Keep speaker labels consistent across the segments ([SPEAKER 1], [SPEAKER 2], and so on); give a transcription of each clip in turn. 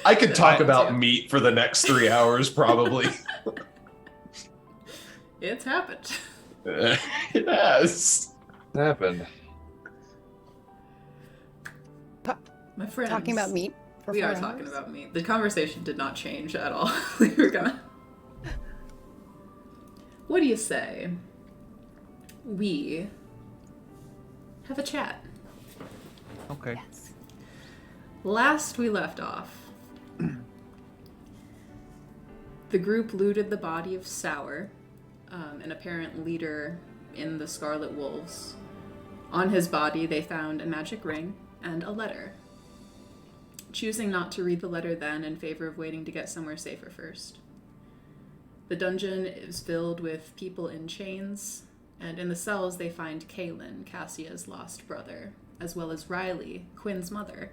[SPEAKER 1] I could talk about meat for the next 3 hours, probably.
[SPEAKER 2] It's happened.
[SPEAKER 1] It has.
[SPEAKER 3] It happened.
[SPEAKER 2] My friends.
[SPEAKER 4] Talking about meat for
[SPEAKER 2] We
[SPEAKER 4] 4
[SPEAKER 2] are
[SPEAKER 4] hours?
[SPEAKER 2] talking about meat. The conversation did not change at all. We were gonna... What do you say? We have a chat.
[SPEAKER 3] Okay.
[SPEAKER 4] Yes.
[SPEAKER 2] Last we left off, the group looted the body of Sour, an apparent leader in the Scarlet Wolves. On his body, they found a magic ring and a letter. Choosing not to read the letter then in favor of waiting to get somewhere safer first. The dungeon is filled with people in chains, and in the cells they find Kaelin, Cassia's lost brother, as well as Riley, Quinn's mother,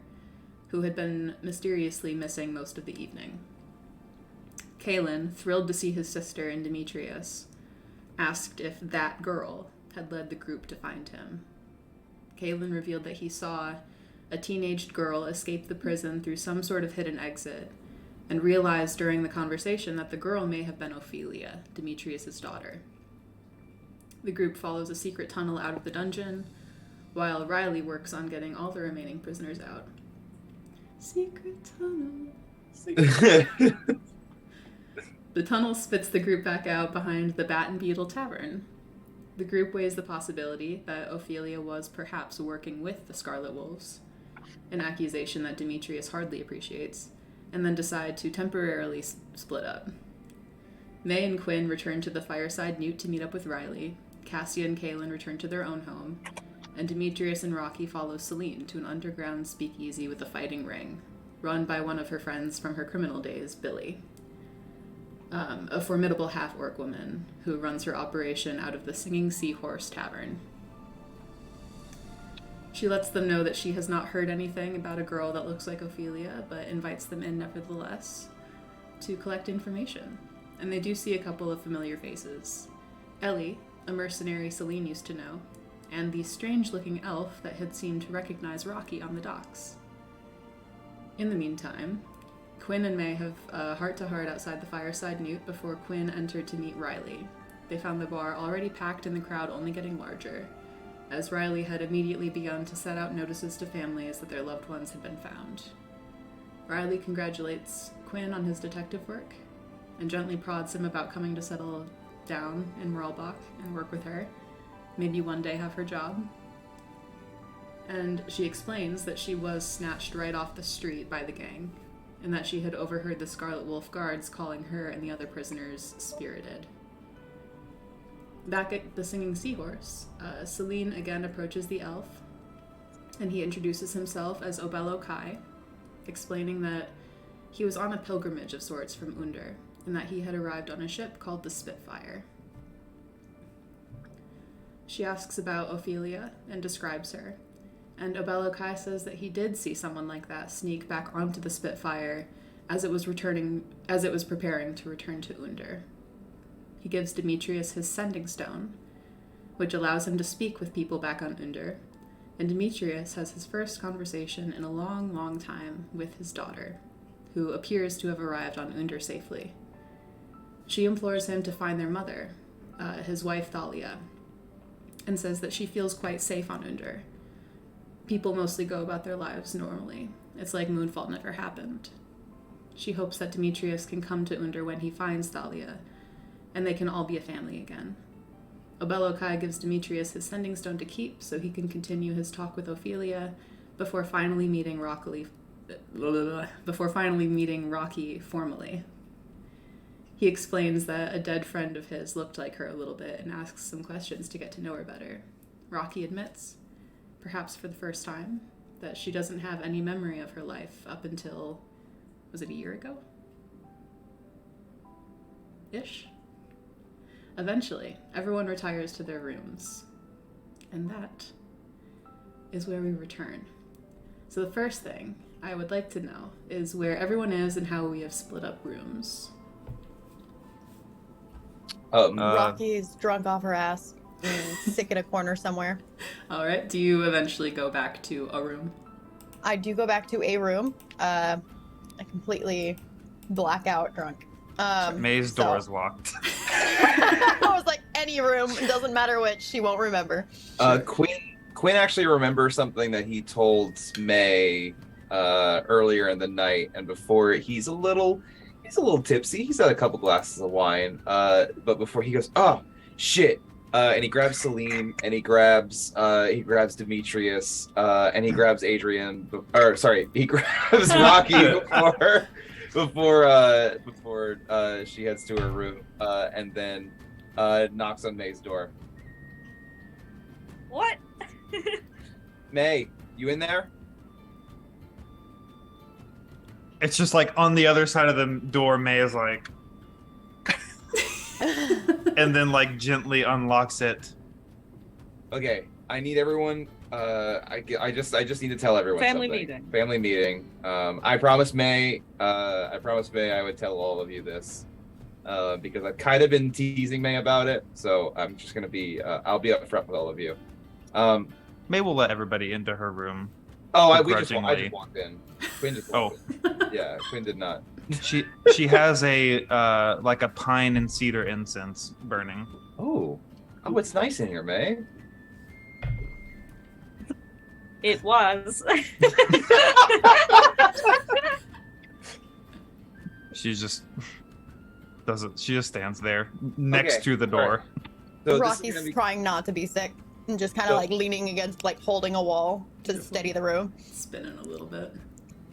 [SPEAKER 2] who had been mysteriously missing most of the evening. Kaelin, thrilled to see his sister and Demetrius, asked if that girl had led the group to find him. Kaelin revealed that he saw a teenaged girl escape the prison through some sort of hidden exit, and realized during the conversation that the girl may have been Ophelia, Demetrius' daughter. The group follows a secret tunnel out of the dungeon, while Riley works on getting all the remaining prisoners out. Secret tunnel. The tunnel spits the group back out behind the Bat and Beetle Tavern. The group weighs the possibility that Ophelia was perhaps working with the Scarlet Wolves, an accusation that Demetrius hardly appreciates, and then decide to temporarily split up. May and Quinn return to the Fireside Newt to meet up with Riley. Cassia and Kaelin return to their own home, and Demetrius and Rocky follow Celine to an underground speakeasy with a fighting ring, run by one of her friends from her criminal days, Billy, a formidable half-orc woman who runs her operation out of the Singing Seahorse Tavern. She lets them know that she has not heard anything about a girl that looks like Ophelia, but invites them in nevertheless to collect information. And they do see a couple of familiar faces. Ellie, a mercenary Celine used to know, and the strange-looking elf that had seemed to recognize Rocky on the docks. In the meantime, Quinn and May have a heart-to-heart outside the Fireside Newt before Quinn entered to meet Riley. They found the bar already packed and the crowd only getting larger, as Riley had immediately begun to set out notices to families that their loved ones had been found. Riley congratulates Quinn on his detective work, and gently prods him about coming to settle down in Morlbach and work with her, maybe one day have her job. And she explains that she was snatched right off the street by the gang, and that she had overheard the Scarlet Wolf guards calling her and the other prisoners spirited. Back at the Singing Seahorse, Celine again approaches the elf, and he introduces himself as Obello Kai, explaining that he was on a pilgrimage of sorts from Under, and that he had arrived on a ship called the Spitfire. She asks about Ophelia and describes her, and Obello Kai says that he did see someone like that sneak back onto the Spitfire as it was preparing to return to Under. He gives Demetrius his sending stone, which allows him to speak with people back on Under, and Demetrius has his first conversation in a long, long time with his daughter, who appears to have arrived on Under safely. She implores him to find their mother, his wife Thalia, and says that she feels quite safe on Under. People mostly go about their lives normally. It's like Moonfall never happened. She hopes that Demetrius can come to Under when he finds Thalia, and they can all be a family again. Obello Kai gives Demetrius his sending stone to keep so he can continue his talk with Ophelia before finally meeting Rocky formally. He explains that a dead friend of his looked like her a little bit and asks some questions to get to know her better. Rocky admits, perhaps for the first time, that she doesn't have any memory of her life up until, was it a year ago? Ish? Eventually, everyone retires to their rooms. And that is where we return. So the first thing I would like to know is where everyone is and how we have split up rooms.
[SPEAKER 4] Rocky's drunk off her ass and sick in a corner somewhere.
[SPEAKER 2] All right. Do you eventually go back to a room?
[SPEAKER 4] I do go back to a room. I completely black out drunk.
[SPEAKER 5] May's
[SPEAKER 4] so-
[SPEAKER 5] door is locked.
[SPEAKER 4] I was like, any room, it doesn't matter which, she won't remember.
[SPEAKER 3] Quinn actually remembers something that he told May earlier in the night, and before he's a little tipsy. He's had a couple glasses of wine, but before he goes, oh shit, and he grabs Celine, and he grabs Demetrius, and he grabs Adrian, he grabs Rocky before she heads to her room, and then knocks on May's door.
[SPEAKER 6] What?
[SPEAKER 3] May, you in there?
[SPEAKER 5] It's just like on the other side of the door, May is like, and then like gently unlocks it.
[SPEAKER 3] Okay, I need everyone. I just need to tell everyone.
[SPEAKER 6] Family
[SPEAKER 3] something.
[SPEAKER 6] meeting.
[SPEAKER 3] Family meeting. I promised May. I would tell all of you this, because I've kind of been teasing May about it. So I'm just gonna be. I'll be upfront with all of you.
[SPEAKER 5] May will let everybody into her room.
[SPEAKER 3] I just
[SPEAKER 5] Begrudgingly.
[SPEAKER 3] walked in. Quinn just walked in. Yeah, Quinn did not.
[SPEAKER 5] She has a like a pine and cedar incense burning.
[SPEAKER 3] Oh, it's nice in here, May.
[SPEAKER 6] It was.
[SPEAKER 5] She just doesn't. She just stands there next
[SPEAKER 3] Okay,
[SPEAKER 5] to the door.
[SPEAKER 3] alright. So
[SPEAKER 4] Rocky's
[SPEAKER 3] this is
[SPEAKER 4] trying not to be sick and just kind of
[SPEAKER 3] So-
[SPEAKER 4] like leaning against, like holding a wall to steady the room.
[SPEAKER 2] Spinning a little bit.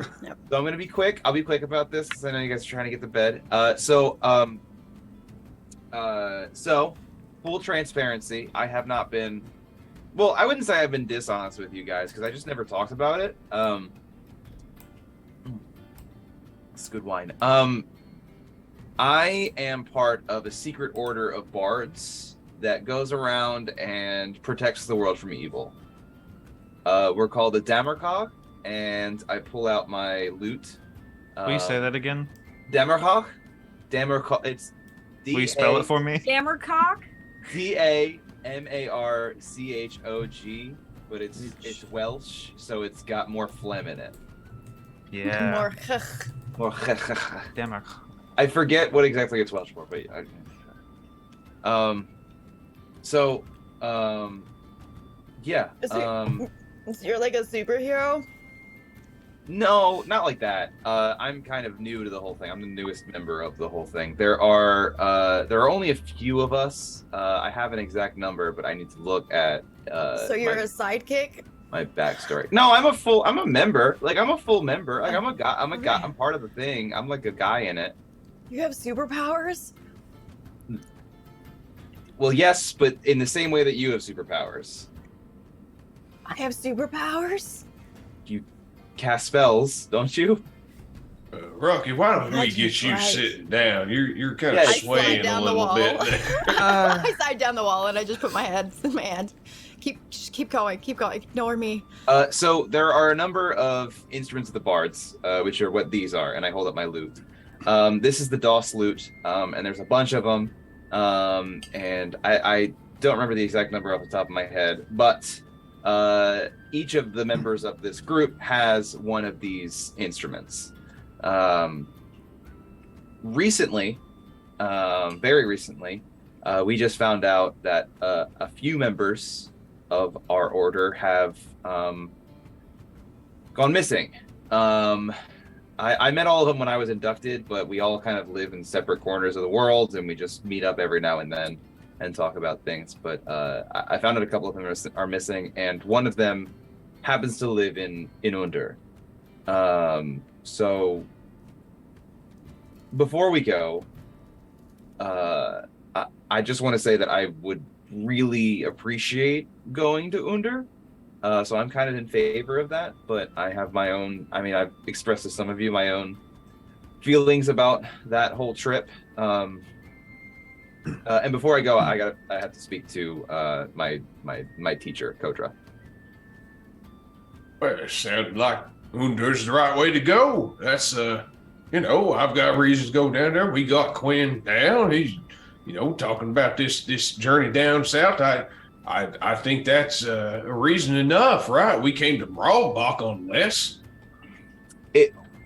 [SPEAKER 3] So I'm gonna be quick. I'll be quick about this because I know you guys are trying to get to bed. So full transparency, I have not been. Well, I wouldn't say I've been dishonest with you guys because I just never talked about it. It's good wine. I am part of a secret order of bards that goes around and protects the world from evil. We're called the Damerkog, and I pull out my lute.
[SPEAKER 5] Will you say that again?
[SPEAKER 3] Damerkog? It's
[SPEAKER 5] Will you spell it for me?
[SPEAKER 6] Dammercock?
[SPEAKER 3] Damarchog, but it's Welsh, so it's got more phlegm in it.
[SPEAKER 5] Yeah.
[SPEAKER 4] More
[SPEAKER 3] More
[SPEAKER 5] Damn.
[SPEAKER 3] I forget what exactly it's Welsh for, but yeah.
[SPEAKER 4] You're like a superhero?
[SPEAKER 3] No, not like that. I'm kind of new to the whole thing. I'm the newest member of the whole thing. There are only a few of us. I have an exact number, but I need to look at
[SPEAKER 4] So you're a sidekick?
[SPEAKER 3] my backstory. No, I'm a member. Like I'm a full member. Like I'm a guy. I'm part of the thing. I'm like a guy in it.
[SPEAKER 4] You have superpowers?
[SPEAKER 3] Well, yes, but in the same way that you have superpowers.
[SPEAKER 4] I have superpowers?
[SPEAKER 3] You cast spells, don't you?
[SPEAKER 1] Rocky, why don't we
[SPEAKER 4] That's
[SPEAKER 1] get you
[SPEAKER 4] right.
[SPEAKER 1] sitting down? You're kind
[SPEAKER 3] Yeah,
[SPEAKER 1] of
[SPEAKER 3] I
[SPEAKER 4] slide
[SPEAKER 1] swaying a
[SPEAKER 4] down the
[SPEAKER 1] little
[SPEAKER 4] wall.
[SPEAKER 1] bit.
[SPEAKER 4] I slide down the wall and I just put my head in my hand. Keep going. Ignore me.
[SPEAKER 3] So there are a number of instruments of the bards, which are what these are, and I hold up my lute. This is the DOS lute, and there's a bunch of them, and I don't remember the exact number off the top of my head, but each of the members of this group has one of these instruments. Very recently, we just found out that a few members of our order have gone missing. I met all of them when I was inducted, but we all kind of live in separate corners of the world, and we just meet up every now and then and talk about things. But I found out a couple of them are missing, and one of them happens to live in Under. So before we go, I just want to say that I would really appreciate going to Under. So I'm kind of in favor of that, but I have my own, I've expressed to some of you my own feelings about that whole trip. And before I go, I have to speak to my teacher, Kodra.
[SPEAKER 1] Well, it sounded like Under's the right way to go. That's I've got reasons to go down there. We got Quinn down. He's talking about this journey down south. I think that's a reason enough, right? We came to Brawlbach on less.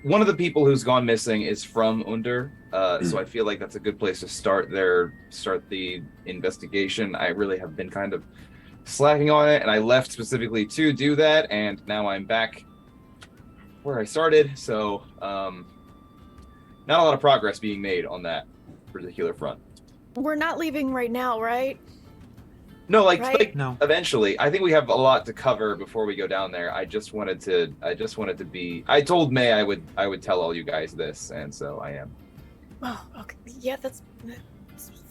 [SPEAKER 3] one of the people who's gone missing is from Under, so I feel like that's a good place to start the investigation. I really have been kind of slacking on it, and I left specifically to do that, and now I'm back where I started, so not a lot of progress being made on that particular front.
[SPEAKER 4] We're not leaving right now, right?
[SPEAKER 3] No, like,
[SPEAKER 4] Right?
[SPEAKER 3] like
[SPEAKER 5] No.
[SPEAKER 3] eventually. I think we have a lot to cover before we go down there. I just wanted to be. I told May I would tell all you guys this, and so I am.
[SPEAKER 4] Oh, okay. Yeah, that's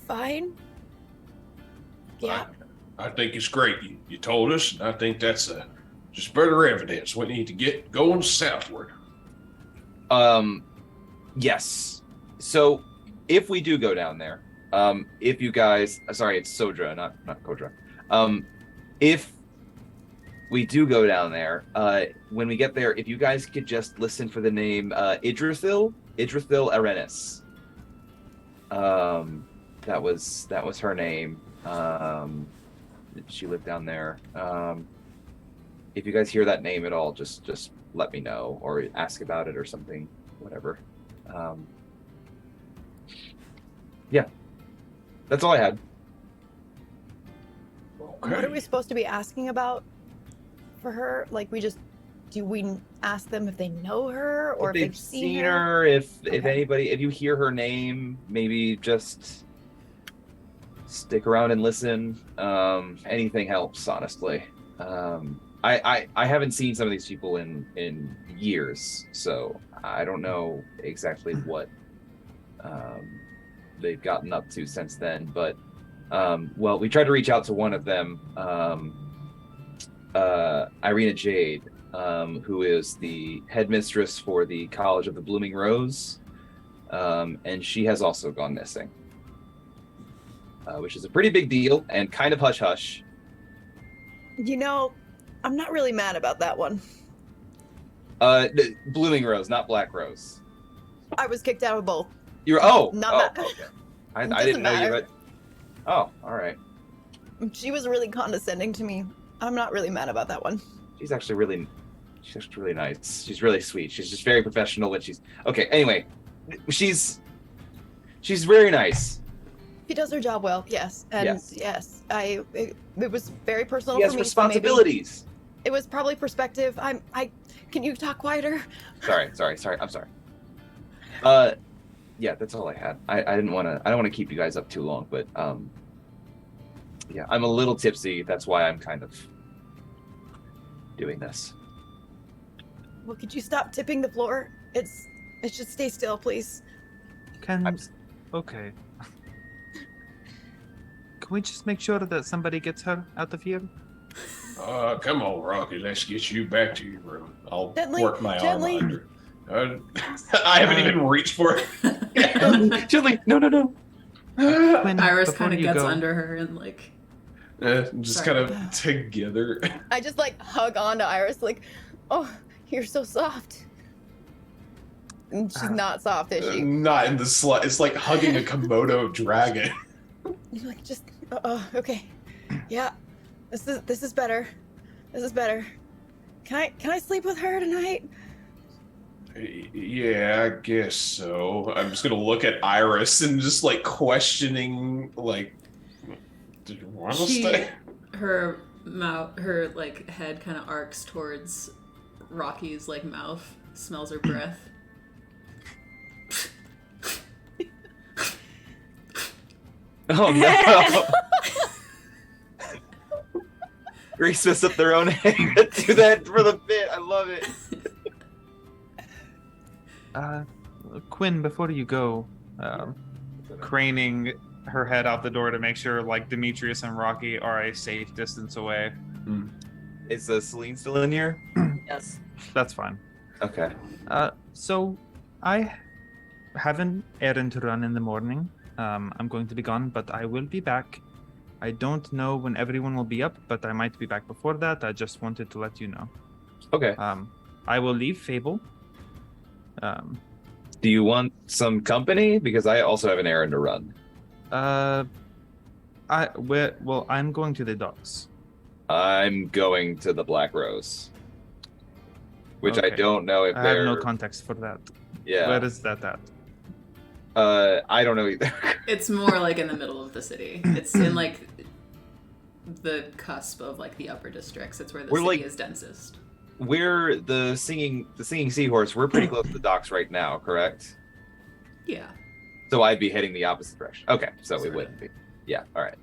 [SPEAKER 4] fine. Yeah.
[SPEAKER 1] I think it's great. You told us, and I think that's just further evidence. We need to get going southward.
[SPEAKER 3] Yes. So if we do go down there, if you guys, sorry, it's Sodra, not Kodra. If we do go down there, when we get there, if you guys could just listen for the name Idrithil Arenis. That was her name. She lived down there. If you guys hear that name at all, just let me know or ask about it or something, whatever. Yeah, that's all I had.
[SPEAKER 1] Okay.
[SPEAKER 4] What are we supposed to be asking about for her? Like, do we ask them if they know her or if they've seen her?
[SPEAKER 3] If
[SPEAKER 4] Okay.
[SPEAKER 3] anybody, if you hear her name, maybe just stick around and listen. Anything helps, honestly. I haven't seen some of these people in years, so I don't know exactly what they've gotten up to since then. But well, we tried to reach out to one of them, Irina Jade, who is the headmistress for the College of the Blooming Rose, and she has also gone missing, which is a pretty big deal and kind of hush hush.
[SPEAKER 4] You know, I'm not really mad about that one.
[SPEAKER 3] Blooming Rose, not Black Rose.
[SPEAKER 4] I was kicked out of both.
[SPEAKER 3] You're
[SPEAKER 4] Not that-
[SPEAKER 3] okay. I
[SPEAKER 4] Doesn't
[SPEAKER 3] didn't know you
[SPEAKER 4] matter.
[SPEAKER 3] had. Oh, all right.
[SPEAKER 4] She was really condescending to me. I'm not really mad about that one.
[SPEAKER 3] She's actually really nice. She's really sweet. She's just very professional when she's okay. Anyway, she's very nice.
[SPEAKER 4] She does her job well, yes. And yes, it was very personal
[SPEAKER 3] She has
[SPEAKER 4] for me. So maybe
[SPEAKER 3] responsibilities.
[SPEAKER 4] it was probably perspective. Can you talk quieter?
[SPEAKER 3] Sorry. I'm sorry. Yeah, that's all I had. I don't want to keep you guys up too long, but yeah, I'm a little tipsy. That's why I'm kind of doing this.
[SPEAKER 4] Well, could you stop tipping the floor? It should stay still, please.
[SPEAKER 5] Okay. Can we just make sure that somebody gets her out of here?
[SPEAKER 1] Come on, Rocky. Let's get you back to your room. I'll
[SPEAKER 4] Gently,
[SPEAKER 1] work my
[SPEAKER 4] gently.
[SPEAKER 1] arm under. I haven't even reached for it.
[SPEAKER 3] Gently, no.
[SPEAKER 5] Quinn,
[SPEAKER 2] Iris
[SPEAKER 5] before
[SPEAKER 2] kind of
[SPEAKER 5] you
[SPEAKER 2] gets
[SPEAKER 5] go-
[SPEAKER 2] under her and like,
[SPEAKER 1] Just
[SPEAKER 2] Sorry.
[SPEAKER 1] kind of together.
[SPEAKER 4] I just like hug onto Iris, like, oh, you're so soft. And she's not soft, is she?
[SPEAKER 1] Not in the slut. It's like hugging a Komodo dragon.
[SPEAKER 4] You're like, just, okay, yeah, this is better. This is better. Can I sleep with her tonight?
[SPEAKER 1] Yeah, I guess so. I'm just gonna look at Iris and just like questioning, like, do you want to stay?
[SPEAKER 2] her mouth, her like head kind of arcs towards Rocky's like mouth, smells her breath.
[SPEAKER 3] Oh no. Grease messed up their own hand. Do that for the bit. I love it.
[SPEAKER 5] Quinn, before you go, craning her head out the door to make sure like Demetrius and Rocky are a safe distance away.
[SPEAKER 3] Is Celine still in here?
[SPEAKER 6] Yes.
[SPEAKER 5] That's fine.
[SPEAKER 3] Okay.
[SPEAKER 5] So I have an errand to run in the morning. I'm going to be gone, but I will be back. I don't know when everyone will be up, but I might be back before that. I just wanted to let you know.
[SPEAKER 3] Okay.
[SPEAKER 5] I will leave Fable.
[SPEAKER 3] Do you want some company? Because I also have an errand to run.
[SPEAKER 5] I'm going to the docks.
[SPEAKER 3] I'm going to the Black Rose. which I
[SPEAKER 5] Okay.
[SPEAKER 3] don't know if
[SPEAKER 5] I have
[SPEAKER 3] they're.
[SPEAKER 5] no context for that.
[SPEAKER 3] Yeah.
[SPEAKER 5] Where is that at?
[SPEAKER 3] I don't know either.
[SPEAKER 2] It's more like in the middle of the city. It's in like the cusp of like the upper districts. It's where the
[SPEAKER 3] We're,
[SPEAKER 2] city
[SPEAKER 3] like-
[SPEAKER 2] is densest.
[SPEAKER 3] We're the singing seahorse. We're pretty close to the docks right now, correct?
[SPEAKER 2] Yeah.
[SPEAKER 3] So I'd be heading the opposite direction. Okay, so we
[SPEAKER 2] Sorta.
[SPEAKER 3] wouldn't be. Yeah, all right.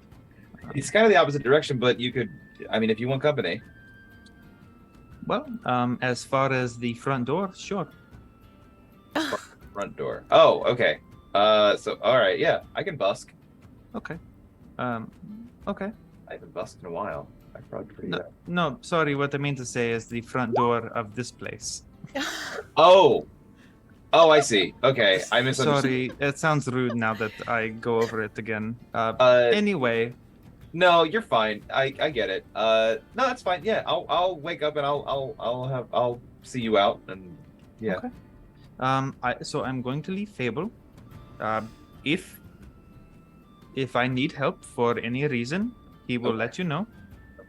[SPEAKER 3] It's kind of the opposite direction, but you could. I mean, if you want company.
[SPEAKER 5] Well, as far as the front door, sure.
[SPEAKER 3] Front door. Oh, okay. So all right, yeah, I can busk.
[SPEAKER 5] Okay. Okay.
[SPEAKER 3] I haven't busked in a while. I probably pretty
[SPEAKER 5] No,
[SPEAKER 3] good.
[SPEAKER 5] no, sorry. What I mean to say is the front door of this place.
[SPEAKER 3] Oh, I see. Okay, I misunderstood.
[SPEAKER 5] Sorry, it sounds rude now that I go over it again. Anyway,
[SPEAKER 3] No, you're fine. I get it. No, that's fine. Yeah, I'll wake up and I'll see you out and yeah.
[SPEAKER 5] Okay. So I'm going to leave Fable. If I need help for any reason, he will let you know.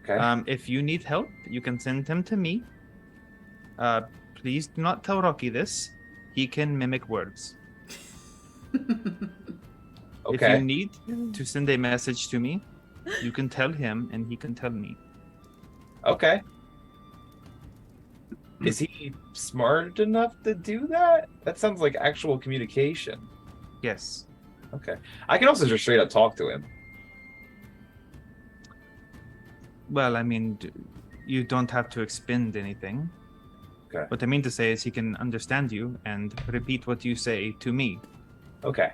[SPEAKER 3] Okay.
[SPEAKER 5] If you need help, you can send him to me. Please do not tell Rocky this. He can mimic words. If
[SPEAKER 3] Okay.
[SPEAKER 5] you need to send a message to me, you can tell him and he can tell me.
[SPEAKER 3] Okay. Is he smart enough to do that? That sounds like actual communication.
[SPEAKER 5] Yes.
[SPEAKER 3] Okay. I can also just straight up talk to him.
[SPEAKER 5] Well, I mean, you don't have to expend anything.
[SPEAKER 3] Okay.
[SPEAKER 5] What I mean to say is he can understand you and repeat what you say to me.
[SPEAKER 3] Okay.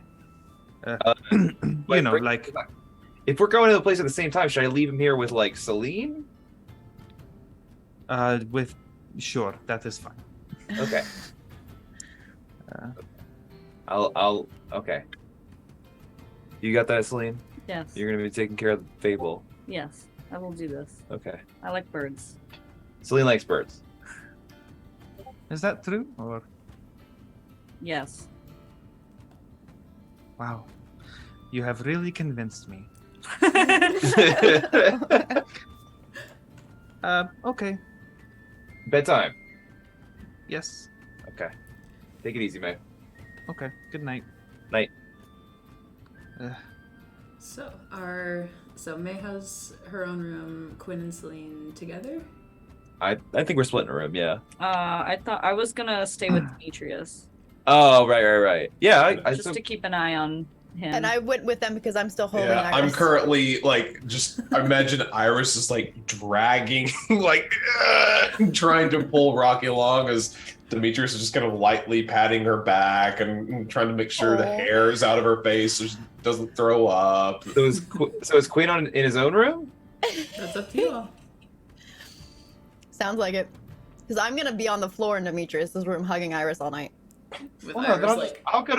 [SPEAKER 5] You know, like,
[SPEAKER 3] if we're going to the place at the same time, should I leave him here with like Celine?
[SPEAKER 5] sure, that is fine.
[SPEAKER 3] Okay.
[SPEAKER 5] Uh,
[SPEAKER 3] I'll okay. You got that, Celine?
[SPEAKER 6] Yes.
[SPEAKER 3] You're gonna be taking care of the Fable.
[SPEAKER 6] Yes. I will do this.
[SPEAKER 3] Okay.
[SPEAKER 6] I like birds.
[SPEAKER 3] Celine likes birds.
[SPEAKER 5] Is that true? Or
[SPEAKER 6] Yes.
[SPEAKER 5] wow, you have really convinced me. Okay.
[SPEAKER 3] Bedtime.
[SPEAKER 5] Yes.
[SPEAKER 3] Okay. Take it easy, man.
[SPEAKER 5] Okay. Good night.
[SPEAKER 3] Night.
[SPEAKER 2] So May has her own room, Quinn and Celine together.
[SPEAKER 3] I think we're splitting a room. Yeah.
[SPEAKER 6] I thought I was gonna stay with Demetrius
[SPEAKER 3] Oh, right. Yeah. I
[SPEAKER 6] just to keep an eye on him.
[SPEAKER 4] And I went with them because I'm still holding
[SPEAKER 1] Yeah, I'm
[SPEAKER 4] Iris.
[SPEAKER 1] currently like just imagine Iris is like dragging, like trying to pull Rocky along as Demetrius is just kind of lightly patting her back and trying to make sure the
[SPEAKER 4] Aw.
[SPEAKER 1] hair is out of her face so she doesn't throw up.
[SPEAKER 3] So is Queen in his own room?
[SPEAKER 2] That's up to you all.
[SPEAKER 4] Sounds like it. Because I'm gonna be on the floor in Demetrius' room hugging Iris all night.
[SPEAKER 2] With
[SPEAKER 3] Well, no,
[SPEAKER 2] Iris,
[SPEAKER 3] then
[SPEAKER 2] like,
[SPEAKER 3] I'll go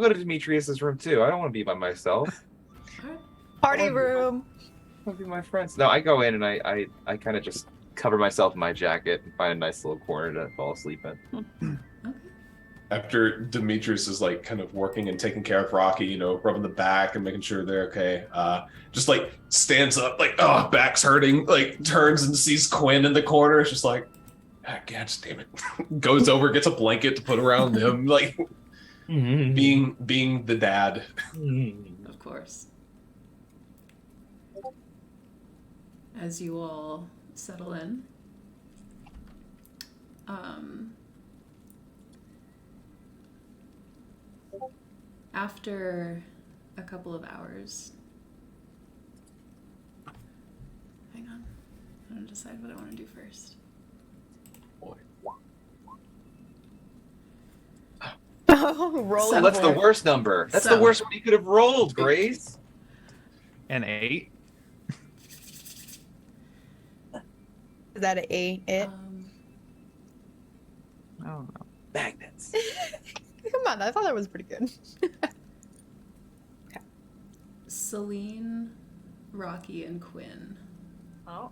[SPEAKER 3] to Demetrius's room too. I don't want to be by myself.
[SPEAKER 2] alright.
[SPEAKER 4] Party room.
[SPEAKER 3] I want to be my friends. No, I go in and I kind of just cover myself in my jacket and find a nice little corner to fall asleep in.
[SPEAKER 2] Okay.
[SPEAKER 1] After Demetrius is like kind of working and taking care of Rocky, you know, rubbing the back and making sure they're okay. Just like stands up, like, oh, back's hurting, like turns and sees Quinn in the corner. It's just like, ah, God damn it. Goes over, gets a blanket to put around him, like being the dad.
[SPEAKER 2] Of course. As you all settle in, after a couple of hours, hang on, I'm gonna decide what I want to do first.
[SPEAKER 4] Oh, rolling.
[SPEAKER 2] So-
[SPEAKER 3] That's the
[SPEAKER 4] for it.
[SPEAKER 3] worst number. That's
[SPEAKER 2] So-
[SPEAKER 3] the worst one you could have rolled, Grace.
[SPEAKER 5] An 8.
[SPEAKER 4] Is that an A? It?
[SPEAKER 5] I don't know.
[SPEAKER 3] Magnets.
[SPEAKER 4] Come on, I thought that was pretty good.
[SPEAKER 2] Celine, Rocky, and Quinn
[SPEAKER 6] Oh.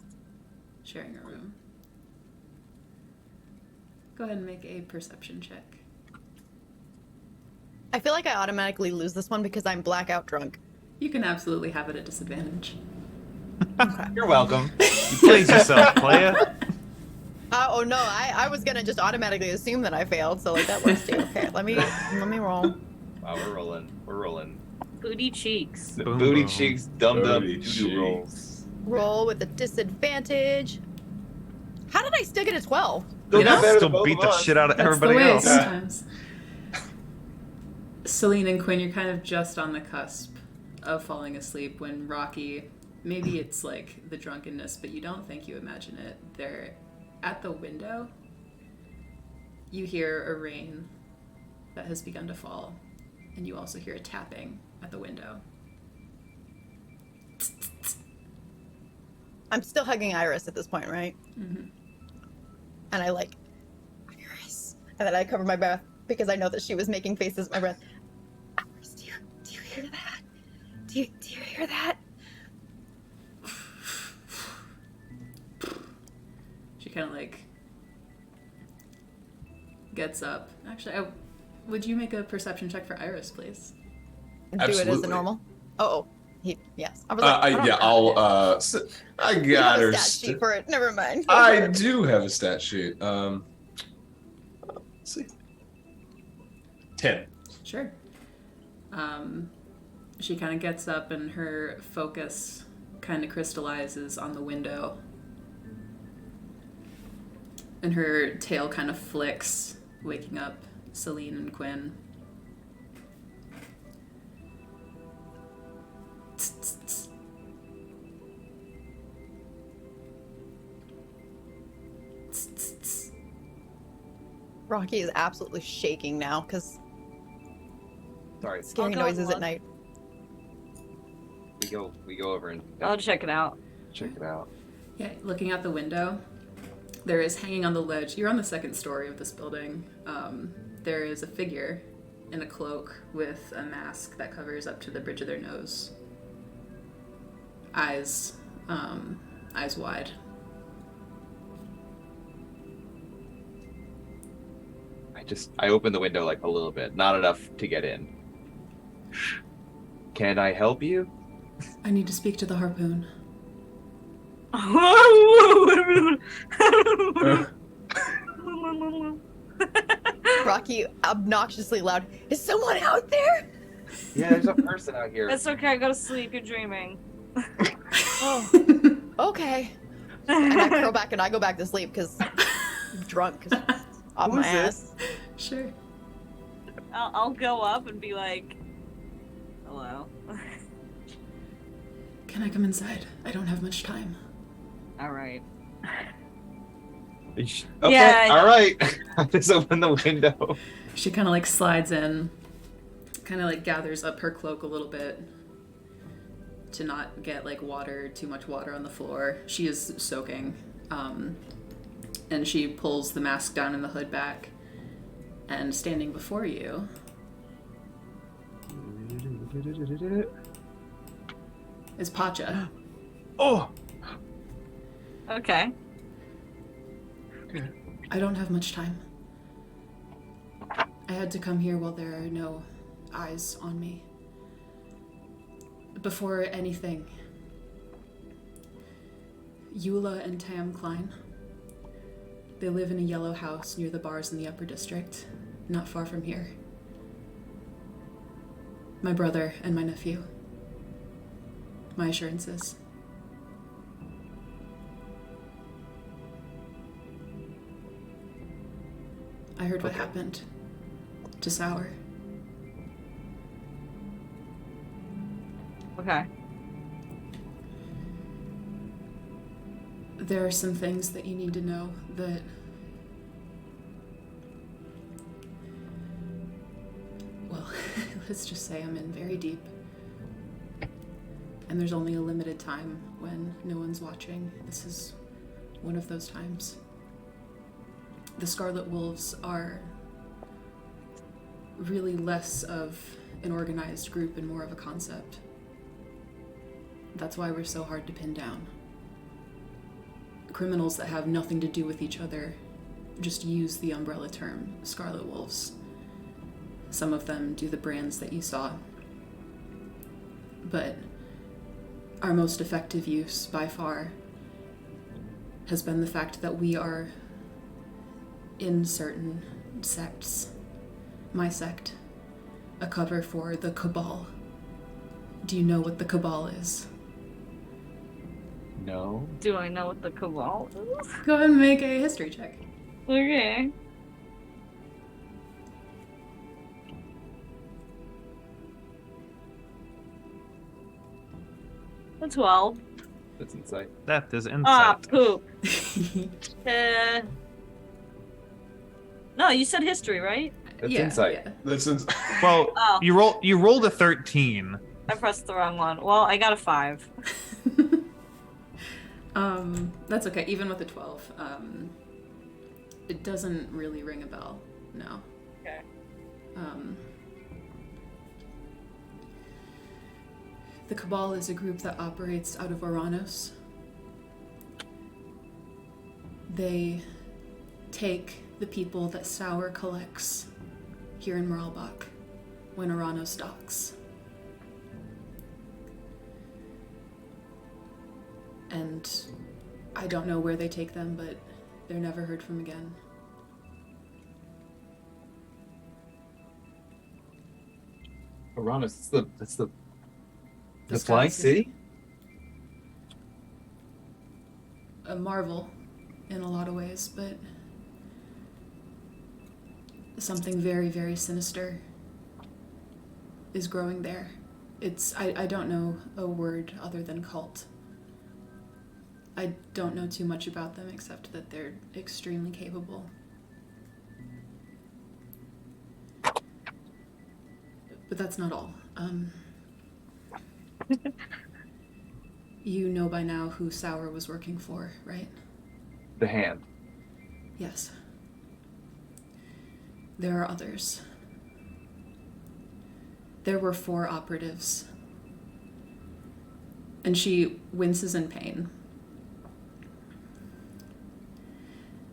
[SPEAKER 2] sharing a room. Go ahead and make a perception check.
[SPEAKER 4] I feel like I automatically lose this one because I'm blackout drunk.
[SPEAKER 2] You can absolutely have it at disadvantage.
[SPEAKER 3] You're welcome.
[SPEAKER 5] You please yourself, player.
[SPEAKER 4] Oh no, I was gonna just automatically assume that I failed, so like that works too. Okay, let me roll.
[SPEAKER 3] Wow, we're rolling. We're rolling.
[SPEAKER 6] Booty cheeks.
[SPEAKER 3] The
[SPEAKER 5] Boom,
[SPEAKER 3] booty
[SPEAKER 5] boom.
[SPEAKER 3] cheeks, dum dum
[SPEAKER 1] Booty
[SPEAKER 3] doo rolls.
[SPEAKER 4] Roll with a disadvantage. How did I still get a 12?
[SPEAKER 3] Still
[SPEAKER 2] You
[SPEAKER 3] got
[SPEAKER 2] know?
[SPEAKER 3] better than
[SPEAKER 5] Still
[SPEAKER 3] both
[SPEAKER 5] beat
[SPEAKER 3] of
[SPEAKER 5] the
[SPEAKER 3] us.
[SPEAKER 5] shit out of
[SPEAKER 2] That's
[SPEAKER 5] everybody
[SPEAKER 2] the way
[SPEAKER 5] else.
[SPEAKER 2] sometimes. Celine and Quinn, you're kind of just on the cusp of falling asleep when Rocky, maybe it's like the drunkenness, but you don't think you imagine it. They're at the window. You hear a rain that has begun to fall, and you also hear a tapping at the window.
[SPEAKER 4] I'm still hugging Iris at this point, right?
[SPEAKER 2] Mm-hmm.
[SPEAKER 4] And I like Iris, and then I cover my breath because I know that she was making faces at my breath. Iris, do you hear that? Do you hear that?
[SPEAKER 2] She kind of like gets up. Actually, would you make a perception check for Iris, please?
[SPEAKER 4] Do it as
[SPEAKER 1] Absolutely.
[SPEAKER 4] a normal. Oh, yes. I was like, I don't
[SPEAKER 1] yeah,
[SPEAKER 4] have
[SPEAKER 1] I'll.
[SPEAKER 4] it.
[SPEAKER 1] I
[SPEAKER 4] You
[SPEAKER 1] got
[SPEAKER 4] have
[SPEAKER 1] her.
[SPEAKER 4] a stat sheet for it. Never mind.
[SPEAKER 1] I do have a stat sheet. Let's see. 10.
[SPEAKER 2] Sure. She kind of gets up and her focus kind of crystallizes on the window. And her tail kind of flicks, waking up Celine and Quinn.
[SPEAKER 4] Rocky is absolutely shaking now because
[SPEAKER 3] Sorry,
[SPEAKER 4] scary
[SPEAKER 6] I'll go
[SPEAKER 4] noises
[SPEAKER 6] and
[SPEAKER 4] at night.
[SPEAKER 3] we go over and
[SPEAKER 6] I'll check it out.
[SPEAKER 3] check it out.
[SPEAKER 2] Yeah, looking out the window, there is hanging on the ledge. You're on the second story of this building. There is a figure in a cloak with a mask that covers up to the bridge of their nose. Eyes wide.
[SPEAKER 3] I open the window like a little bit, not enough to get in. Can I help you?
[SPEAKER 2] I need to speak to the harpoon.
[SPEAKER 4] Rocky obnoxiously loud. Is someone out there?
[SPEAKER 3] Yeah, there's a person out here.
[SPEAKER 6] It's okay, go to sleep, you're dreaming.
[SPEAKER 4] Oh, okay. And I curl back and I go back to sleep because I'm drunk off
[SPEAKER 3] Who
[SPEAKER 4] my
[SPEAKER 3] is
[SPEAKER 4] ass.
[SPEAKER 2] Sure.
[SPEAKER 6] I'll go up and be like, hello.
[SPEAKER 2] Can I come inside? I don't have much time.
[SPEAKER 6] Alright.
[SPEAKER 3] Okay,
[SPEAKER 6] Yeah.
[SPEAKER 3] all right. I just open the window.
[SPEAKER 2] She kind of like slides in, kind of like gathers up her cloak a little bit to not get like too much water on the floor. She is soaking. And she pulls the mask down and the hood back. And standing before you is Pacha.
[SPEAKER 5] Oh,
[SPEAKER 6] Okay.
[SPEAKER 2] I don't have much time. I had to come here while there are no eyes on me. Before anything, Eula and Tam Klein. They live in a yellow house near the bars in the Upper District, not far from here. My brother and my nephew. My assurances. I heard what happened to Sour.
[SPEAKER 6] Okay.
[SPEAKER 2] There are some things that you need to know that well, let's just say I'm in very deep. And there's only a limited time when no one's watching. This is one of those times. The Scarlet Wolves are really less of an organized group and more of a concept. That's why we're so hard to pin down. Criminals that have nothing to do with each other just use the umbrella term Scarlet Wolves. Some of them do the brands that you saw. But our most effective use, by far, has been the fact that we are in certain sects. My sect. A cover for the Cabal. Do you know what the Cabal is?
[SPEAKER 3] No.
[SPEAKER 6] Do I know what the Cabal is?
[SPEAKER 2] Go ahead and make a history check.
[SPEAKER 6] Okay. A 12.
[SPEAKER 3] That's insight.
[SPEAKER 5] That is
[SPEAKER 6] Ah,
[SPEAKER 5] insight.
[SPEAKER 6] poop. No, you said history, right?
[SPEAKER 3] That's insight.
[SPEAKER 2] Yeah.
[SPEAKER 1] That's
[SPEAKER 5] Well,
[SPEAKER 6] Oh.
[SPEAKER 5] you rolled a 13.
[SPEAKER 6] I pressed the wrong one. Well, I got a 5.
[SPEAKER 2] That's okay. Even with a 12, it doesn't really ring a bell. No.
[SPEAKER 6] Okay.
[SPEAKER 2] The Cabal is a group that operates out of Oranos. They take the people that Sour collects here in Moralbach when Oranos docks. And I don't know where they take them, but they're never heard from again.
[SPEAKER 3] Uranus, that's the
[SPEAKER 2] The
[SPEAKER 3] flying
[SPEAKER 2] Sky
[SPEAKER 3] city?
[SPEAKER 2] A marvel in a lot of ways, but something very, very sinister is growing there. I don't know a word other than cult. I don't know too much about them except that they're extremely capable. But that's not all. You know by now who Sour was working for, right?
[SPEAKER 3] The hand.
[SPEAKER 2] Yes. There are others. There were 4 operatives. And she winces in pain.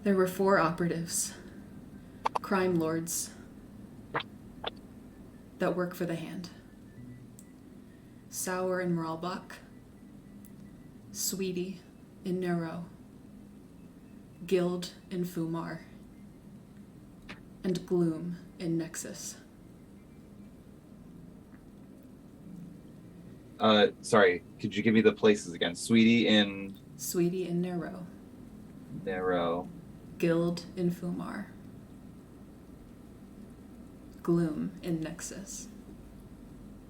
[SPEAKER 2] There were 4 operatives, crime lords, that work for the Hand. Sour in Moralbach, Sweetie in Nero, Guild in Fumar, and Gloom in Nexus.
[SPEAKER 3] Sorry, could you give me the places again? Sweetie in
[SPEAKER 2] Sweetie in Nero,
[SPEAKER 3] Narrow.
[SPEAKER 2] Guild in Fumar, Gloom in Nexus.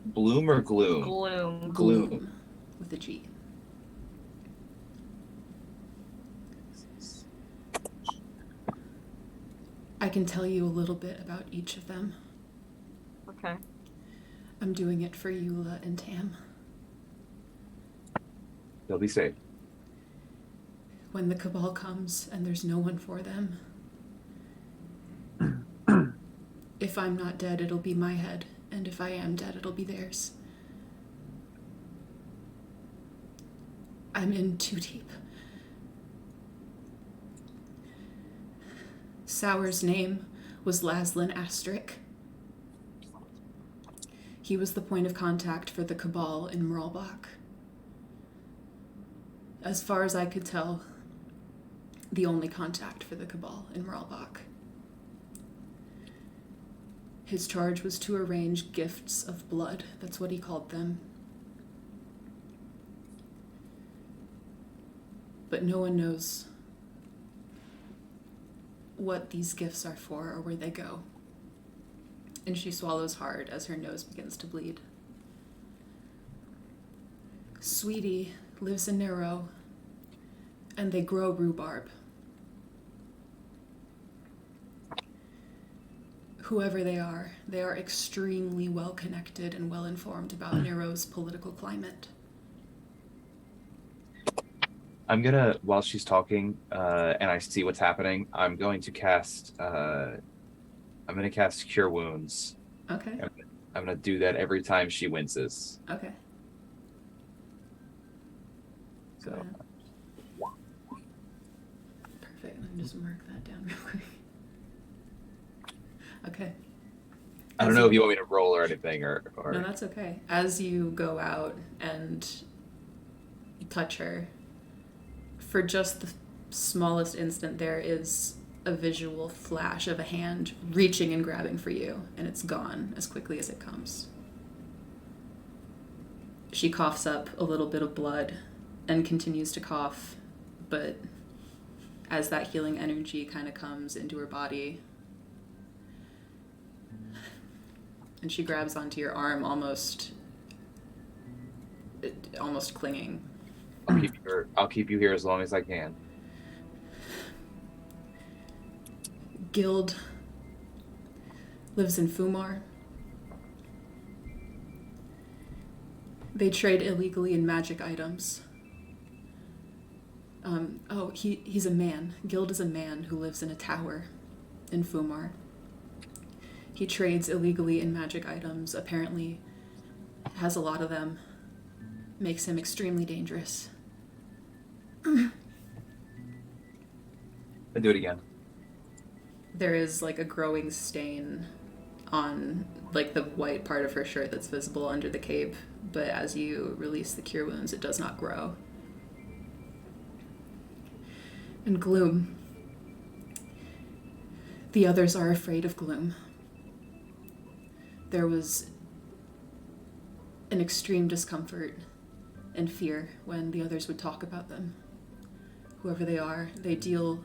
[SPEAKER 3] Bloom or Gloom?
[SPEAKER 6] Gloom.
[SPEAKER 3] Gloom.
[SPEAKER 2] With a G. I can tell you a little bit about each of them.
[SPEAKER 6] Okay.
[SPEAKER 2] I'm doing it for Eula and Tam.
[SPEAKER 3] They'll be safe.
[SPEAKER 2] When the Cabal comes and there's no one for them, if I'm not dead, it'll be my head, and if I am dead, it'll be theirs. I'm in too deep. Sour's name was Laszlo Astric. He was the point of contact for the Cabal in Moralbach. As far as I could tell, the only contact for the Cabal in Moralbach. His charge was to arrange gifts of blood. That's what he called them. But no one knows what these gifts are for or where they go. And she swallows hard as her nose begins to bleed. Sweetie lives in Nero, and they grow rhubarb. Whoever they are extremely well connected and well informed about Nero's political climate.
[SPEAKER 3] I'm gonna, while she's talking, and I see what's happening, I'm going to cast Cure Wounds.
[SPEAKER 2] Okay.
[SPEAKER 3] I'm gonna do that every time she winces.
[SPEAKER 2] Okay. Go
[SPEAKER 3] So
[SPEAKER 2] ahead. Perfect. Let me just mark that down real quick. Okay.
[SPEAKER 3] I don't know if you want me to roll or anything, or
[SPEAKER 2] No, that's okay. As you go out and touch her, for just the smallest instant, there is a visual flash of a hand reaching and grabbing for you, and it's gone as quickly as it comes. She coughs up a little bit of blood and continues to cough, but as that healing energy kind of comes into her body, and she grabs onto your arm, almost clinging.
[SPEAKER 3] I'll keep you here as long as I can.
[SPEAKER 2] Guild lives in Fumar. They trade illegally in magic items. He's a man. Guild is a man who lives in a tower in Fumar. He trades illegally in magic items, apparently has a lot of them, makes him extremely dangerous.
[SPEAKER 3] And do it again.
[SPEAKER 2] There is like a growing stain on like the white part of her shirt that's visible under the cape, but as you release the cure wounds, it does not grow. And Gloom. The others are afraid of Gloom. There was an extreme discomfort and fear when the others would talk about them. Whoever they are, they deal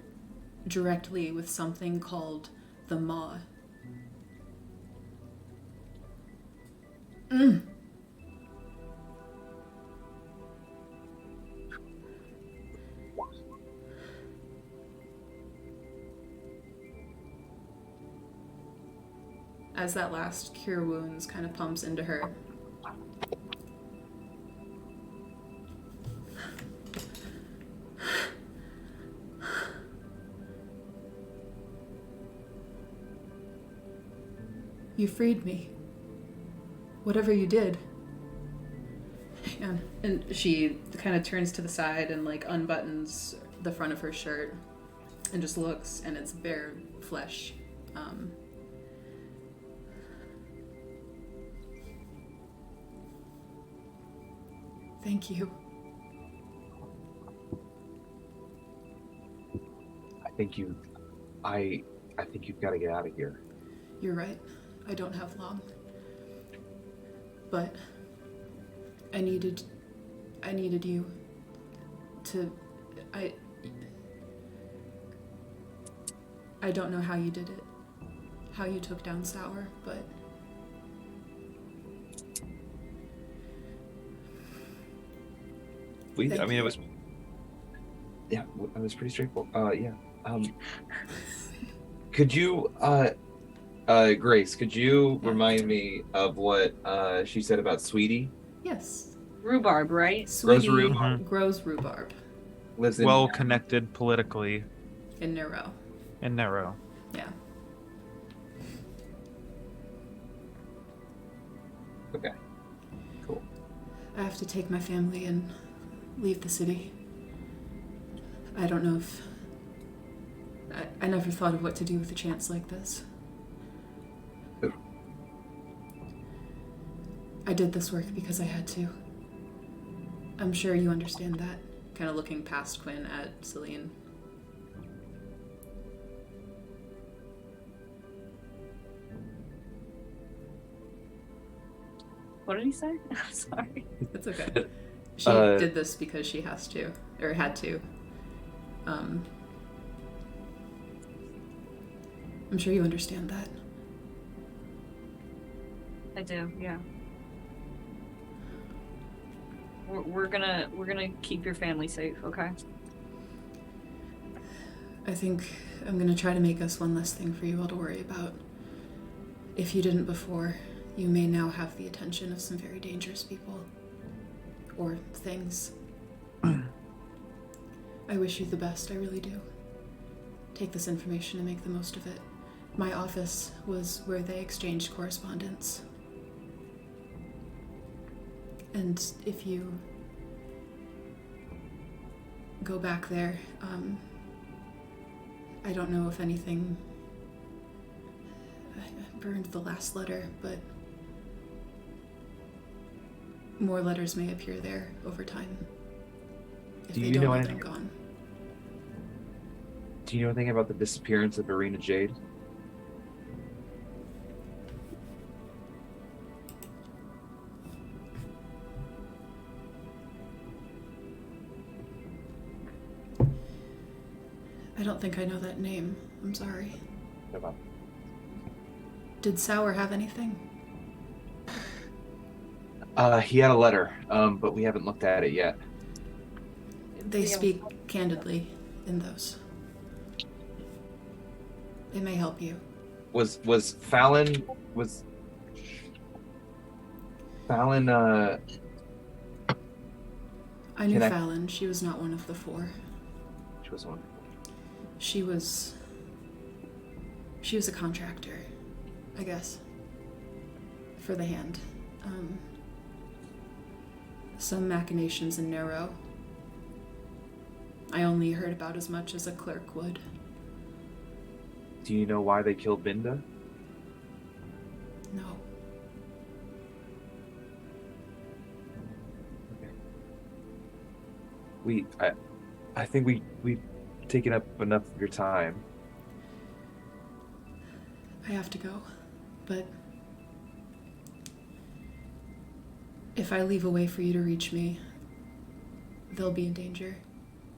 [SPEAKER 2] directly with something called the Maw. As that last cure wounds kind of pumps into her, you freed me. Whatever you did. And she kind of turns to the side and like unbuttons the front of her shirt and just looks, and it's bare flesh. Thank you.
[SPEAKER 3] I think you've got to get out of here.
[SPEAKER 2] You're right. I don't have long. But I needed you to I don't know how you did it. How you took down Sour, but
[SPEAKER 3] it was pretty straightforward. Could you Grace, could you remind me of what she said about Sweetie?
[SPEAKER 2] yes.
[SPEAKER 6] Rhubarb, right?
[SPEAKER 2] Sweetie
[SPEAKER 3] rhubarb.
[SPEAKER 2] grows rhubarb
[SPEAKER 3] Lives in
[SPEAKER 5] Well connected politically
[SPEAKER 2] in Nero.
[SPEAKER 5] in Nero.
[SPEAKER 2] Yeah.
[SPEAKER 3] Okay. Cool.
[SPEAKER 2] I have to take my family and leave the city. I don't know if I never thought of what to do with a chance like this. I did this work because I had to. I'm sure you understand that. Kind of looking past Quinn at Celine.
[SPEAKER 6] What did he say? I'm sorry.
[SPEAKER 2] It's okay. She did this because she has to, or had to. I'm sure you understand that.
[SPEAKER 6] I do, yeah. We're gonna keep your family safe, okay?
[SPEAKER 2] I think I'm gonna try to make us one less thing for you all to worry about. If you didn't before, you may now have the attention of some very dangerous people. Or things. I wish you the best, I really do. Take this information and make the most of it. My office was where they exchanged correspondence. And if you go back there, I don't know if anything... I burned the last letter, but more letters may appear there over time. If
[SPEAKER 5] Do
[SPEAKER 2] they
[SPEAKER 5] you
[SPEAKER 2] don't
[SPEAKER 5] know
[SPEAKER 2] know
[SPEAKER 5] anything?
[SPEAKER 2] them gone.
[SPEAKER 3] Do you know anything about the disappearance of Arena Jade?
[SPEAKER 2] I don't think I know that name. I'm sorry.
[SPEAKER 3] No problem.
[SPEAKER 2] Did Sour have anything?
[SPEAKER 3] He had a letter, but we haven't looked at it yet.
[SPEAKER 2] They speak candidly in those. It may help you.
[SPEAKER 3] Was Fallon
[SPEAKER 2] I knew
[SPEAKER 3] Can I-
[SPEAKER 2] Fallon. She was not one of the four.
[SPEAKER 3] She was one.
[SPEAKER 2] She was a contractor, I guess, for the hand. Some machinations in Narrow. I only heard about as much as a clerk would.
[SPEAKER 3] Do you know why they killed Binda?
[SPEAKER 2] No.
[SPEAKER 3] I think we've taken up enough of your time.
[SPEAKER 2] I have to go, but if I leave a way for you to reach me, they'll be in danger.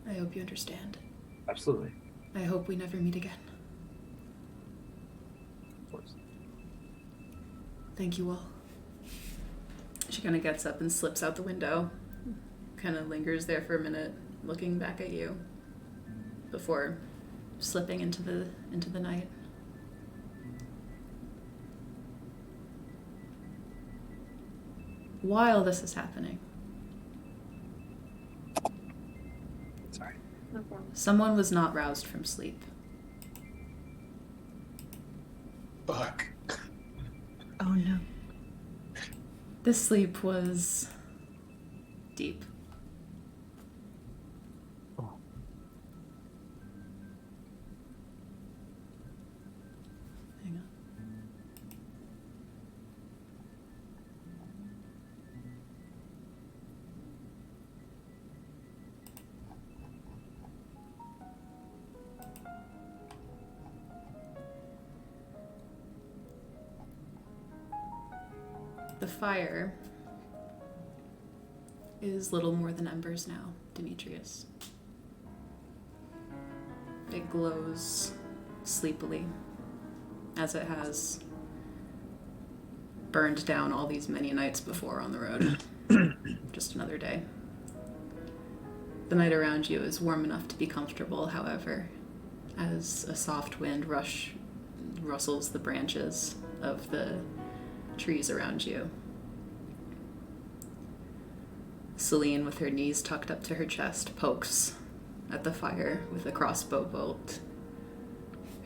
[SPEAKER 2] I hope you understand.
[SPEAKER 3] Absolutely.
[SPEAKER 2] I hope we never meet again.
[SPEAKER 3] Of course.
[SPEAKER 2] Thank you all. She kind of gets up and slips out the window, kind of lingers there for a minute, looking back at you, before slipping into the night. While this is happening,
[SPEAKER 3] Sorry.
[SPEAKER 6] No problem.
[SPEAKER 2] someone was not roused from sleep.
[SPEAKER 1] Fuck.
[SPEAKER 4] Oh no.
[SPEAKER 2] This sleep was deep. Hang on. The fire is little more than embers now, Demetrius. It glows sleepily, as it has burned down all these many nights before on the road. Just another day. The night around you is warm enough to be comfortable, however, as a soft wind rustles the branches of the trees around you. Celine, with her knees tucked up to her chest, pokes at the fire with a crossbow bolt,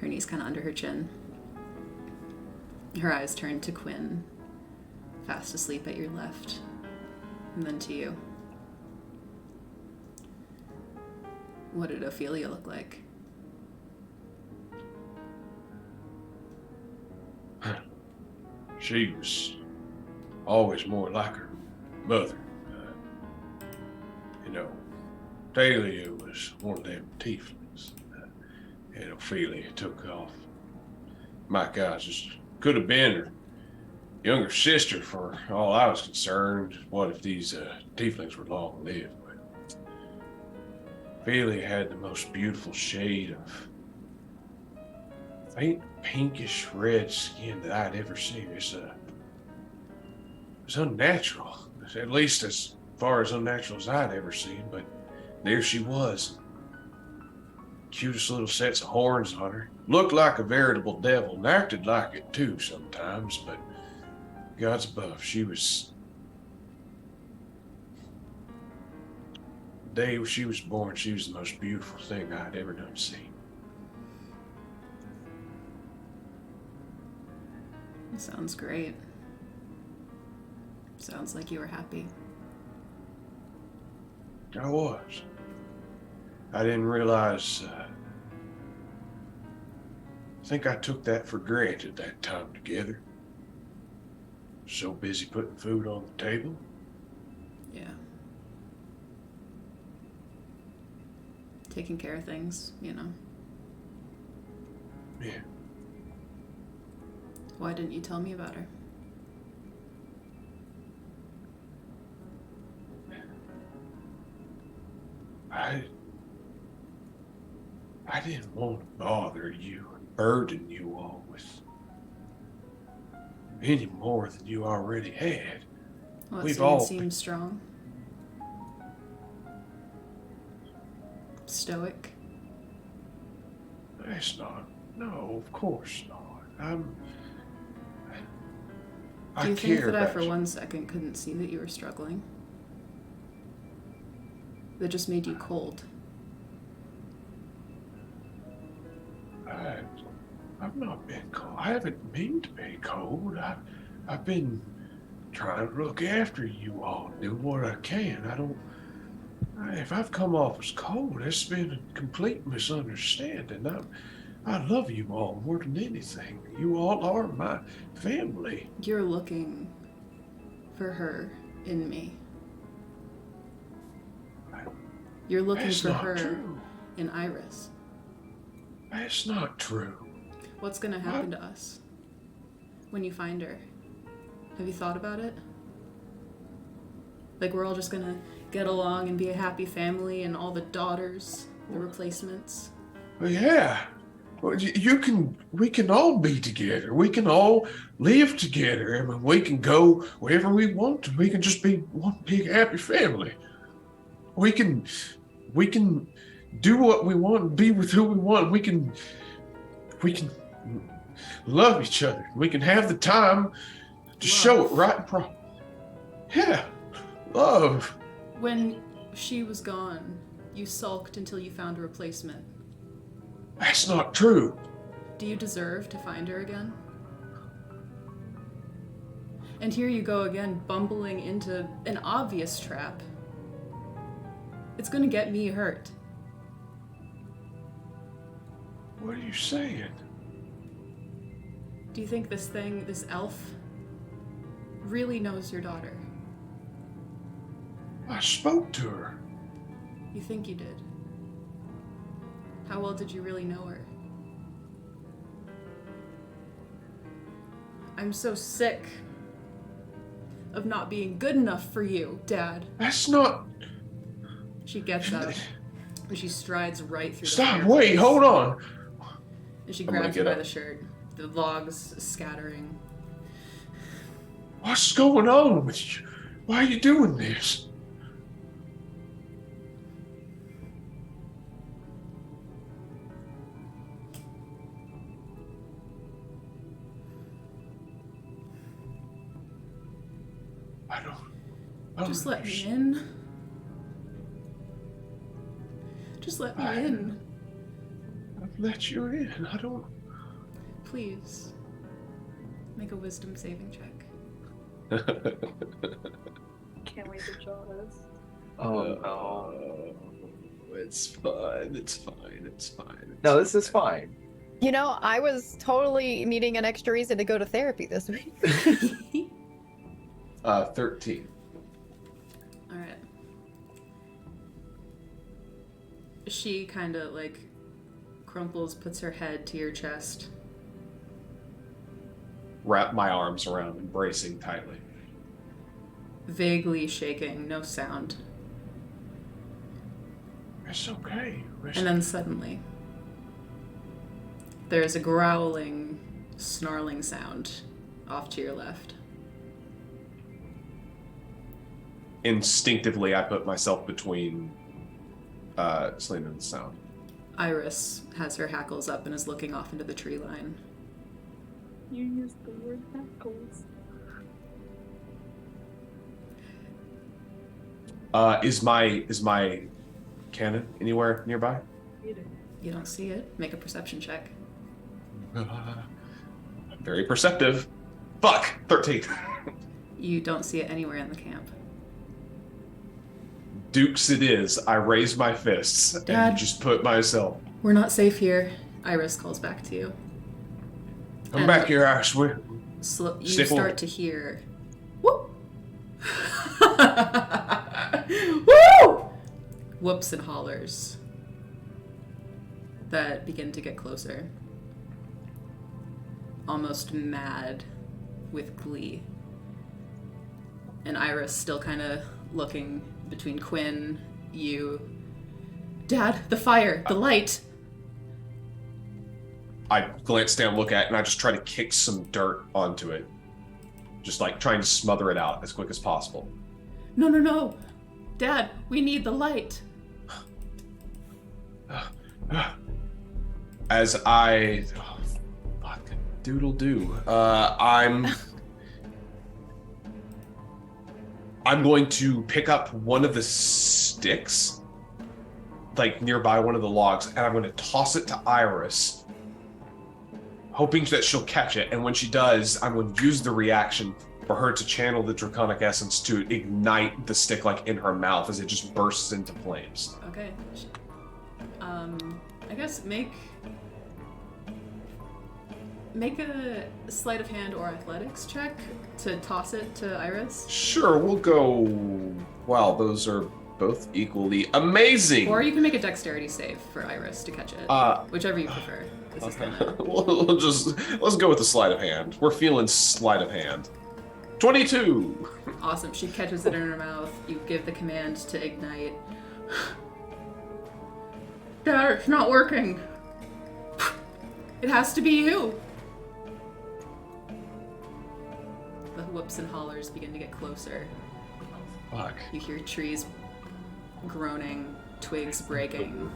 [SPEAKER 2] her knees kind of under her chin. Her eyes turn to Quinn, fast asleep at your left, and then to you. What did Ophelia look like?
[SPEAKER 1] She was always more like her mother. Dahlia was one of them tieflings, and Ophelia took off. My God, just could have been her younger sister for all I was concerned. What if these tieflings were long-lived? But Ophelia had the most beautiful shade of faint pinkish red skin that I'd ever seen. It was unnatural, at least as far as unnatural as I'd ever seen, but there she was. Cutest little sets of horns on her. Looked like a veritable devil and acted like it too sometimes, but God's above, she was... The day she was born, she was the most beautiful thing I'd ever done see.
[SPEAKER 2] Sounds great. Sounds like you were happy.
[SPEAKER 1] I was. I didn't realize, I think I took that for granted that time together. So busy putting food on the table.
[SPEAKER 2] Yeah. Taking care of things,
[SPEAKER 1] Yeah.
[SPEAKER 2] Why didn't you tell me about her?
[SPEAKER 1] I didn't want to bother you and burden you all with any more than you already had.
[SPEAKER 2] What,
[SPEAKER 1] We've
[SPEAKER 2] so you
[SPEAKER 1] all
[SPEAKER 2] seem strong? Stoic?
[SPEAKER 1] It's not. No, of course not. I
[SPEAKER 2] Do you
[SPEAKER 1] care
[SPEAKER 2] think that I
[SPEAKER 1] about
[SPEAKER 2] for
[SPEAKER 1] you.
[SPEAKER 2] 1 second couldn't see that you were struggling? That just made you cold?
[SPEAKER 1] I've not been cold. I haven't been to be cold. I've been trying to look after you all, do what I can. If I've come off as cold, it's been a complete misunderstanding. I love you all more than anything. You all are my family.
[SPEAKER 2] You're looking for her in me. You're looking
[SPEAKER 1] That's
[SPEAKER 2] for
[SPEAKER 1] not
[SPEAKER 2] her
[SPEAKER 1] true.
[SPEAKER 2] in Iris.
[SPEAKER 1] That's not true.
[SPEAKER 2] What's gonna happen to us when you find her? Have you thought about it? Like we're all just gonna get along and be a happy family and all the daughters, the replacements?
[SPEAKER 1] Well, yeah. Well, we can all be together. We can all live together. I mean, we can go wherever we want to. We can just be one big happy family. We can do what we want and be with who we want. We can love each other. We can have the time to show it right and proper. Yeah, love.
[SPEAKER 2] When she was gone, you sulked until you found a replacement.
[SPEAKER 1] That's not true.
[SPEAKER 2] Do you deserve to find her again? And here you go again, bumbling into an obvious trap. It's gonna get me hurt.
[SPEAKER 1] What are you saying?
[SPEAKER 2] Do you think this elf, really knows your daughter?
[SPEAKER 1] I spoke to her.
[SPEAKER 2] You think you did? How well did you really know her? I'm so sick of not being good enough for you, Dad.
[SPEAKER 1] That's not.
[SPEAKER 2] She gets up and she strides right through the
[SPEAKER 1] Stop,
[SPEAKER 2] fireplace.
[SPEAKER 1] wait, hold on.
[SPEAKER 2] And she
[SPEAKER 1] I'm gonna
[SPEAKER 2] grabs you
[SPEAKER 1] get
[SPEAKER 2] by
[SPEAKER 1] up.
[SPEAKER 2] the shirt, the logs scattering.
[SPEAKER 1] What's going on with you? Why are you doing this? I don't
[SPEAKER 2] Just let me
[SPEAKER 1] understand.
[SPEAKER 2] in. Just let me in.
[SPEAKER 1] I've let you in. I don't.
[SPEAKER 2] Please. Make a wisdom saving check.
[SPEAKER 6] Can't wait to draw this.
[SPEAKER 3] Oh no.
[SPEAKER 1] It's fine. It's fine. It's fine.
[SPEAKER 3] No, this is fine.
[SPEAKER 4] You know, I was totally needing an extra reason to go to therapy this week.
[SPEAKER 1] 13.
[SPEAKER 2] Alright. She kind of like crumples, puts her head to your chest.
[SPEAKER 7] Wrap my arms around, embracing tightly.
[SPEAKER 2] Vaguely shaking, no sound.
[SPEAKER 1] It's okay.
[SPEAKER 2] And then suddenly, there's a growling, snarling sound off to your left.
[SPEAKER 7] Instinctively, I put myself between Selena and the sound.
[SPEAKER 2] Iris has her hackles up and is looking off into the tree line.
[SPEAKER 6] You used the word hackles.
[SPEAKER 7] Is my cannon anywhere nearby?
[SPEAKER 2] You don't see it. Make a perception check.
[SPEAKER 7] Very perceptive. Fuck! 13.
[SPEAKER 2] You don't see it anywhere in the camp.
[SPEAKER 7] Dukes it is. I raise my fists
[SPEAKER 2] Dad.
[SPEAKER 7] and just put myself.
[SPEAKER 2] We're not safe here. Iris calls back to you.
[SPEAKER 1] Come
[SPEAKER 2] And
[SPEAKER 1] back here, I swear.
[SPEAKER 2] You
[SPEAKER 1] Stay
[SPEAKER 2] start
[SPEAKER 1] forward.
[SPEAKER 2] to hear, whoop, woo, whoops and hollers that begin to get closer. almost mad with glee. And Iris still kind of looking between Quinn, you. Dad, the fire, the light.
[SPEAKER 7] I glance down, look at it, and I just try to kick some dirt onto it. Just like trying to smother it out as quick as possible.
[SPEAKER 2] No. Dad, we need the light.
[SPEAKER 7] As I... Oh, fuck. Doodle-doo. I'm going to pick up one of the sticks, like nearby one of the logs, and I'm going to toss it to Iris, hoping that she'll catch it. And when she does, I'm going to use the reaction for her to channel the draconic essence to ignite the stick like in her mouth as it just bursts into flames.
[SPEAKER 2] Okay. I guess make a sleight of hand or athletics check to toss it to Iris.
[SPEAKER 7] Sure, we'll go... Wow, those are both equally amazing!
[SPEAKER 2] Or you can make a dexterity save for Iris to catch it. Whichever you prefer. This is gonna...
[SPEAKER 7] we'll just... Let's go with the sleight of hand. We're feeling sleight of hand. 22!
[SPEAKER 2] Awesome. She catches it in her mouth. You give the command to ignite. Dad, it's not working. It has to be you. The whoops and hollers begin to get closer.
[SPEAKER 7] Fuck.
[SPEAKER 2] You hear trees groaning, twigs breaking.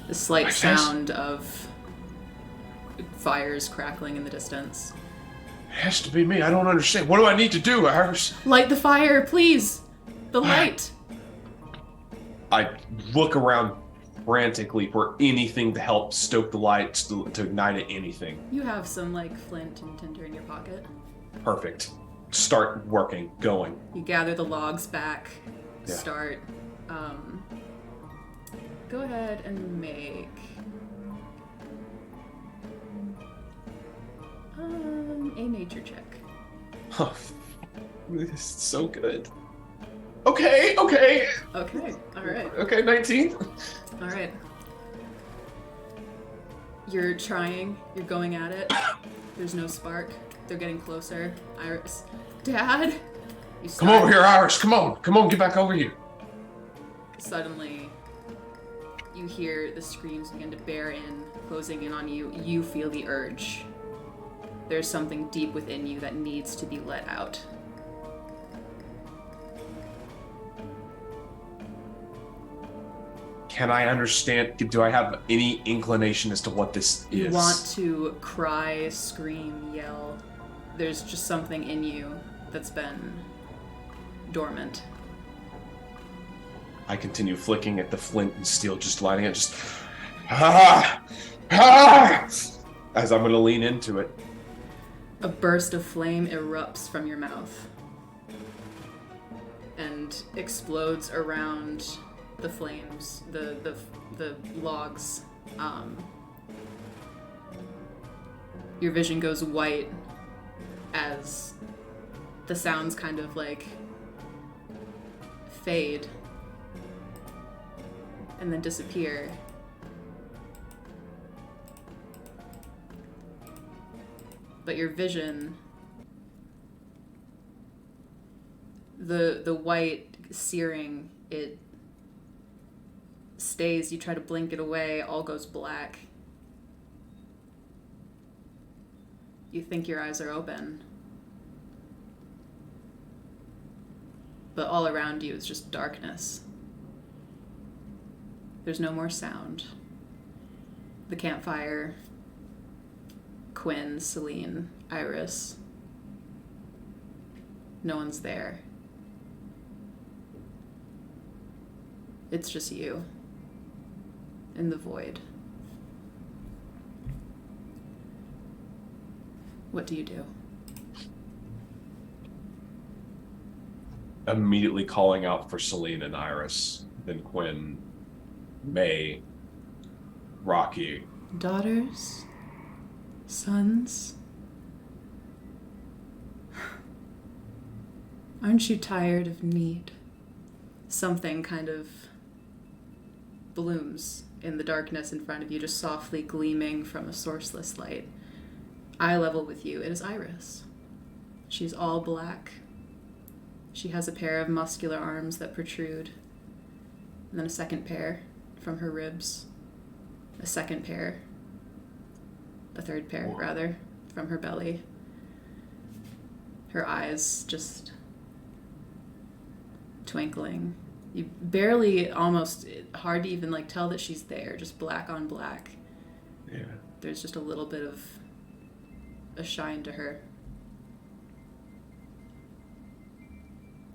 [SPEAKER 2] The slight sound of fires crackling in the distance.
[SPEAKER 7] It has to be me. I don't understand. What do I need to do, Iris?
[SPEAKER 2] Light the fire, please! The light!
[SPEAKER 7] I look around frantically for anything to help stoke the lights, to ignite it, anything.
[SPEAKER 2] You have some, like, flint and tinder in your pocket.
[SPEAKER 7] Perfect. Start working, going.
[SPEAKER 2] You gather the logs back,
[SPEAKER 7] Yeah.
[SPEAKER 2] start. Go ahead and make a nature check.
[SPEAKER 7] Huh. This is so good. Okay.
[SPEAKER 2] Okay, alright.
[SPEAKER 7] Okay, 19.
[SPEAKER 2] Alright. You're trying, you're going at it. There's no spark. They're getting closer. Iris. Dad? You
[SPEAKER 7] Come over here, Iris. Come on, get back over here.
[SPEAKER 2] Suddenly, you hear the screams begin to bear in, closing in on you. You feel the urge. There's something deep within you that needs to be let out.
[SPEAKER 7] Can I understand? Do I have any inclination as to what this is?
[SPEAKER 2] You want to cry, scream, yell. There's just something in you that's been dormant.
[SPEAKER 7] I continue flicking at the flint and steel, just lighting it, just... as I'm going to lean into it.
[SPEAKER 2] A burst of flame erupts from your mouth and explodes around the flames, the logs. Your vision goes white as the sounds kind of like fade and then disappear. But your vision, the white searing, it stays. You try to blink it away, all goes black. You think your eyes are open, but all around you is just darkness. There's no more sound. The campfire, Quinn, Celine, Iris. No one's there. It's just you in the void. What do you do?
[SPEAKER 7] Immediately calling out for Celine and Iris, then Quinn, May, Rocky.
[SPEAKER 2] Daughters? Sons? Aren't you tired of need? Something kind of blooms in the darkness in front of you, just softly gleaming from a sourceless light. eye level with you, it is Iris. She's all black. She has a pair of muscular arms that protrude, and then a second pair from her ribs, a second pair, a third pair, rather, from her belly. Her eyes just twinkling. You barely, almost hard to even like tell that she's there, just black on black.
[SPEAKER 1] Yeah.
[SPEAKER 2] There's just a little bit of a shine to her.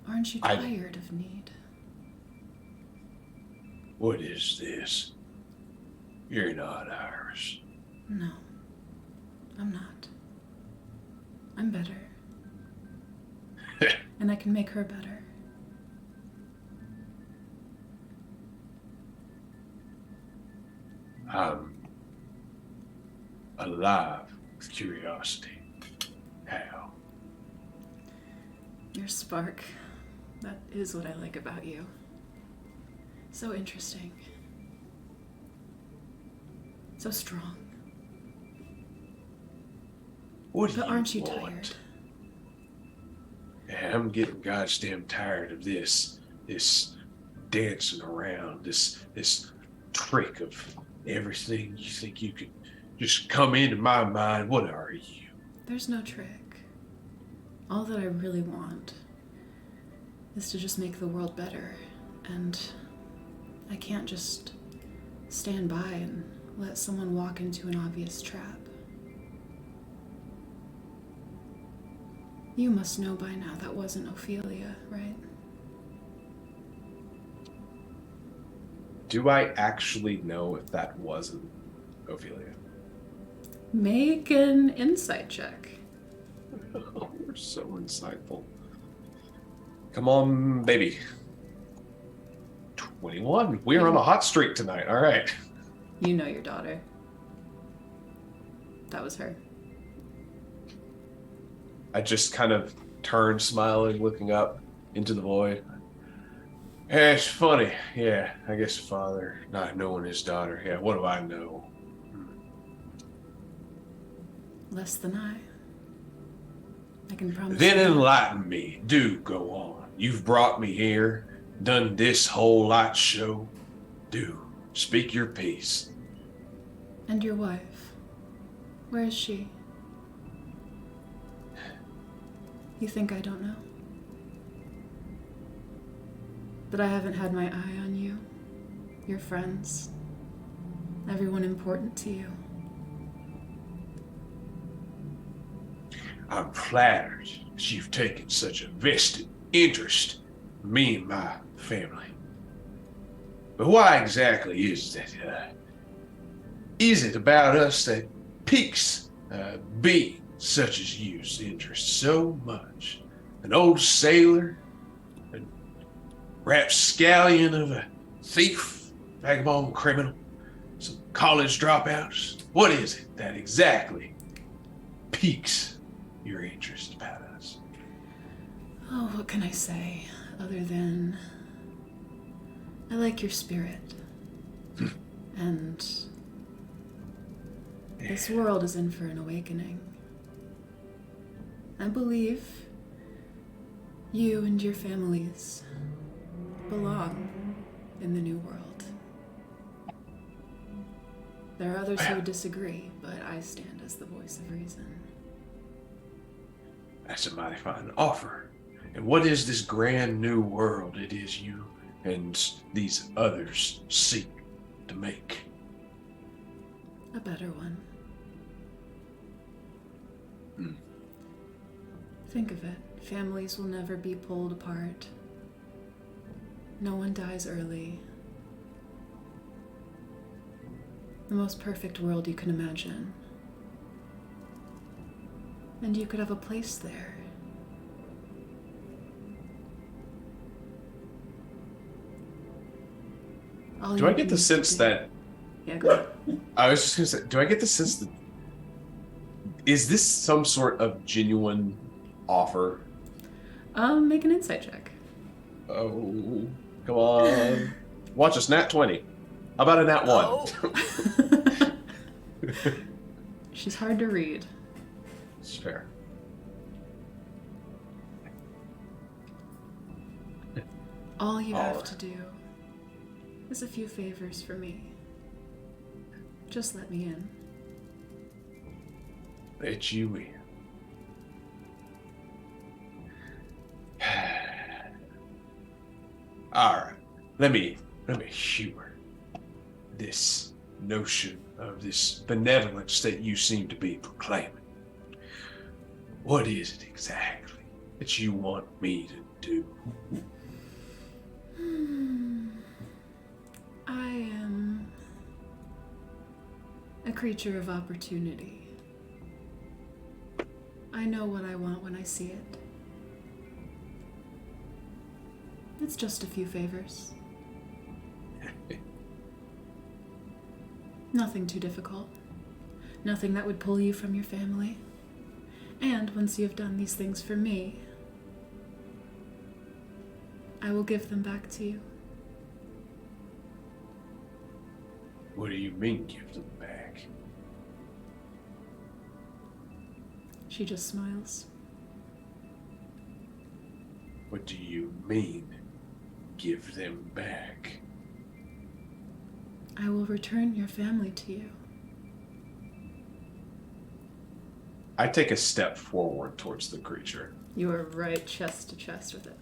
[SPEAKER 2] Aren't you tired of need?
[SPEAKER 1] What is this? You're not Iris.
[SPEAKER 2] No, I'm not. I'm better. And I can make her better.
[SPEAKER 1] I'm alive with curiosity. How?
[SPEAKER 2] Your spark. That is what I like about you. So interesting. So strong.
[SPEAKER 1] What do
[SPEAKER 2] But
[SPEAKER 1] you
[SPEAKER 2] aren't you
[SPEAKER 1] want?
[SPEAKER 2] tired?
[SPEAKER 1] Yeah, I'm getting goddamn tired of this dancing around, this trick of everything you think you could just come into my mind. What are you?
[SPEAKER 2] There's no trick. All that I really want is to just make the world better. And I can't just stand by and let someone walk into an obvious trap. You must know by now that wasn't Ophelia, right?
[SPEAKER 7] Do I actually know if that wasn't Ophelia?
[SPEAKER 2] Make an insight check.
[SPEAKER 7] Oh, you're so insightful. Come on, baby. 21. We're on a hot streak tonight. All right.
[SPEAKER 2] You know your daughter. That was her.
[SPEAKER 7] I just kind of turn, smiling, looking up into the void. Yeah, it's funny. Yeah, I guess a father not knowing his daughter. Yeah, what do I know?
[SPEAKER 2] Less than I can promise
[SPEAKER 1] Then
[SPEAKER 2] you that.
[SPEAKER 1] enlighten me. Do go on. You've brought me here, done this whole light show. Do speak your piece.
[SPEAKER 2] And your wife. Where is she? You think I don't know? That I haven't had my eye on you, your friends, everyone important to you.
[SPEAKER 1] I'm flattered that you've taken such a vested interest in me and my family. But why exactly is that? Is it about us that piques beings such as you's interest so much? An old sailor, a rapscallion of a thief, vagabond criminal, some college dropouts. What is it that exactly piques your interest about us?
[SPEAKER 2] Oh, what can I say other than I like your spirit. And this world is in for an awakening. I believe you and your families belong in the new world. There are others who would disagree, but I stand as the voice of reason.
[SPEAKER 1] That's a mighty fine offer. And what is this grand new world it is you and these others seek to make?
[SPEAKER 2] A better one. Think of it. Families will never be pulled apart. No one dies early. The most perfect world you can imagine. And you could have a place there. All
[SPEAKER 7] Do
[SPEAKER 2] you
[SPEAKER 7] I get the
[SPEAKER 2] need to
[SPEAKER 7] sense
[SPEAKER 2] do-
[SPEAKER 7] that
[SPEAKER 2] Yeah, go ahead.
[SPEAKER 7] I was just gonna say, do I get the sense that is this some sort of genuine offer?
[SPEAKER 2] Make an insight check.
[SPEAKER 7] Oh, come on. Watch us, nat 20. How about a nat 1?
[SPEAKER 2] She's hard to read.
[SPEAKER 7] It's fair.
[SPEAKER 2] All you
[SPEAKER 7] All
[SPEAKER 2] have
[SPEAKER 7] right.
[SPEAKER 2] to do is a few favors for me. Just let me in.
[SPEAKER 7] Let you in. All right. Let me humor this notion of this benevolence that you seem to be proclaiming. What is it exactly that you want me to do?
[SPEAKER 2] I am a creature of opportunity. I know what I want when I see it. It's just a few favors. Nothing too difficult. Nothing that would pull you from your family. And once you have done these things for me, I will give them back to you.
[SPEAKER 7] What do you mean, give them back?
[SPEAKER 2] She just smiles.
[SPEAKER 7] What do you mean, give them back?
[SPEAKER 2] I will return your family to you.
[SPEAKER 7] I take a step forward towards the creature.
[SPEAKER 2] You are right chest to chest with it.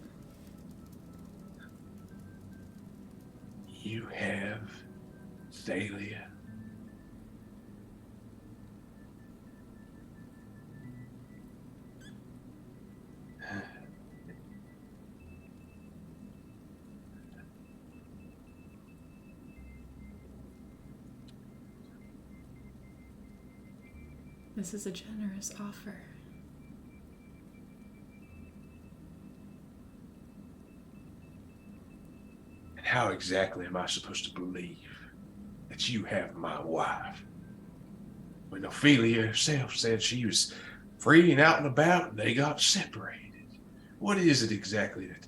[SPEAKER 7] You have Thalia.
[SPEAKER 2] This is a generous offer.
[SPEAKER 7] And how exactly am I supposed to believe that you have my wife? When Ophelia herself said she was free and out and about and they got separated. What is it exactly that...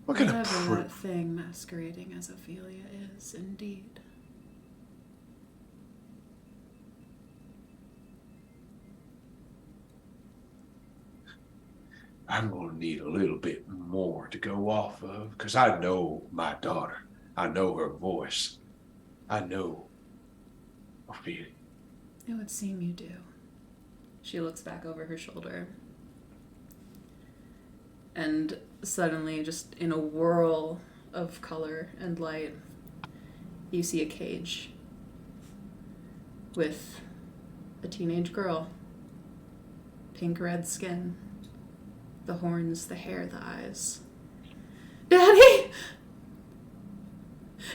[SPEAKER 7] What kind of
[SPEAKER 2] Whatever that
[SPEAKER 7] proof?
[SPEAKER 2] thing masquerading as Ophelia is, indeed.
[SPEAKER 7] I'm going to need a little bit more to go off of because I know my daughter. I know her voice. I know Ophelia.
[SPEAKER 2] It would seem you do. She looks back over her shoulder. And suddenly, just in a whirl of color and light, you see a cage with a teenage girl. Pink-red skin. The horns, the hair, the eyes. Daddy!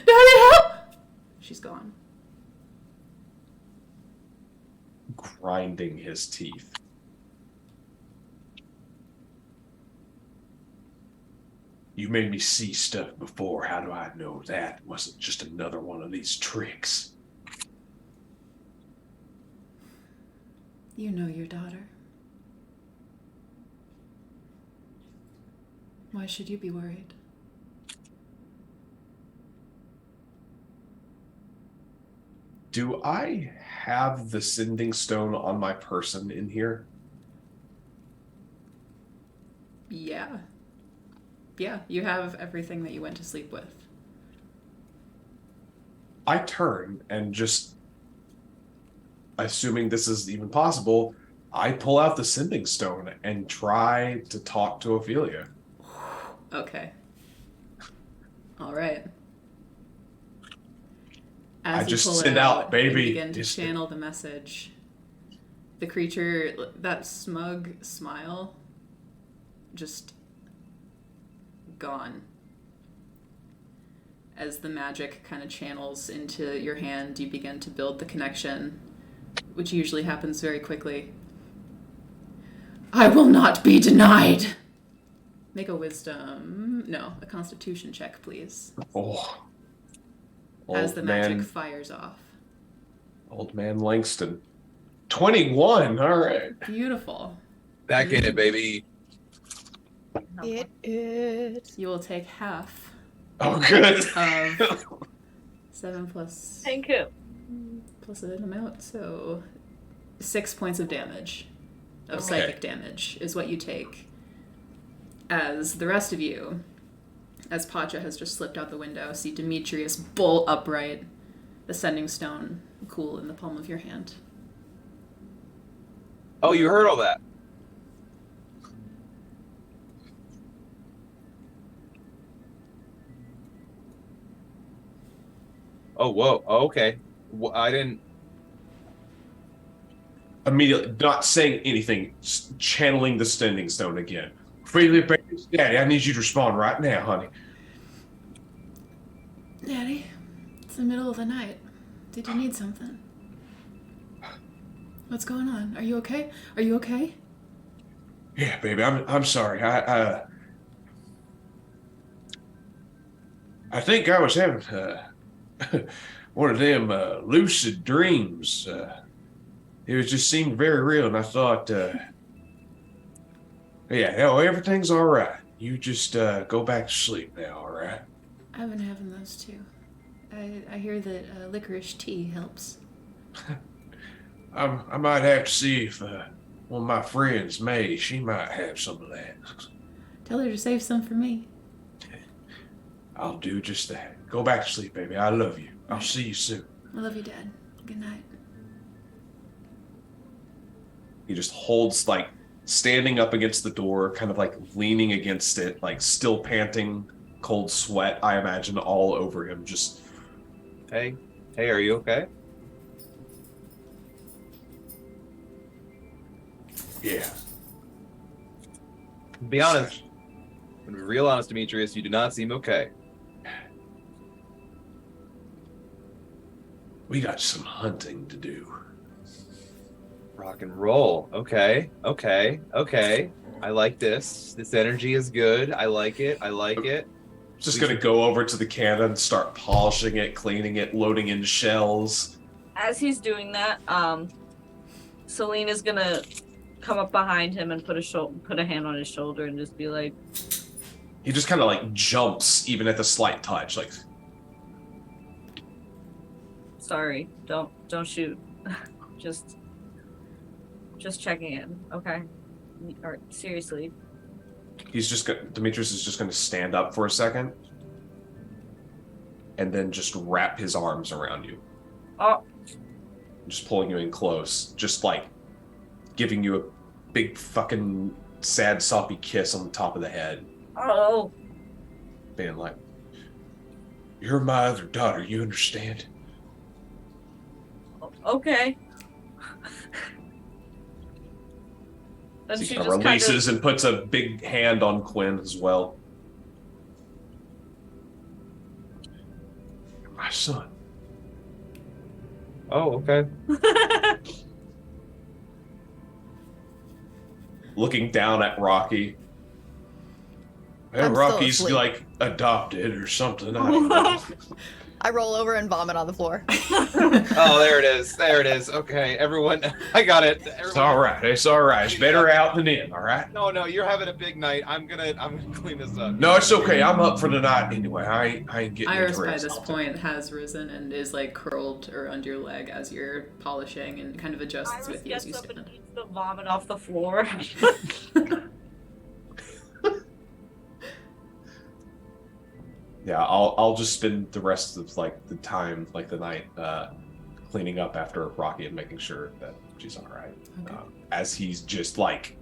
[SPEAKER 2] Daddy, help! She's gone.
[SPEAKER 7] Grinding his teeth. You made me see stuff before. How do I know that wasn't just another one of these tricks?
[SPEAKER 2] You know your daughter. Why should you be worried?
[SPEAKER 7] Do I have the sending stone on my person in here?
[SPEAKER 2] Yeah. Yeah, you have everything that you went to sleep with.
[SPEAKER 7] I turn and just, assuming this is even possible, I pull out the sending stone and try to talk to Ophelia.
[SPEAKER 2] Okay. All right.
[SPEAKER 7] I
[SPEAKER 2] As you
[SPEAKER 7] just
[SPEAKER 2] pull it
[SPEAKER 7] send out, baby,
[SPEAKER 2] and begin to
[SPEAKER 7] just-
[SPEAKER 2] channel the message, the creature, that smug smile, just gone. As the magic kind of channels into your hand, you begin to build the connection, which usually happens very quickly. I will not be denied! Make a a constitution check, please.
[SPEAKER 7] Oh.
[SPEAKER 2] As the magic
[SPEAKER 7] man,
[SPEAKER 2] fires off.
[SPEAKER 7] Old man Langston. 21, all right.
[SPEAKER 2] Beautiful.
[SPEAKER 3] Back in it, baby.
[SPEAKER 4] It.
[SPEAKER 2] You will take half
[SPEAKER 7] Oh, good.
[SPEAKER 2] of 7 plus
[SPEAKER 6] Thank you.
[SPEAKER 2] plus an amount, so 6 points of damage. of
[SPEAKER 1] Okay.
[SPEAKER 2] psychic damage is what you take, as the rest of you, as Pacha has just slipped out the window, see Demetrius bolt upright, the sending stone cool in the palm of your hand.
[SPEAKER 3] Oh, you heard all that? Oh, whoa. Oh, okay. I didn't.
[SPEAKER 1] Immediately, not saying anything, channeling the sending stone again. Freely baby's daddy, I need you to respond right now, honey.
[SPEAKER 2] Daddy, it's the middle of the night. Did you need something? What's going on? Are you okay? Are you okay?
[SPEAKER 1] Yeah, baby, I'm sorry. I think I was having one of them lucid dreams. It was just seemed very real, and I thought, yeah, no, everything's all right. You just go back to sleep now, all right?
[SPEAKER 2] I've been having those too. I hear that licorice tea helps.
[SPEAKER 1] I might have to see if one of my friends, May, she might have some of that.
[SPEAKER 2] Tell her to save some for me.
[SPEAKER 1] I'll do just that. Go back to sleep, baby. I love you. I'll see you soon.
[SPEAKER 2] I love you, Dad. Good night.
[SPEAKER 1] He just holds, like, standing up against the door, kind of like leaning against it, like still panting, cold sweat, I imagine, all over him. Just,
[SPEAKER 3] Hey, are you okay?
[SPEAKER 1] yeah.
[SPEAKER 3] Be honest. To be real honest, Demetrius, you do not seem okay.
[SPEAKER 1] We got some hunting to do.
[SPEAKER 3] Rock and roll. Okay. I like this. This energy is good. I like it.
[SPEAKER 1] Just gonna go over to the cannon, start polishing it, cleaning it, loading in shells.
[SPEAKER 6] As he's doing that, Celine is gonna come up behind him and put a hand on his shoulder and just be like,
[SPEAKER 1] He just kind of like jumps even at the slight touch, like,
[SPEAKER 6] "Sorry, don't shoot. just checking in, okay? Or seriously."
[SPEAKER 1] Demetrius is just gonna stand up for a second and then just wrap his arms around you.
[SPEAKER 6] Oh,
[SPEAKER 1] Just pulling you in close, just like giving you a big fucking sad soppy kiss on the top of the head,
[SPEAKER 6] oh,
[SPEAKER 1] being like, "You're my other daughter, you understand?"
[SPEAKER 6] okay. And
[SPEAKER 1] So
[SPEAKER 6] she
[SPEAKER 1] he
[SPEAKER 6] just
[SPEAKER 1] releases and puts a big hand on Quinn as well. "You're my son."
[SPEAKER 3] Oh, okay.
[SPEAKER 1] Looking down at Rocky.
[SPEAKER 4] I'm still
[SPEAKER 1] Rocky's
[SPEAKER 4] asleep.
[SPEAKER 1] like adopted or something. I don't know.
[SPEAKER 4] I roll over and vomit on the floor.
[SPEAKER 3] Oh, there it is. Okay, everyone, I got it.
[SPEAKER 1] It's all right. It's all right. It's better out than in. All right.
[SPEAKER 3] No, you're having a big night. I'm gonna clean this up.
[SPEAKER 1] No, it's okay. I'm up for the night anyway. I ain't getting
[SPEAKER 2] Iris,
[SPEAKER 1] into
[SPEAKER 2] by
[SPEAKER 1] rest.
[SPEAKER 2] this point, has risen and is like curled or under your leg as you're polishing and kind of adjusts
[SPEAKER 6] Iris
[SPEAKER 2] with you as
[SPEAKER 6] gets
[SPEAKER 2] you
[SPEAKER 6] up and
[SPEAKER 2] stand.
[SPEAKER 6] eats the vomit off the floor.
[SPEAKER 1] Yeah, I'll just spend the rest of like the time, like the night, cleaning up after Rocky and making sure that she's all right.
[SPEAKER 2] Okay.
[SPEAKER 1] As he's just like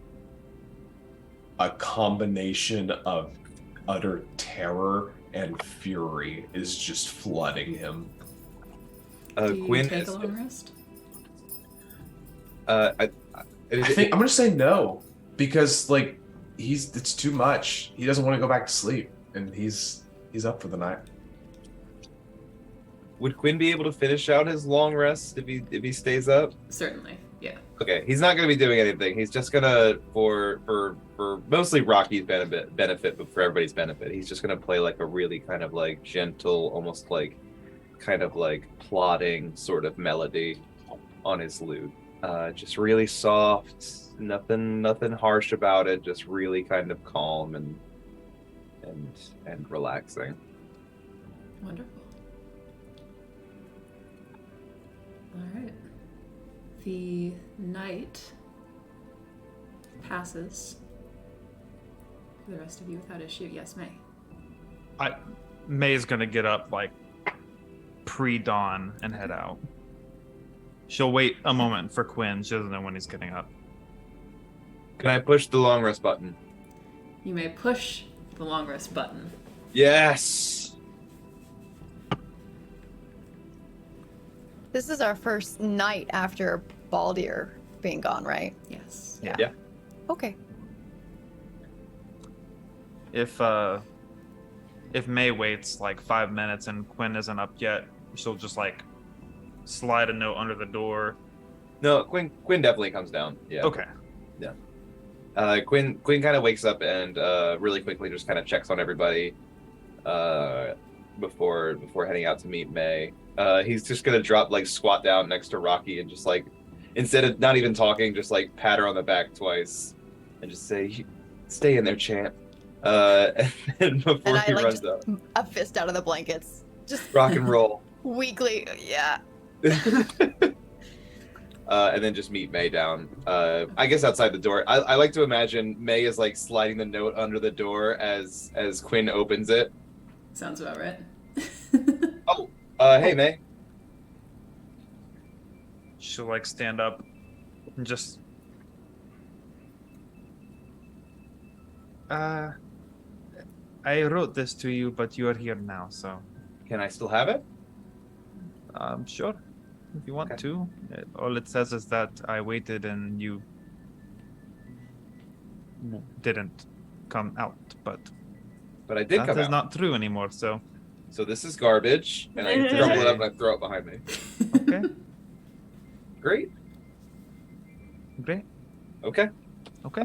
[SPEAKER 1] a combination of utter terror and fury is just flooding him.
[SPEAKER 2] Do you
[SPEAKER 3] Quinn
[SPEAKER 2] take
[SPEAKER 3] is.
[SPEAKER 2] a long rest?
[SPEAKER 1] I think I'm gonna say no because like it's too much. He doesn't want to go back to sleep, and he's up for the night.
[SPEAKER 3] Would Quinn be able to finish out his long rest if he stays up?
[SPEAKER 2] Certainly, yeah.
[SPEAKER 3] Okay, he's not going to be doing anything. He's just gonna for mostly Rocky's benefit, but for everybody's benefit, he's just gonna play like a really kind of like gentle, almost like kind of like plodding sort of melody on his lute. Just really soft, nothing harsh about it. Just really kind of calm and relaxing.
[SPEAKER 2] Wonderful. All right. The night passes for the rest of you without issue. Yes, May.
[SPEAKER 5] May's gonna get up like pre-dawn and head out. She'll wait a moment for Quinn. She doesn't know when he's getting up.
[SPEAKER 3] Can I push the long rest button?
[SPEAKER 2] You may push the long rest button.
[SPEAKER 3] Yes.
[SPEAKER 4] This is our first night after Baldir being gone, right?
[SPEAKER 2] Yes.
[SPEAKER 3] Yeah.
[SPEAKER 4] Okay.
[SPEAKER 5] If May waits like 5 minutes and Quinn isn't up yet, she'll just like slide a note under the door.
[SPEAKER 3] No, Quinn definitely comes down. Yeah.
[SPEAKER 5] Okay.
[SPEAKER 3] Quinn kind of wakes up and really quickly just kind of checks on everybody before heading out to meet May. He's just gonna squat down next to Rocky and just like, instead of not even talking, just like pat her on the back twice and just say, "Stay in there, champ." And then before he runs
[SPEAKER 4] just
[SPEAKER 3] up,
[SPEAKER 4] a fist out of the blankets. Just
[SPEAKER 3] rock and roll.
[SPEAKER 4] weakly, yeah.
[SPEAKER 3] And then just meet May down. I guess outside the door. I like to imagine May is like sliding the note under the door as Quinn opens it.
[SPEAKER 2] Sounds about right.
[SPEAKER 3] Hey May.
[SPEAKER 5] She'll like stand up and just I wrote this to you, but you are here now, so
[SPEAKER 3] Can I still have it?
[SPEAKER 5] sure. If you want
[SPEAKER 3] Okay.
[SPEAKER 5] to. All it says is that I waited and you didn't come out, but
[SPEAKER 3] But I did
[SPEAKER 5] that
[SPEAKER 3] come
[SPEAKER 5] is
[SPEAKER 3] out.
[SPEAKER 5] not true anymore, so
[SPEAKER 3] So this is garbage, and I crumble it up and I throw it behind me.
[SPEAKER 5] okay.
[SPEAKER 3] Great.
[SPEAKER 5] Great.
[SPEAKER 3] Okay.
[SPEAKER 5] Okay.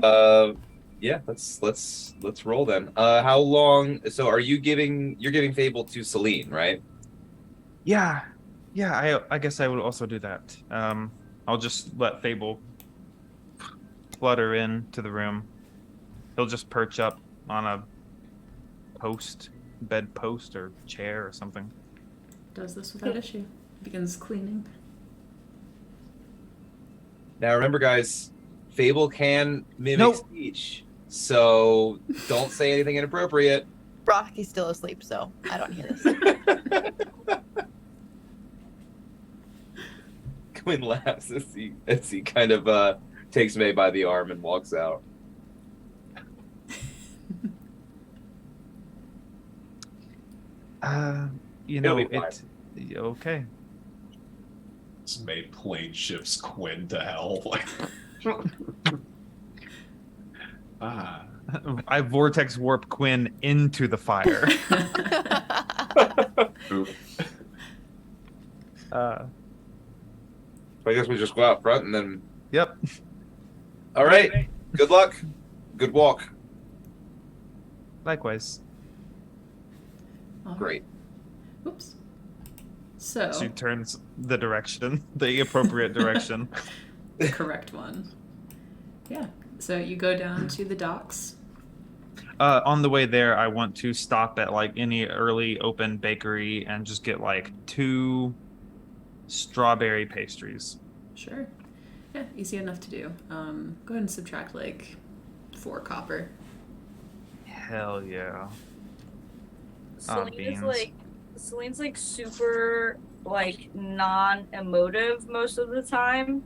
[SPEAKER 3] Yeah. Let's roll then. How long? So you're giving Fable to Celine, right?
[SPEAKER 5] Yeah. I guess I will also do that. I'll just let Fable flutter into the room. He'll just perch up on a bed post or chair or something.
[SPEAKER 2] Does this without issue. Begins cleaning.
[SPEAKER 3] Now remember, guys, Fable can mimic
[SPEAKER 5] Nope.
[SPEAKER 3] speech, so don't say anything inappropriate.
[SPEAKER 4] Rocky's still asleep, so I don't hear this.
[SPEAKER 3] Quinn laughs as he kind of takes May by the arm and walks out.
[SPEAKER 5] You know,
[SPEAKER 3] It'll be
[SPEAKER 5] okay.
[SPEAKER 7] This May plane shifts Quinn to hell. Like,
[SPEAKER 5] I vortex warp Quinn into the fire.
[SPEAKER 7] Oop.
[SPEAKER 3] I guess we just go out front and then.
[SPEAKER 5] Yep.
[SPEAKER 3] All right. Good luck. Good walk.
[SPEAKER 5] Likewise.
[SPEAKER 2] All right.
[SPEAKER 3] Great.
[SPEAKER 2] Oops. So,
[SPEAKER 5] She turns the direction, the appropriate direction.
[SPEAKER 2] the correct one. Yeah. So you go down to the docks.
[SPEAKER 5] On the way there, I want to stop at like any early open bakery and just get like 2 strawberry pastries.
[SPEAKER 2] Sure. Yeah, easy enough to do. Go ahead and subtract like 4 copper.
[SPEAKER 5] Hell yeah.
[SPEAKER 6] Celine's
[SPEAKER 5] beans.
[SPEAKER 6] Celine's like super like non-emotive most of the time.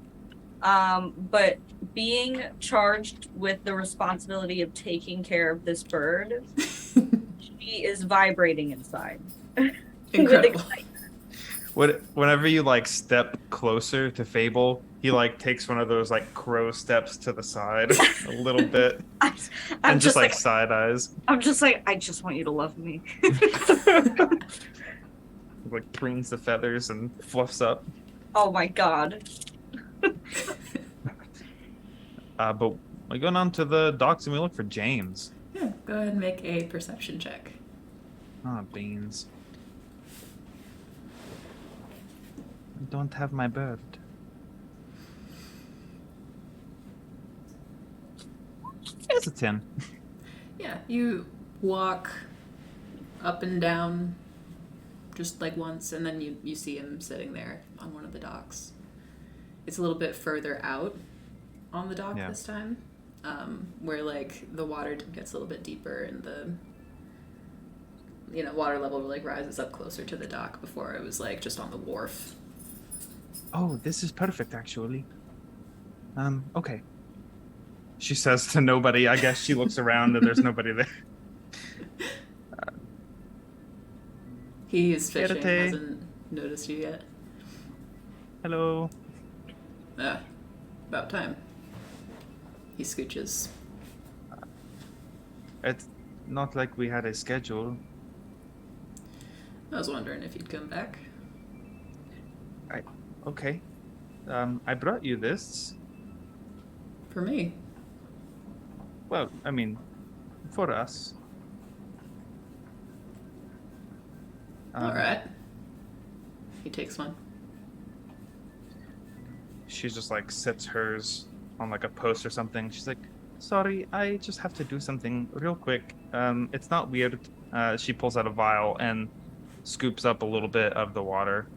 [SPEAKER 6] But being charged with the responsibility of taking care of this bird, she is vibrating inside. With
[SPEAKER 2] Incredible.
[SPEAKER 6] excitement.
[SPEAKER 5] Whenever you like step closer to Fable, he like takes one of those like crow steps to the side a little bit
[SPEAKER 6] I'm
[SPEAKER 5] and just like
[SPEAKER 6] like
[SPEAKER 5] side eyes,
[SPEAKER 6] I'm just like I just want you to love me.
[SPEAKER 5] like preens the feathers and fluffs up.
[SPEAKER 6] Oh my god.
[SPEAKER 5] But we go down to the docks and we look for James.
[SPEAKER 2] Yeah, go ahead and make a perception check.
[SPEAKER 5] Beans. I don't have my bird. It's a 10.
[SPEAKER 2] Yeah, you walk up and down just like once, and then you see him sitting there on one of the docks. It's a little bit further out on the dock
[SPEAKER 5] Yeah.
[SPEAKER 2] this time. where like the water gets a little bit deeper and the water level like rises up closer to the dock. Before it was like just on the wharf.
[SPEAKER 5] Oh, this is perfect, actually. Okay. She says to nobody. I guess she looks around and there's nobody there.
[SPEAKER 2] He is fishing,
[SPEAKER 5] Irate.
[SPEAKER 2] hasn't noticed you yet.
[SPEAKER 5] Hello.
[SPEAKER 2] About time. He scooches.
[SPEAKER 5] It's not like we had a schedule.
[SPEAKER 2] I was wondering if you'd come back.
[SPEAKER 5] Okay. I brought you this.
[SPEAKER 2] For me.
[SPEAKER 5] Well, I mean, for us.
[SPEAKER 2] Alright. He takes one.
[SPEAKER 5] She just like sets hers on like a post or something. She's like, sorry, I just have to do something real quick. It's not weird. She pulls out a vial and scoops up a little bit of the water.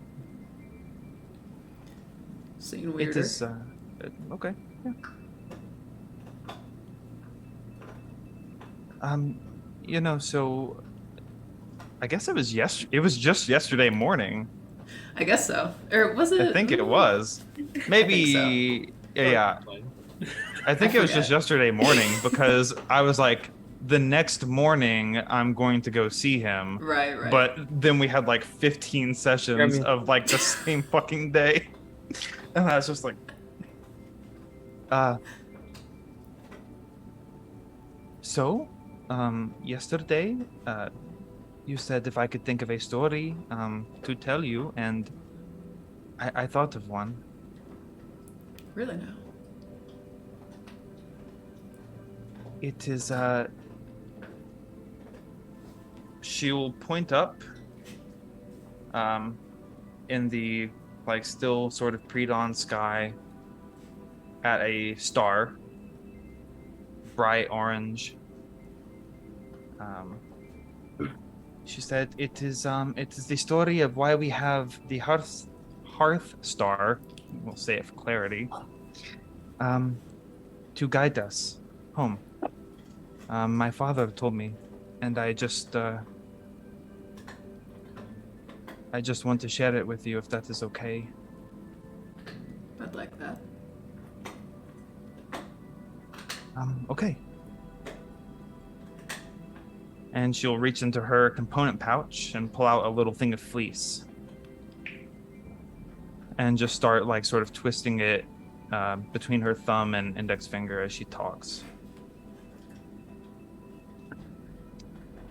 [SPEAKER 2] Seen weirder.
[SPEAKER 5] It is okay. Yeah. So I guess it was just yesterday morning.
[SPEAKER 2] I guess so. Or was it?
[SPEAKER 5] I think it was. Maybe yeah. I think it was just yesterday morning because I was like, the next morning I'm going to go see him.
[SPEAKER 2] Right.
[SPEAKER 5] But then we had like 15 sessions of like the same fucking day. And I was just like, so, yesterday, you said if I could think of a story, to tell you, and I thought of one.
[SPEAKER 2] Really now?
[SPEAKER 5] It is, she'll point up, in the, like, still sort of pre-dawn sky at a star, bright orange. She said it is the story of why we have the hearth star, we'll say it for clarity, to guide us home. My father told me, and I just want to share it with you if that is okay.
[SPEAKER 2] I'd like that.
[SPEAKER 5] Okay. And she'll reach into her component pouch and pull out a little thing of fleece. And just start like sort of twisting it between her thumb and index finger as she talks.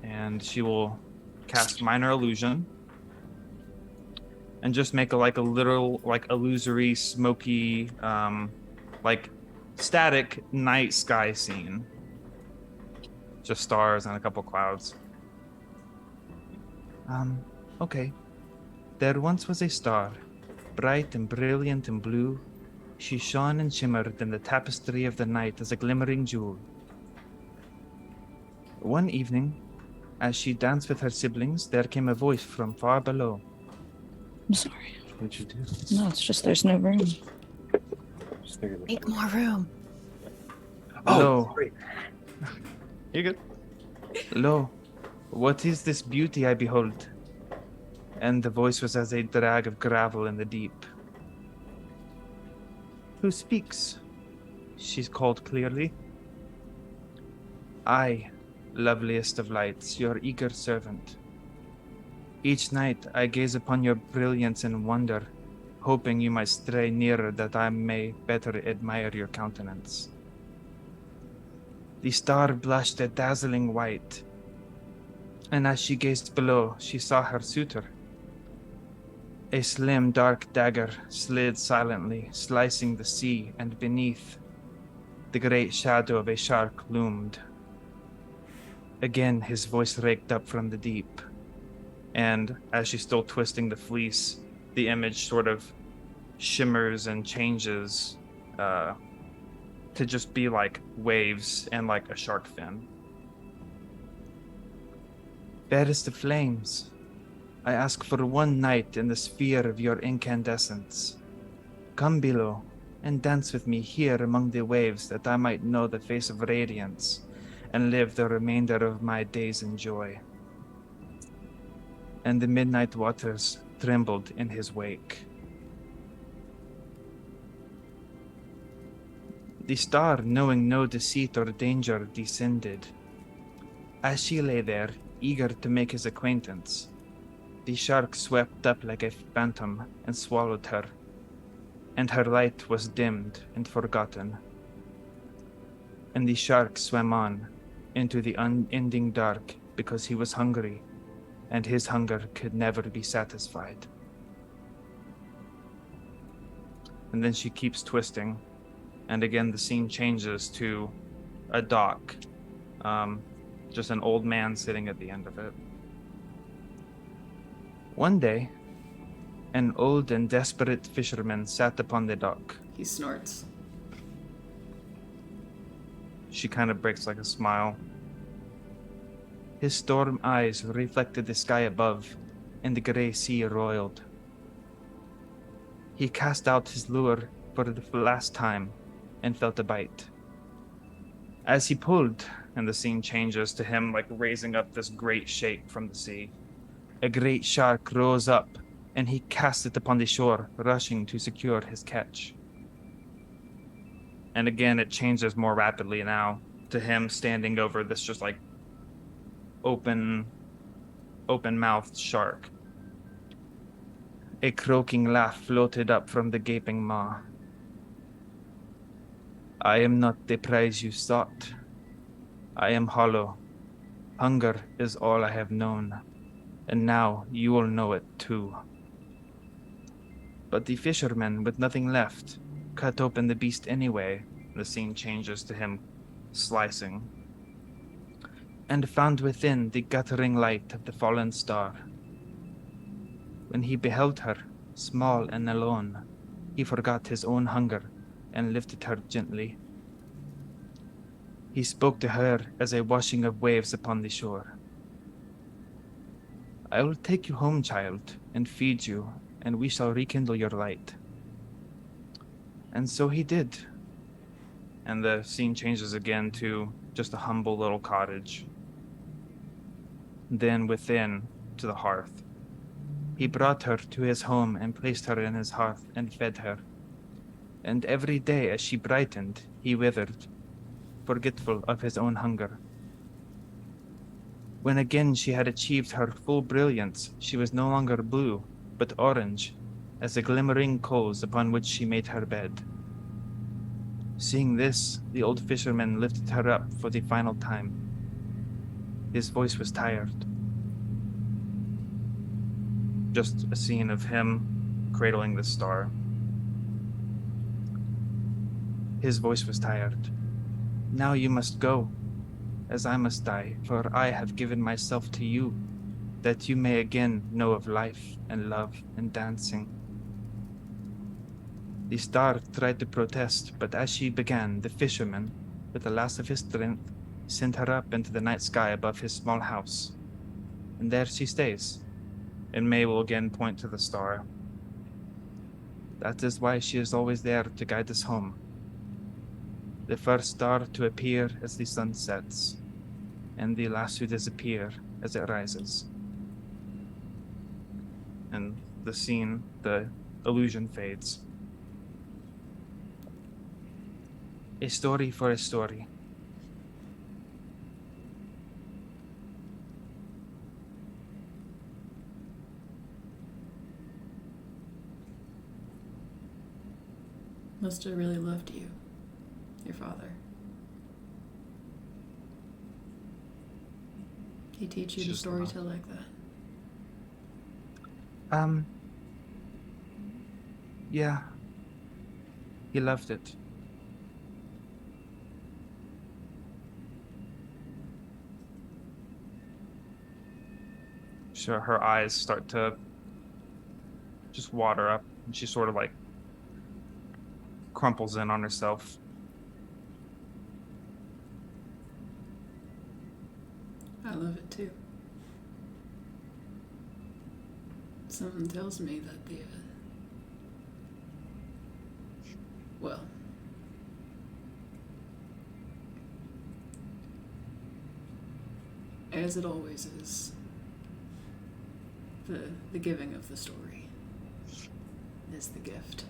[SPEAKER 5] And she will cast Minor Illusion and just make a little like illusory, smoky, like static night sky scene. Just stars and a couple clouds. Okay. There once was a star, bright and brilliant and blue. She shone and shimmered in the tapestry of the night as a glimmering jewel. One evening, as she danced with her siblings, there came a voice from far below.
[SPEAKER 8] I'm sorry.
[SPEAKER 5] What did you do?
[SPEAKER 8] No, it's just there's no room.
[SPEAKER 4] Make more room.
[SPEAKER 5] Lo. You good? Lo, what is this beauty I behold? And the voice was as a drag of gravel in the deep. Who speaks? She's called clearly. I, loveliest of lights, your eager servant. Each night I gaze upon your brilliance and wonder, hoping you might stray nearer that I may better admire your countenance. The star blushed a dazzling white, and as she gazed below, she saw her suitor. A slim, dark dagger slid silently, slicing the sea, and beneath, the great shadow of a shark loomed. Again, his voice raked up from the deep, and as she's still twisting the fleece, the image sort of shimmers and changes, to just be like waves and like a shark fin. Fairest of flames, I ask for one night in the sphere of your incandescence. Come below and dance with me here among the waves, that I might know the face of radiance and live the remainder of my days in joy. And the midnight waters trembled in his wake. The star, knowing no deceit or danger, descended. As she lay there, eager to make his acquaintance, the shark swept up like a phantom and swallowed her, and her light was dimmed and forgotten. And the shark swam on into the unending dark because he was hungry, and his hunger could never be satisfied. And then she keeps twisting, and again the scene changes to a dock. Just an old man sitting at the end of it. One day, an old and desperate fisherman sat upon the dock.
[SPEAKER 2] He snorts.
[SPEAKER 5] She kind of breaks like a smile. His storm eyes reflected the sky above, and the grey sea roiled. He cast out his lure for the last time and felt a bite. As he pulled, and the scene changes to him like raising up this great shape from the sea, a great shark rose up, and he cast it upon the shore, rushing to secure his catch. And again, it changes more rapidly now to him standing over this just like open-mouthed shark. A croaking laugh floated up from the gaping maw. I am not the prize you sought. I am hollow. Hunger is all I have known, and now you will know it too. But the fisherman, with nothing left, cut open the beast anyway. The scene changes to him slicing, and found within the guttering light of the fallen star. When he beheld her, small and alone, he forgot his own hunger and lifted her gently. He spoke to her as a washing of waves upon the shore. I will take you home, child, and feed you, and we shall rekindle your light. And so he did. And the scene changes again to just a humble little cottage. Then within, to the hearth. He brought her to his home and placed her in his hearth and fed her. And every day as she brightened, he withered, forgetful of his own hunger. When again she had achieved her full brilliance, she was no longer blue, but orange, as the glimmering coals upon which she made her bed. Seeing this, the old fisherman lifted her up for the final time. His voice was tired. Just a scene of him cradling the star. His voice was tired. Now you must go, as I must die, for I have given myself to you, that you may again know of life and love and dancing. The star tried to protest, but as she began, the fisherman, with the last of his strength, sent her up into the night sky above his small house. And there she stays. And May will again point to the star. That is why she is always there to guide us home. The first star to appear as the sun sets, and the last to disappear as it rises. And the scene, the illusion fades. A story for a story.
[SPEAKER 2] Must have really loved you, your father. He teach you to
[SPEAKER 5] Just
[SPEAKER 2] storytell like that.
[SPEAKER 5] Yeah. He loved it. Sure, her eyes start to just water up, and she sort of like crumples in on herself.
[SPEAKER 2] I love it too. Something tells me that the Well, as it always is, the giving of the story is the gift.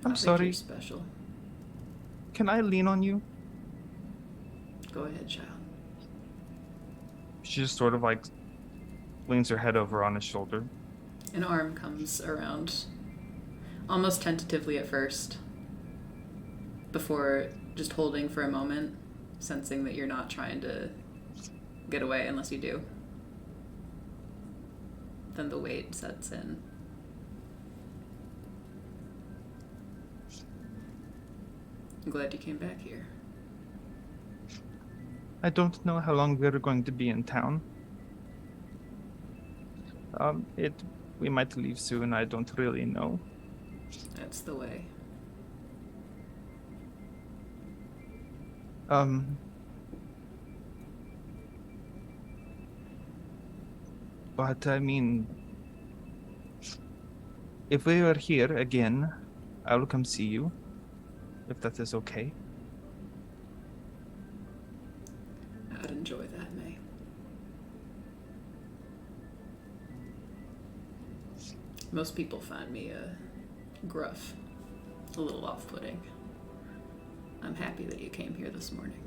[SPEAKER 5] I'm
[SPEAKER 2] I think
[SPEAKER 5] sorry.
[SPEAKER 2] you're special.
[SPEAKER 5] Can I lean on you?
[SPEAKER 2] Go ahead, child.
[SPEAKER 5] She just sort of like leans her head over on his shoulder.
[SPEAKER 2] An arm comes around, almost tentatively at first, before just holding for a moment, sensing that you're not trying to get away unless you do. Then the weight sets in. I'm glad you came back here.
[SPEAKER 5] I don't know how long we're going to be in town. We might leave soon. I don't really know.
[SPEAKER 2] That's the way.
[SPEAKER 5] But I mean, if we are here again, I will come see you, if that is okay.
[SPEAKER 2] I'd enjoy that, May. Most people find me gruff, a little off-putting. I'm happy that you came here this morning.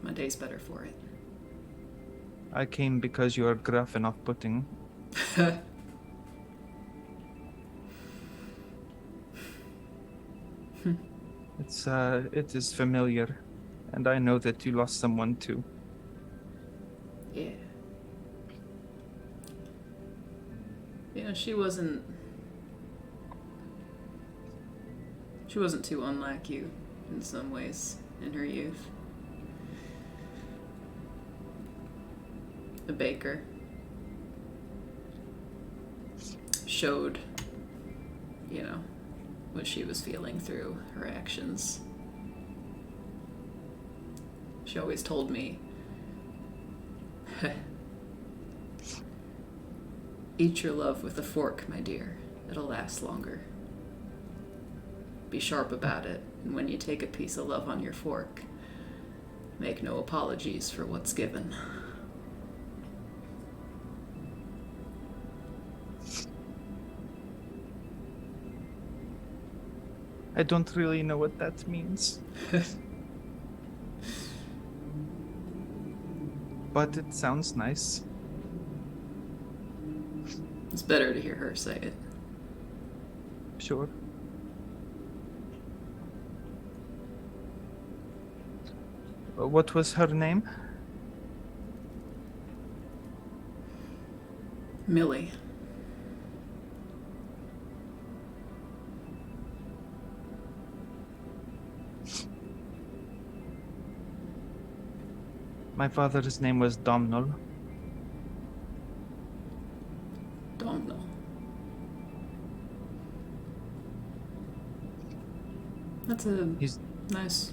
[SPEAKER 2] My day's better for it.
[SPEAKER 5] I came because you are gruff and off-putting. It is familiar, and I know that you lost someone too.
[SPEAKER 2] Yeah. You know, she wasn't too unlike you in some ways in her youth. A baker. Showed, you know, what she was feeling through her actions. She always told me, eat your love with a fork, my dear. It'll last longer. Be sharp about it, and when you take a piece of love on your fork, make no apologies for what's given.
[SPEAKER 5] I don't really know what that means. But it sounds nice.
[SPEAKER 2] It's better to hear her say it.
[SPEAKER 5] Sure. What was her name?
[SPEAKER 2] Millie.
[SPEAKER 5] My father's name was Domhnall.
[SPEAKER 2] Don't know. That's a
[SPEAKER 5] He's
[SPEAKER 2] nice.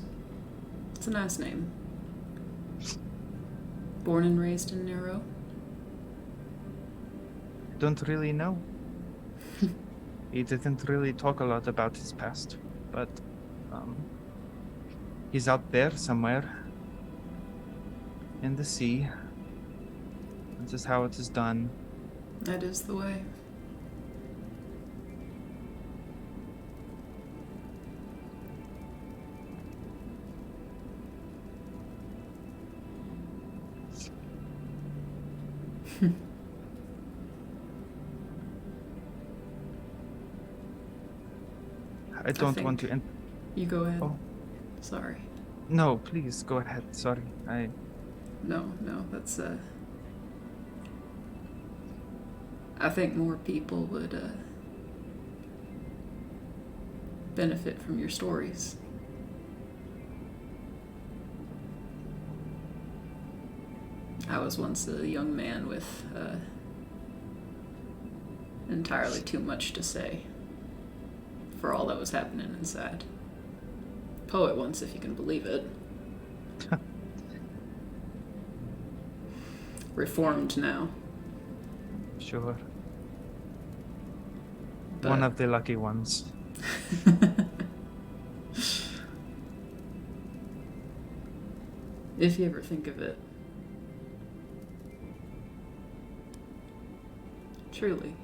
[SPEAKER 2] It's a nice name. Born and raised in Nero.
[SPEAKER 5] don't really know. He didn't really talk a lot about his past, but he's out there somewhere in the sea. This is how it is done.
[SPEAKER 2] That is the way.
[SPEAKER 5] I don't
[SPEAKER 2] think-
[SPEAKER 5] want to.
[SPEAKER 2] You go ahead.
[SPEAKER 5] Oh.
[SPEAKER 2] Sorry.
[SPEAKER 5] No, please go ahead. Sorry,
[SPEAKER 2] No, that's I think more people would benefit from your stories. I was once a young man with entirely too much to say for all that was happening inside. Poet once, if you can believe it. reformed now.
[SPEAKER 5] Sure.
[SPEAKER 2] But
[SPEAKER 5] One of the lucky ones.
[SPEAKER 2] if you ever think of it. Truly.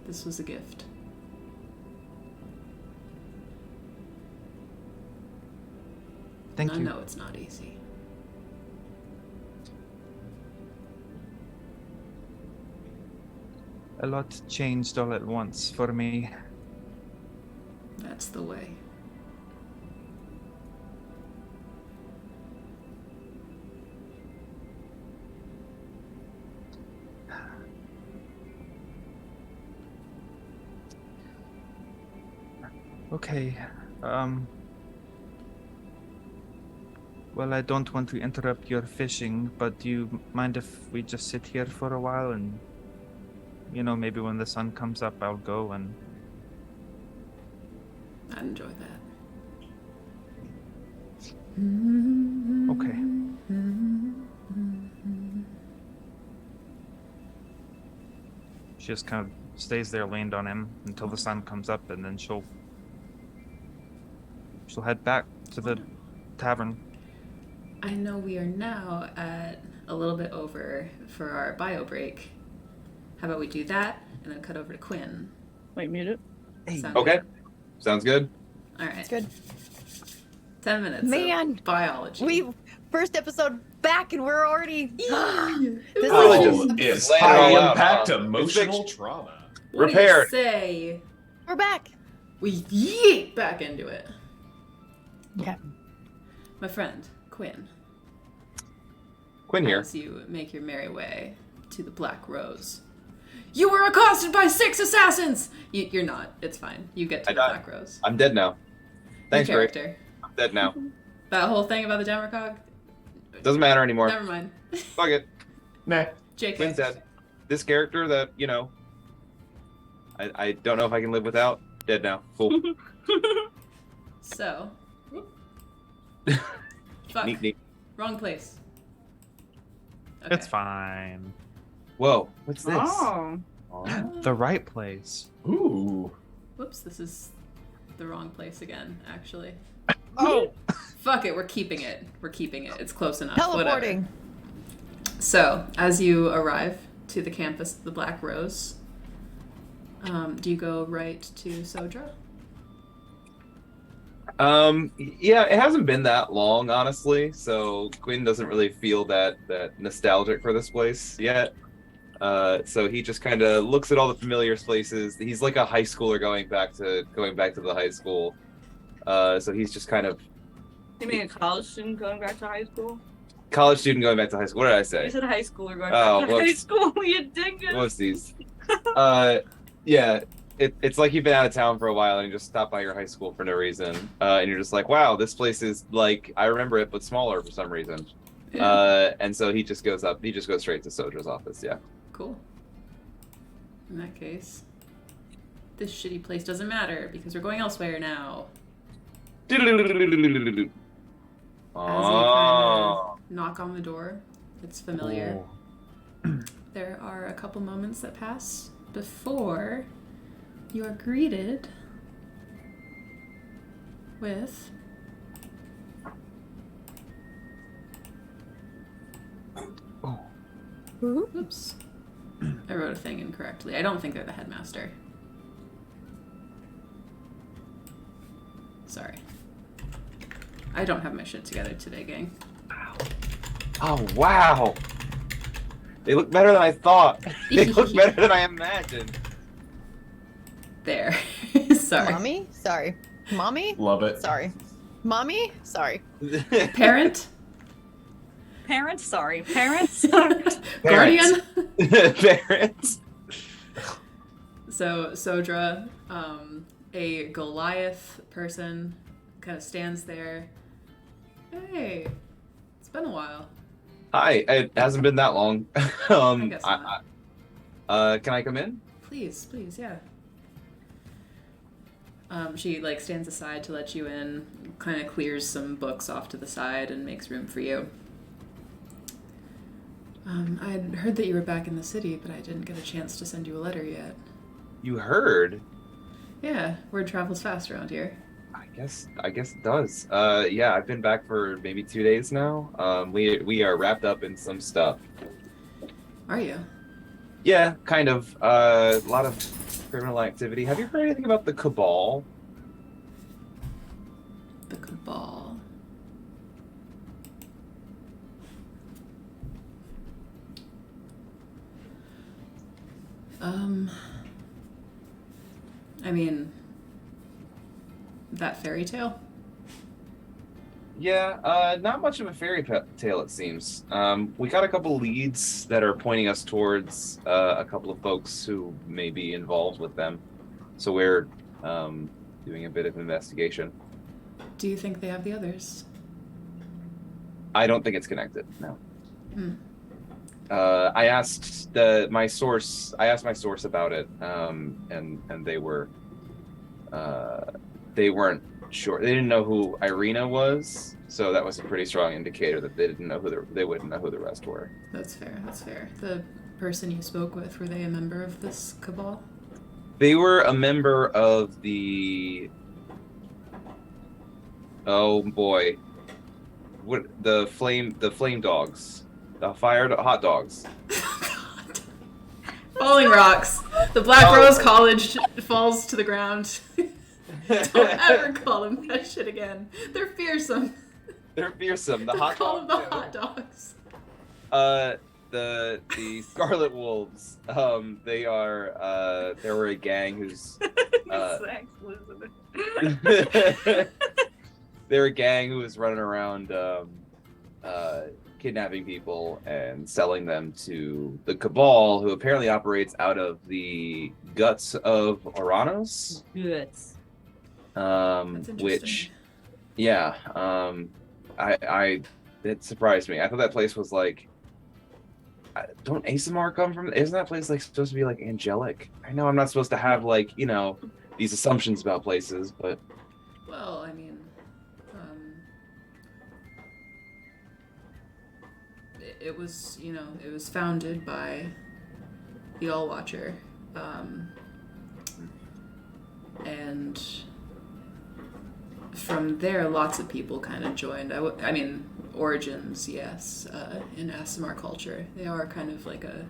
[SPEAKER 2] This was a gift.
[SPEAKER 5] Thank
[SPEAKER 2] and
[SPEAKER 5] you.
[SPEAKER 2] I know it's not easy.
[SPEAKER 5] A lot changed all at once for me.
[SPEAKER 2] That's the way.
[SPEAKER 5] Okay. Well, I don't want to interrupt your fishing, but do you mind if we just sit here for a while and, maybe when the sun comes up, I'll go and...
[SPEAKER 2] I'd enjoy that.
[SPEAKER 5] Okay. She just kind of stays there leaned on him until the sun comes up, and then she'll head back to the tavern.
[SPEAKER 2] I know we are now at a little bit over for our bio break. How about we do that and then cut over to Quinn?
[SPEAKER 8] Wait, mute it.
[SPEAKER 2] Sound
[SPEAKER 3] Okay.
[SPEAKER 2] good?
[SPEAKER 3] Sounds good.
[SPEAKER 2] All right.
[SPEAKER 4] It's good.
[SPEAKER 2] 10 minutes.
[SPEAKER 4] Man,
[SPEAKER 2] of biology.
[SPEAKER 4] We first episode back and we're already. This
[SPEAKER 7] Oh,
[SPEAKER 4] is
[SPEAKER 7] it's
[SPEAKER 3] Lay it
[SPEAKER 7] high
[SPEAKER 3] all out,
[SPEAKER 7] impact
[SPEAKER 3] huh?
[SPEAKER 7] emotional
[SPEAKER 3] It's
[SPEAKER 7] trauma.
[SPEAKER 2] What
[SPEAKER 3] Repaired.
[SPEAKER 2] do you say
[SPEAKER 4] we're back.
[SPEAKER 2] we yeet back into it?
[SPEAKER 4] Okay.
[SPEAKER 2] My friend, Quinn.
[SPEAKER 3] Quinn here.
[SPEAKER 2] As you make your merry way to the Black Rose. You were accosted by 6 assassins! You're not. It's fine. You get to
[SPEAKER 3] I
[SPEAKER 2] the
[SPEAKER 3] died.
[SPEAKER 2] Black Rose.
[SPEAKER 3] I'm dead now. Thanks,
[SPEAKER 2] Your
[SPEAKER 3] Greg.
[SPEAKER 2] character.
[SPEAKER 3] I'm dead now.
[SPEAKER 2] That whole thing about the Democog?
[SPEAKER 3] Doesn't matter anymore.
[SPEAKER 2] Never mind.
[SPEAKER 3] Fuck it.
[SPEAKER 7] Nah.
[SPEAKER 2] JK.
[SPEAKER 3] Quinn's dead. This character that, I don't know if I can live without. Dead now. Cool.
[SPEAKER 2] So. Fuck.
[SPEAKER 3] Neat.
[SPEAKER 2] Wrong place.
[SPEAKER 5] It's fine.
[SPEAKER 3] Whoa. What's this?
[SPEAKER 6] Oh.
[SPEAKER 3] Oh.
[SPEAKER 5] The right place.
[SPEAKER 7] Ooh.
[SPEAKER 2] Whoops, this is the wrong place again, actually.
[SPEAKER 8] Oh!
[SPEAKER 2] Fuck it, we're keeping it. It's close enough. Whatever.
[SPEAKER 4] Teleporting.
[SPEAKER 2] So, as you arrive to the campus of the Black Rose, do you go right to Sodra?
[SPEAKER 3] Yeah, it hasn't been that long, honestly, so Quinn doesn't really feel that nostalgic for this place yet. So he just kind of looks at all the familiar places. He's like a high schooler going back to the high school. So he's just kind of
[SPEAKER 6] You mean a college student going back to high school?
[SPEAKER 3] college student going back to high school. What did I say?
[SPEAKER 6] You said high schooler going
[SPEAKER 3] Oh,
[SPEAKER 6] back to
[SPEAKER 3] whoops.
[SPEAKER 6] high school, you dingus.
[SPEAKER 3] What's these? Yeah, it's like you've been out of town for a while and you just stop by your high school for no reason, and you're just like, wow, this place is like I remember it, but smaller for some reason. And so he just goes straight to Sodra's office. Yeah.
[SPEAKER 2] Cool. In that case, this shitty place doesn't matter because we're going elsewhere now. As you kind of knock on the door, it's familiar. There are a couple moments that pass before you are greeted with oops. I wrote a thing incorrectly. I don't think they're the headmaster. Sorry. I don't have my shit together today, gang.
[SPEAKER 3] Oh wow! They look better than I thought. They look better than I imagined.
[SPEAKER 2] There. Sorry.
[SPEAKER 4] Mommy? Sorry. Mommy?
[SPEAKER 7] Love it.
[SPEAKER 4] Sorry. Mommy? Sorry.
[SPEAKER 2] Parent?
[SPEAKER 6] Parents? Sorry. Parents?
[SPEAKER 2] Guardian?
[SPEAKER 3] Parents.
[SPEAKER 2] So Sodra, a Goliath person, kind of stands there. Hey, it's been a while.
[SPEAKER 3] Hi. It hasn't been that long.
[SPEAKER 2] I guess not.
[SPEAKER 3] Can I come in?
[SPEAKER 2] Please, yeah. She stands aside to let you in, kind of clears some books off to the side and makes room for you. I'd heard that you were back in the city, but I didn't get a chance to send you a letter yet.
[SPEAKER 3] You heard?
[SPEAKER 2] Yeah, word travels fast around here.
[SPEAKER 3] I guess it does. Yeah, I've been back for maybe 2 days now. We are wrapped up in some stuff.
[SPEAKER 2] Are you?
[SPEAKER 3] Yeah, kind of. A lot of criminal activity. Have you heard anything about the Cabal?
[SPEAKER 2] The Cabal. I mean, that fairy tale?
[SPEAKER 3] Yeah, not much of a tale, it seems. We got a couple leads that are pointing us towards a couple of folks who may be involved with them. So we're doing a bit of investigation.
[SPEAKER 2] Do you think they have the others?
[SPEAKER 3] I don't think it's connected, no.
[SPEAKER 2] Hmm.
[SPEAKER 3] I asked my source about it, and they weren't sure. They didn't know who Irina was, so that was a pretty strong indicator that they wouldn't know who the rest were.
[SPEAKER 2] That's fair. That's fair. The person you spoke with, were they a member of this cabal?
[SPEAKER 3] They were a member of the. Oh boy, what the flame dogs, the hot dogs.
[SPEAKER 2] Falling rocks. The Black Rose College falls to the ground. Don't ever call them that shit again. They're fearsome.
[SPEAKER 3] They're fearsome. The
[SPEAKER 2] Don't
[SPEAKER 3] hot
[SPEAKER 2] call them
[SPEAKER 3] dogs.
[SPEAKER 2] the hot dogs.
[SPEAKER 3] The Scarlet Wolves. They were a gang who's they're a gang who was running around kidnapping people and selling them to the Cabal, who apparently operates out of the guts of Oranos.
[SPEAKER 6] Goods.
[SPEAKER 2] That's
[SPEAKER 3] Which,
[SPEAKER 2] interesting.
[SPEAKER 3] yeah, it surprised me. I thought that place was like, don't Asimar come from? Isn't that place like supposed to be like angelic? I know I'm not supposed to have like these assumptions about places, but
[SPEAKER 2] Well, I mean, it was, it was founded by the All Watcher, and from there, lots of people kind of joined. I mean, origins, yes, in Asimar culture, they are kind of like a.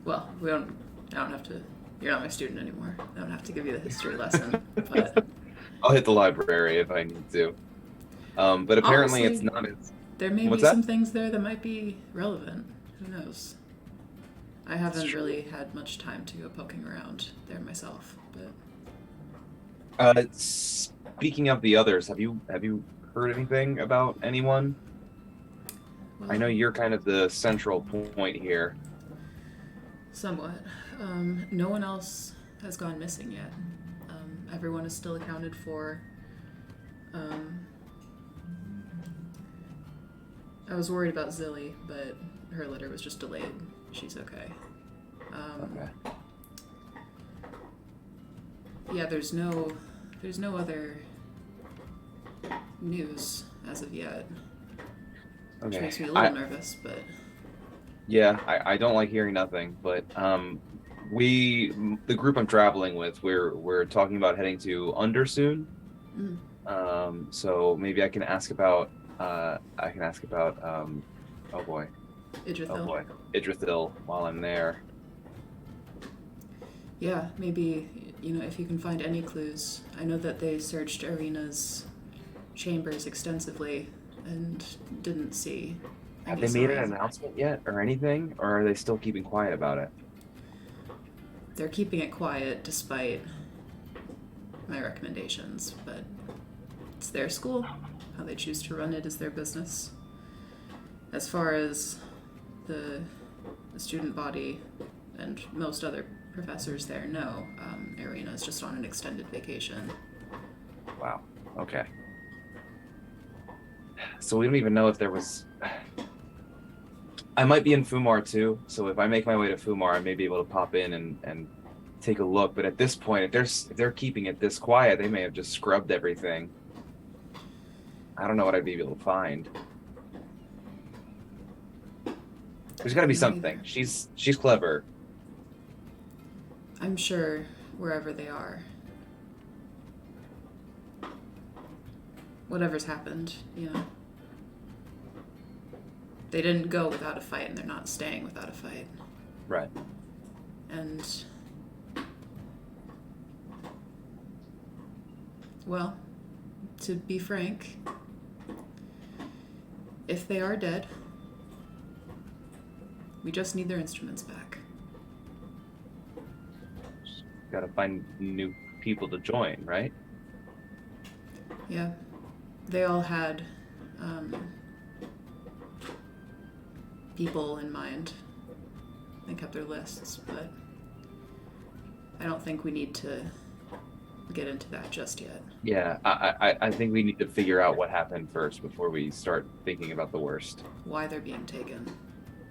[SPEAKER 2] Well, I don't have to. You're not my student anymore. I don't have to give you the history lesson, but
[SPEAKER 3] I'll hit the library if I need to. But apparently,
[SPEAKER 2] Honestly,
[SPEAKER 3] it's not as.
[SPEAKER 2] there may
[SPEAKER 3] What's
[SPEAKER 2] be
[SPEAKER 3] that?
[SPEAKER 2] some things there that might be relevant. Who knows? I haven't
[SPEAKER 3] true.
[SPEAKER 2] really had much time to go poking around there myself, but
[SPEAKER 3] Speaking of the others, have you heard anything about anyone?
[SPEAKER 2] well,
[SPEAKER 3] I know you're kind of the central point here.
[SPEAKER 2] somewhat. No one else has gone missing yet. Everyone is still accounted for. I was worried about Zilly, but her letter was just delayed. She's okay.
[SPEAKER 3] Okay.
[SPEAKER 2] Yeah, there's no other news as of yet, which
[SPEAKER 3] Okay.
[SPEAKER 2] makes me a little nervous, but
[SPEAKER 3] Yeah, I don't like hearing nothing, but the group I'm traveling with, we're talking about heading to Under soon. So maybe I can ask about oh boy,
[SPEAKER 2] Idrithil.
[SPEAKER 3] Idrithil while I'm there.
[SPEAKER 2] Yeah, maybe, if you can find any clues. I know that they searched Irina's chambers extensively and didn't see
[SPEAKER 3] Have
[SPEAKER 2] any
[SPEAKER 3] they made an
[SPEAKER 2] signs.
[SPEAKER 3] announcement yet or anything, or are they still keeping quiet about it?
[SPEAKER 2] They're keeping it quiet despite my recommendations, but it's their school. How they choose to run it is their business. As far as the student body and most other professors there know, Irina is just on an extended vacation.
[SPEAKER 3] Wow. Okay. So we don't even know if there was. I might be in Fumar too, so if I make my way to Fumar, I may be able to pop in and take a look. But at this point, if they're keeping it this quiet, they may have just scrubbed everything. I don't know what I'd be able to find. There's got to be something. She's clever.
[SPEAKER 2] I'm sure wherever they are, whatever's happened, you know, they didn't go without a fight, and they're not staying without a fight.
[SPEAKER 3] Right.
[SPEAKER 2] And, well, to be frank, if they are dead, we just need their instruments back.
[SPEAKER 3] Got to find new people to join, right?
[SPEAKER 2] Yeah. They all had people in mind. They kept their lists, but I don't think we need to get into that just yet.
[SPEAKER 3] Yeah, I think we need to figure out what happened first before we start thinking about the worst.
[SPEAKER 2] Why they're being taken.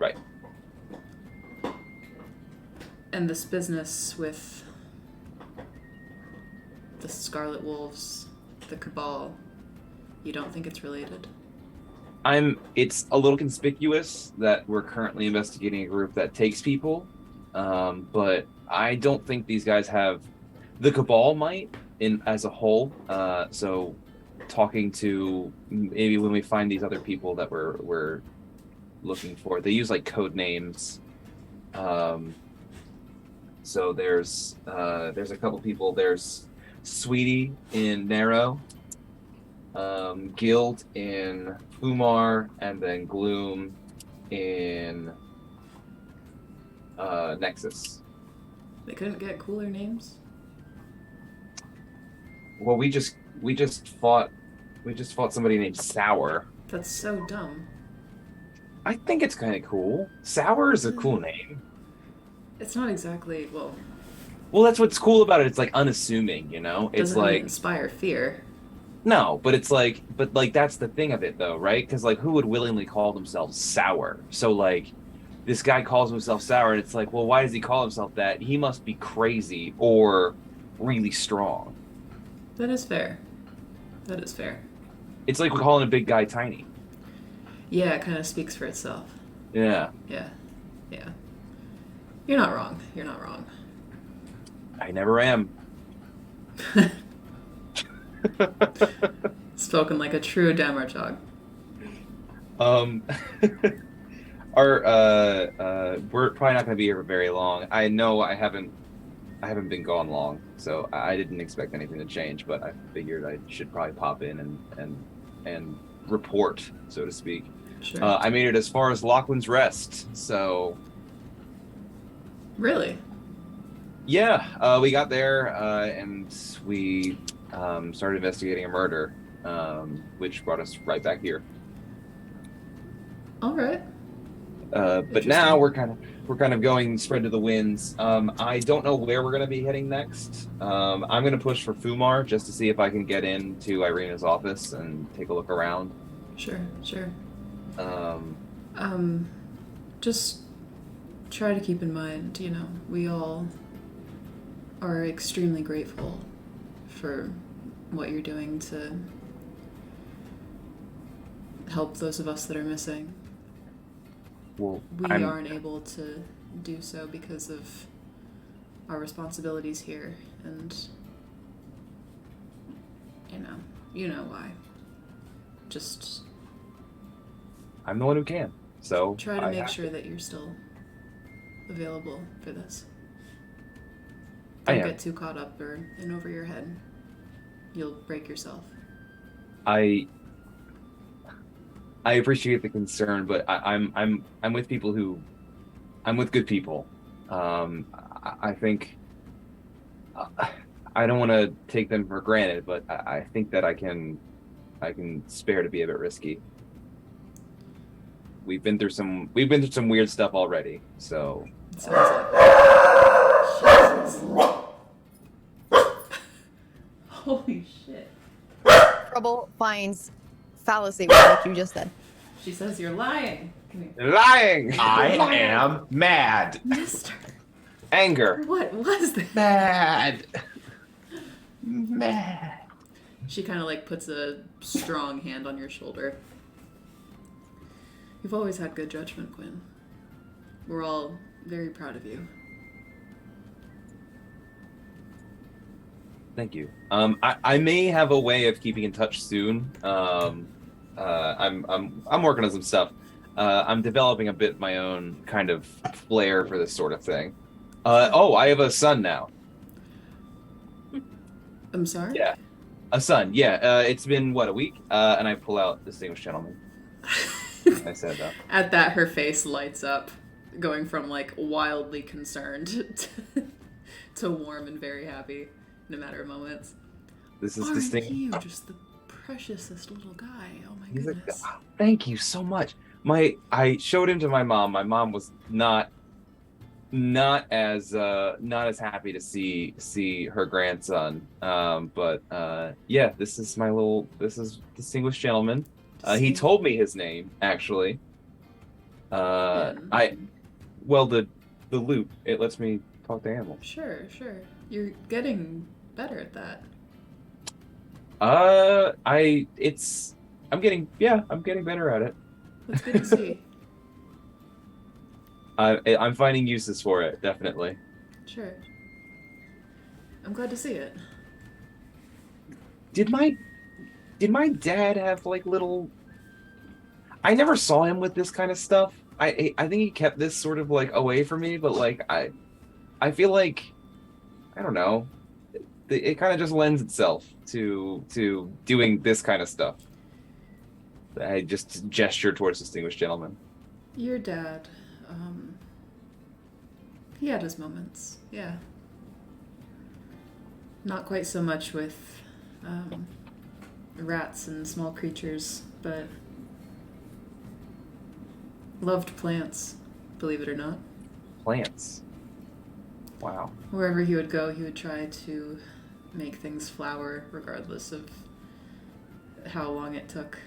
[SPEAKER 3] Right.
[SPEAKER 2] And this business with the Scarlet Wolves, the Cabal, you don't think it's related?
[SPEAKER 3] It's a little conspicuous that we're currently investigating a group that takes people, but I don't think these guys have. The Cabal might as a whole. So talking to maybe when we find these other people that we're looking for, they use like code names. So there's a couple people. There's Sweetie in Narrow, Guild in Umar, and then Gloom in Nexus.
[SPEAKER 2] They couldn't get cooler names?
[SPEAKER 3] Well, we just fought somebody named Sour.
[SPEAKER 2] That's so dumb.
[SPEAKER 3] I think it's kind of cool. Sour is a cool name.
[SPEAKER 2] It's not exactly, well,
[SPEAKER 3] Well, that's what's cool about it. It's like unassuming, you know? It's
[SPEAKER 2] doesn't
[SPEAKER 3] like
[SPEAKER 2] inspire fear.
[SPEAKER 3] no, but it's like that's the thing of it though, right? Because like who would willingly call themselves Sour? So like this guy calls himself Sour, and it's like, well, why does he call himself that? He must be crazy or really strong.
[SPEAKER 2] That is fair. That is fair.
[SPEAKER 3] It's like we're calling a big guy tiny.
[SPEAKER 2] Yeah, it kind of speaks for itself.
[SPEAKER 3] Yeah.
[SPEAKER 2] Yeah. Yeah. You're not wrong. You're not wrong.
[SPEAKER 3] I never am.
[SPEAKER 2] Spoken like a true Damarjog.
[SPEAKER 3] We're probably not going to be here for very long. I know I haven't been gone long, so I didn't expect anything to change, but I figured I should probably pop in and report, so to speak.
[SPEAKER 2] Sure.
[SPEAKER 3] I made it as far as Lachlan's Rest, so
[SPEAKER 2] Really?
[SPEAKER 3] yeah, we got there and we started investigating a murder, which brought us right back here.
[SPEAKER 2] All right.
[SPEAKER 3] But now we're kind of going spread to the winds. I don't know where we're going to be heading next. I'm going to push for Fumar just to see if I can get into Irina's office and take a look around.
[SPEAKER 2] Sure. Sure.
[SPEAKER 3] Um,
[SPEAKER 2] Just try to keep in mind, you know, we all are extremely grateful for what you're doing to help those of us that are missing.
[SPEAKER 3] well,
[SPEAKER 2] We aren't able to do so because of our responsibilities here, and you know why. Just
[SPEAKER 3] I'm the one who can. So
[SPEAKER 2] try to
[SPEAKER 3] I
[SPEAKER 2] make
[SPEAKER 3] have
[SPEAKER 2] sure that you're still available for this.
[SPEAKER 3] I
[SPEAKER 2] Don't
[SPEAKER 3] am.
[SPEAKER 2] get too caught up or in over your head. You'll break yourself.
[SPEAKER 3] I appreciate the concern, but I'm with people who I'm with good people. I think I don't want to take them for granted, but I think that I can spare to be a bit risky. We've been through some weird stuff already, so
[SPEAKER 2] It sounds like Jesus. Holy shit.
[SPEAKER 4] Trouble finds fallacy with what you just said.
[SPEAKER 2] She says you're lying. Come here.
[SPEAKER 3] lying,
[SPEAKER 7] I am mad.
[SPEAKER 2] Mister,
[SPEAKER 3] anger.
[SPEAKER 2] what was that?
[SPEAKER 7] Mad.
[SPEAKER 2] She kind of like puts a strong hand on your shoulder. You've always had good judgment, Quinn. We're all very proud of you.
[SPEAKER 3] Thank you. I may have a way of keeping in touch soon. I'm working on some stuff. I'm developing a bit my own kind of flair for this sort of thing. I have a son now.
[SPEAKER 2] I'm sorry?
[SPEAKER 3] Yeah, a son. Yeah, it's been what, a week? And I pull out Distinguished Gentleman. I said that.
[SPEAKER 2] At that, her face lights up, going from like wildly concerned to warm and very happy in a matter of moments.
[SPEAKER 3] This is
[SPEAKER 2] Aren't
[SPEAKER 3] distinct.
[SPEAKER 2] you just the preciousest little guy? Oh my
[SPEAKER 3] He's like,
[SPEAKER 2] goodness.
[SPEAKER 3] "Oh, thank you so much." I showed him to my mom. My mom was not as happy to see her grandson. Yeah, this is Distinguished Gentleman. He told me his name actually. The loop, it lets me talk to animals.
[SPEAKER 2] Sure. You're getting better at that.
[SPEAKER 3] I'm getting better at it.
[SPEAKER 2] That's good to see.
[SPEAKER 3] I'm finding uses for it, definitely.
[SPEAKER 2] Sure. I'm glad to see it.
[SPEAKER 3] Did my dad have like little? I never saw him with this kind of stuff. I think he kept this sort of like away from me, but like I feel like, I don't know, it kind of just lends itself to doing this kind of stuff. I just gesture towards Distinguished Gentleman.
[SPEAKER 2] Your dad, he had his moments, yeah. Not quite so much with rats and small creatures, but loved plants, believe it or not.
[SPEAKER 3] Plants. Wow.
[SPEAKER 2] Wherever he would go, he would try to make things flower, regardless of how long it took.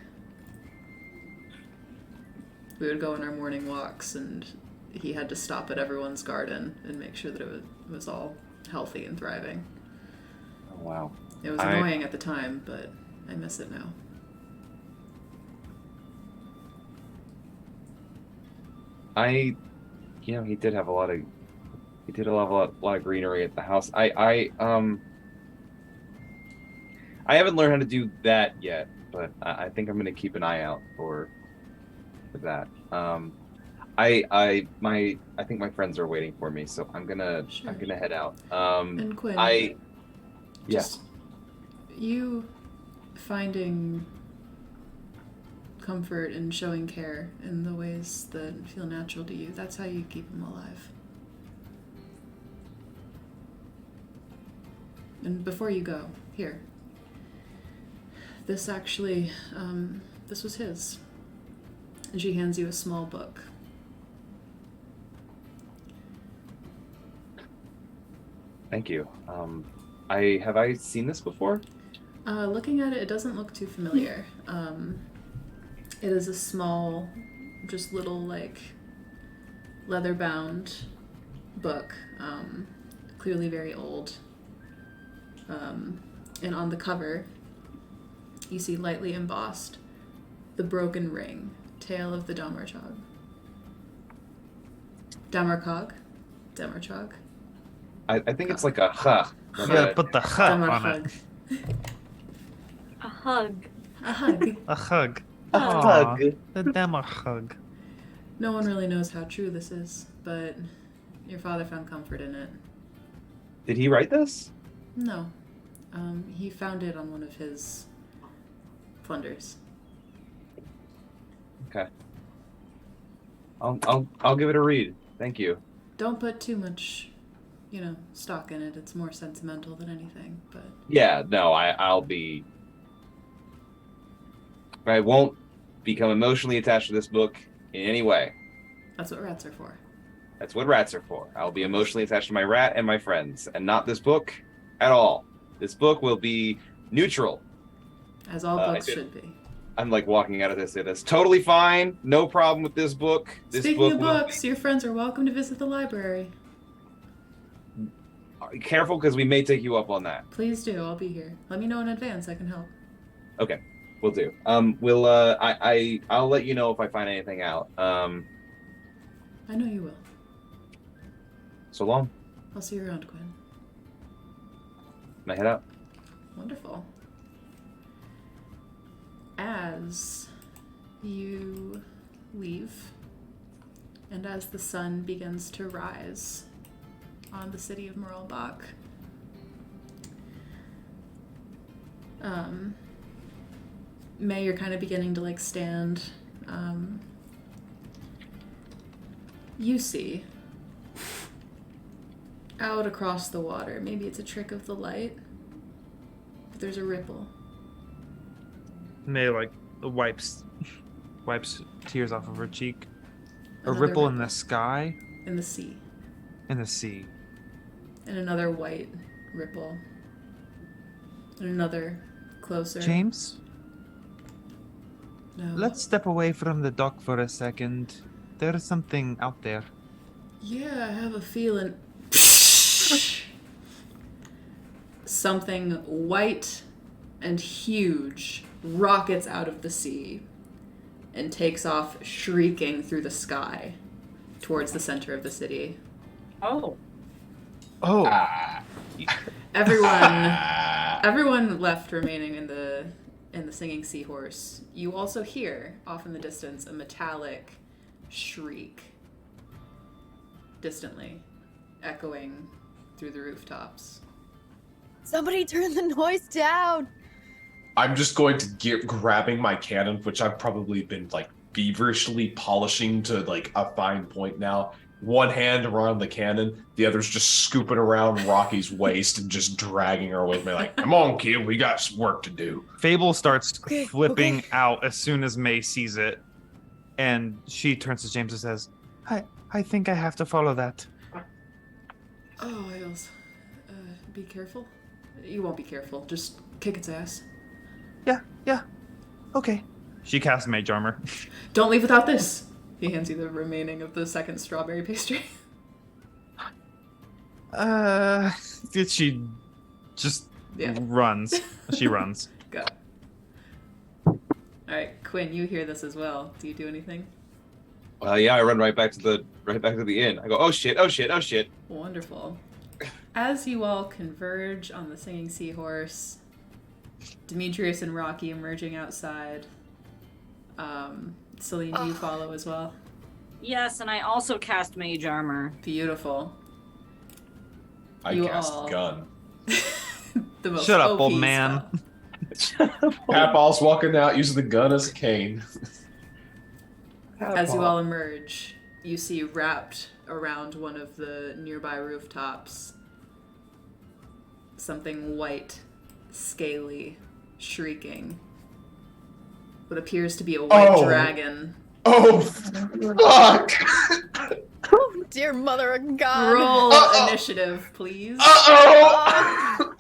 [SPEAKER 2] We would go on our morning walks, and he had to stop at everyone's garden and make sure that it was all healthy and thriving.
[SPEAKER 3] Oh, wow.
[SPEAKER 2] It was annoying at the time, but I miss it now.
[SPEAKER 3] He did have a lot of greenery at the house. I haven't learned how to do that yet, but I think I'm gonna keep an eye out for that. I think my friends are waiting for me, so I'm gonna head out.
[SPEAKER 2] And Quinn, just you finding comfort in showing care in the ways that feel natural to you, that's how you keep them alive. And before you go, here. This actually, this was his. And she hands you a small book.
[SPEAKER 3] Thank you. Have I seen this before?
[SPEAKER 2] Looking at it, it doesn't look too familiar. It is a small, just little, like, leather-bound book, clearly very old. And on the cover, you see lightly embossed, The Broken Ring, Tale of the Damarchog. Damarchog?
[SPEAKER 3] I think it's like a ha.
[SPEAKER 5] Yeah, put the ha on
[SPEAKER 2] Damarchog.
[SPEAKER 5] it.
[SPEAKER 6] A hug.
[SPEAKER 2] A hug.
[SPEAKER 5] A hug.
[SPEAKER 3] A
[SPEAKER 5] Aw,
[SPEAKER 3] hug.
[SPEAKER 5] The demo hug.
[SPEAKER 2] No one really knows how true this is, but your father found comfort in it.
[SPEAKER 3] Did he write this?
[SPEAKER 2] No. He found it on one of his plunders.
[SPEAKER 3] Okay. I'll give it a read. Thank you.
[SPEAKER 2] Don't put too much, stock in it. It's more sentimental than anything, but...
[SPEAKER 3] Yeah, no, I won't become emotionally attached to this book in any way.
[SPEAKER 2] That's what rats are for.
[SPEAKER 3] That's what rats are for. I'll be emotionally attached to my rat and my friends, and not this book at all. This book will be neutral.
[SPEAKER 2] As all books should be.
[SPEAKER 3] I'm like walking out of this. That's totally fine. No problem with this book.
[SPEAKER 2] Speaking of books, your friends are welcome to visit the library.
[SPEAKER 3] Careful, because we may take you up on that.
[SPEAKER 2] Please do. I'll be here. Let me know in advance. I can help.
[SPEAKER 3] Okay, we'll do. I'll let you know if I find anything out.
[SPEAKER 2] I know you will.
[SPEAKER 3] So long.
[SPEAKER 2] I'll see you around, Quinn.
[SPEAKER 3] Can I head out?
[SPEAKER 2] Wonderful. As you leave, and as the sun begins to rise on the city of Moralbach, May, you're kind of beginning to like stand. You see out across the water, maybe it's a trick of the light, but there's a ripple.
[SPEAKER 5] May like wipes tears off of her cheek. A
[SPEAKER 2] Another
[SPEAKER 5] ripple in the sky,
[SPEAKER 2] in the sea,
[SPEAKER 5] in the sea.
[SPEAKER 2] and another white ripple, and another closer.
[SPEAKER 5] James,
[SPEAKER 2] No.
[SPEAKER 5] let's step away from the dock for a second. There's something out there.
[SPEAKER 2] Yeah, I have a feeling. Something white and huge rockets out of the sea and takes off shrieking through the sky towards the center of the city.
[SPEAKER 6] Oh.
[SPEAKER 5] Oh,
[SPEAKER 2] Everyone left remaining in the singing seahorse. You also hear off in the distance a metallic shriek distantly echoing through the rooftops.
[SPEAKER 4] Somebody turn the noise down.
[SPEAKER 7] I'm just going to get grabbing my cannon, which I've probably been like feverishly polishing to like a fine point now. One hand around the cannon, the other's just scooping around Rocky's waist and just dragging her with me. Like, come on, kid, we got some work to do.
[SPEAKER 5] Fable starts
[SPEAKER 4] Okay,
[SPEAKER 5] flipping
[SPEAKER 4] okay.
[SPEAKER 5] out as soon as May sees it, and she turns to James and says, I think I have to follow that."
[SPEAKER 2] Oh, Isles. Be careful. You won't be careful. Just kick its ass.
[SPEAKER 5] Yeah, okay. She casts Mage Armor.
[SPEAKER 2] Don't leave without this. He hands you the remaining of the second strawberry pastry.
[SPEAKER 5] She just
[SPEAKER 2] Yeah.
[SPEAKER 5] runs. She runs.
[SPEAKER 2] Go. Alright, Quinn, you hear this as well. Do you do anything?
[SPEAKER 3] Yeah, I run right back to the inn. I go, oh shit.
[SPEAKER 2] Wonderful. As you all converge on the singing seahorse, Demetrius and Rocky emerging outside. Celine, do you follow as well?
[SPEAKER 6] Yes, and I also cast Mage Armor.
[SPEAKER 2] Beautiful.
[SPEAKER 7] I
[SPEAKER 2] You
[SPEAKER 7] cast
[SPEAKER 2] all-
[SPEAKER 7] gun.
[SPEAKER 2] The most
[SPEAKER 5] Shut up,
[SPEAKER 2] OP
[SPEAKER 5] old man.
[SPEAKER 2] spell.
[SPEAKER 7] Patball's walking out using the gun as a cane.
[SPEAKER 2] As you all emerge, you see wrapped around one of the nearby rooftops something white, scaly, shrieking. What appears to be a white
[SPEAKER 7] Oh.
[SPEAKER 2] dragon.
[SPEAKER 7] Oh, fuck!
[SPEAKER 4] Oh, dear mother of God.
[SPEAKER 2] Roll
[SPEAKER 7] Uh-oh.
[SPEAKER 2] initiative, please.
[SPEAKER 7] Uh-oh!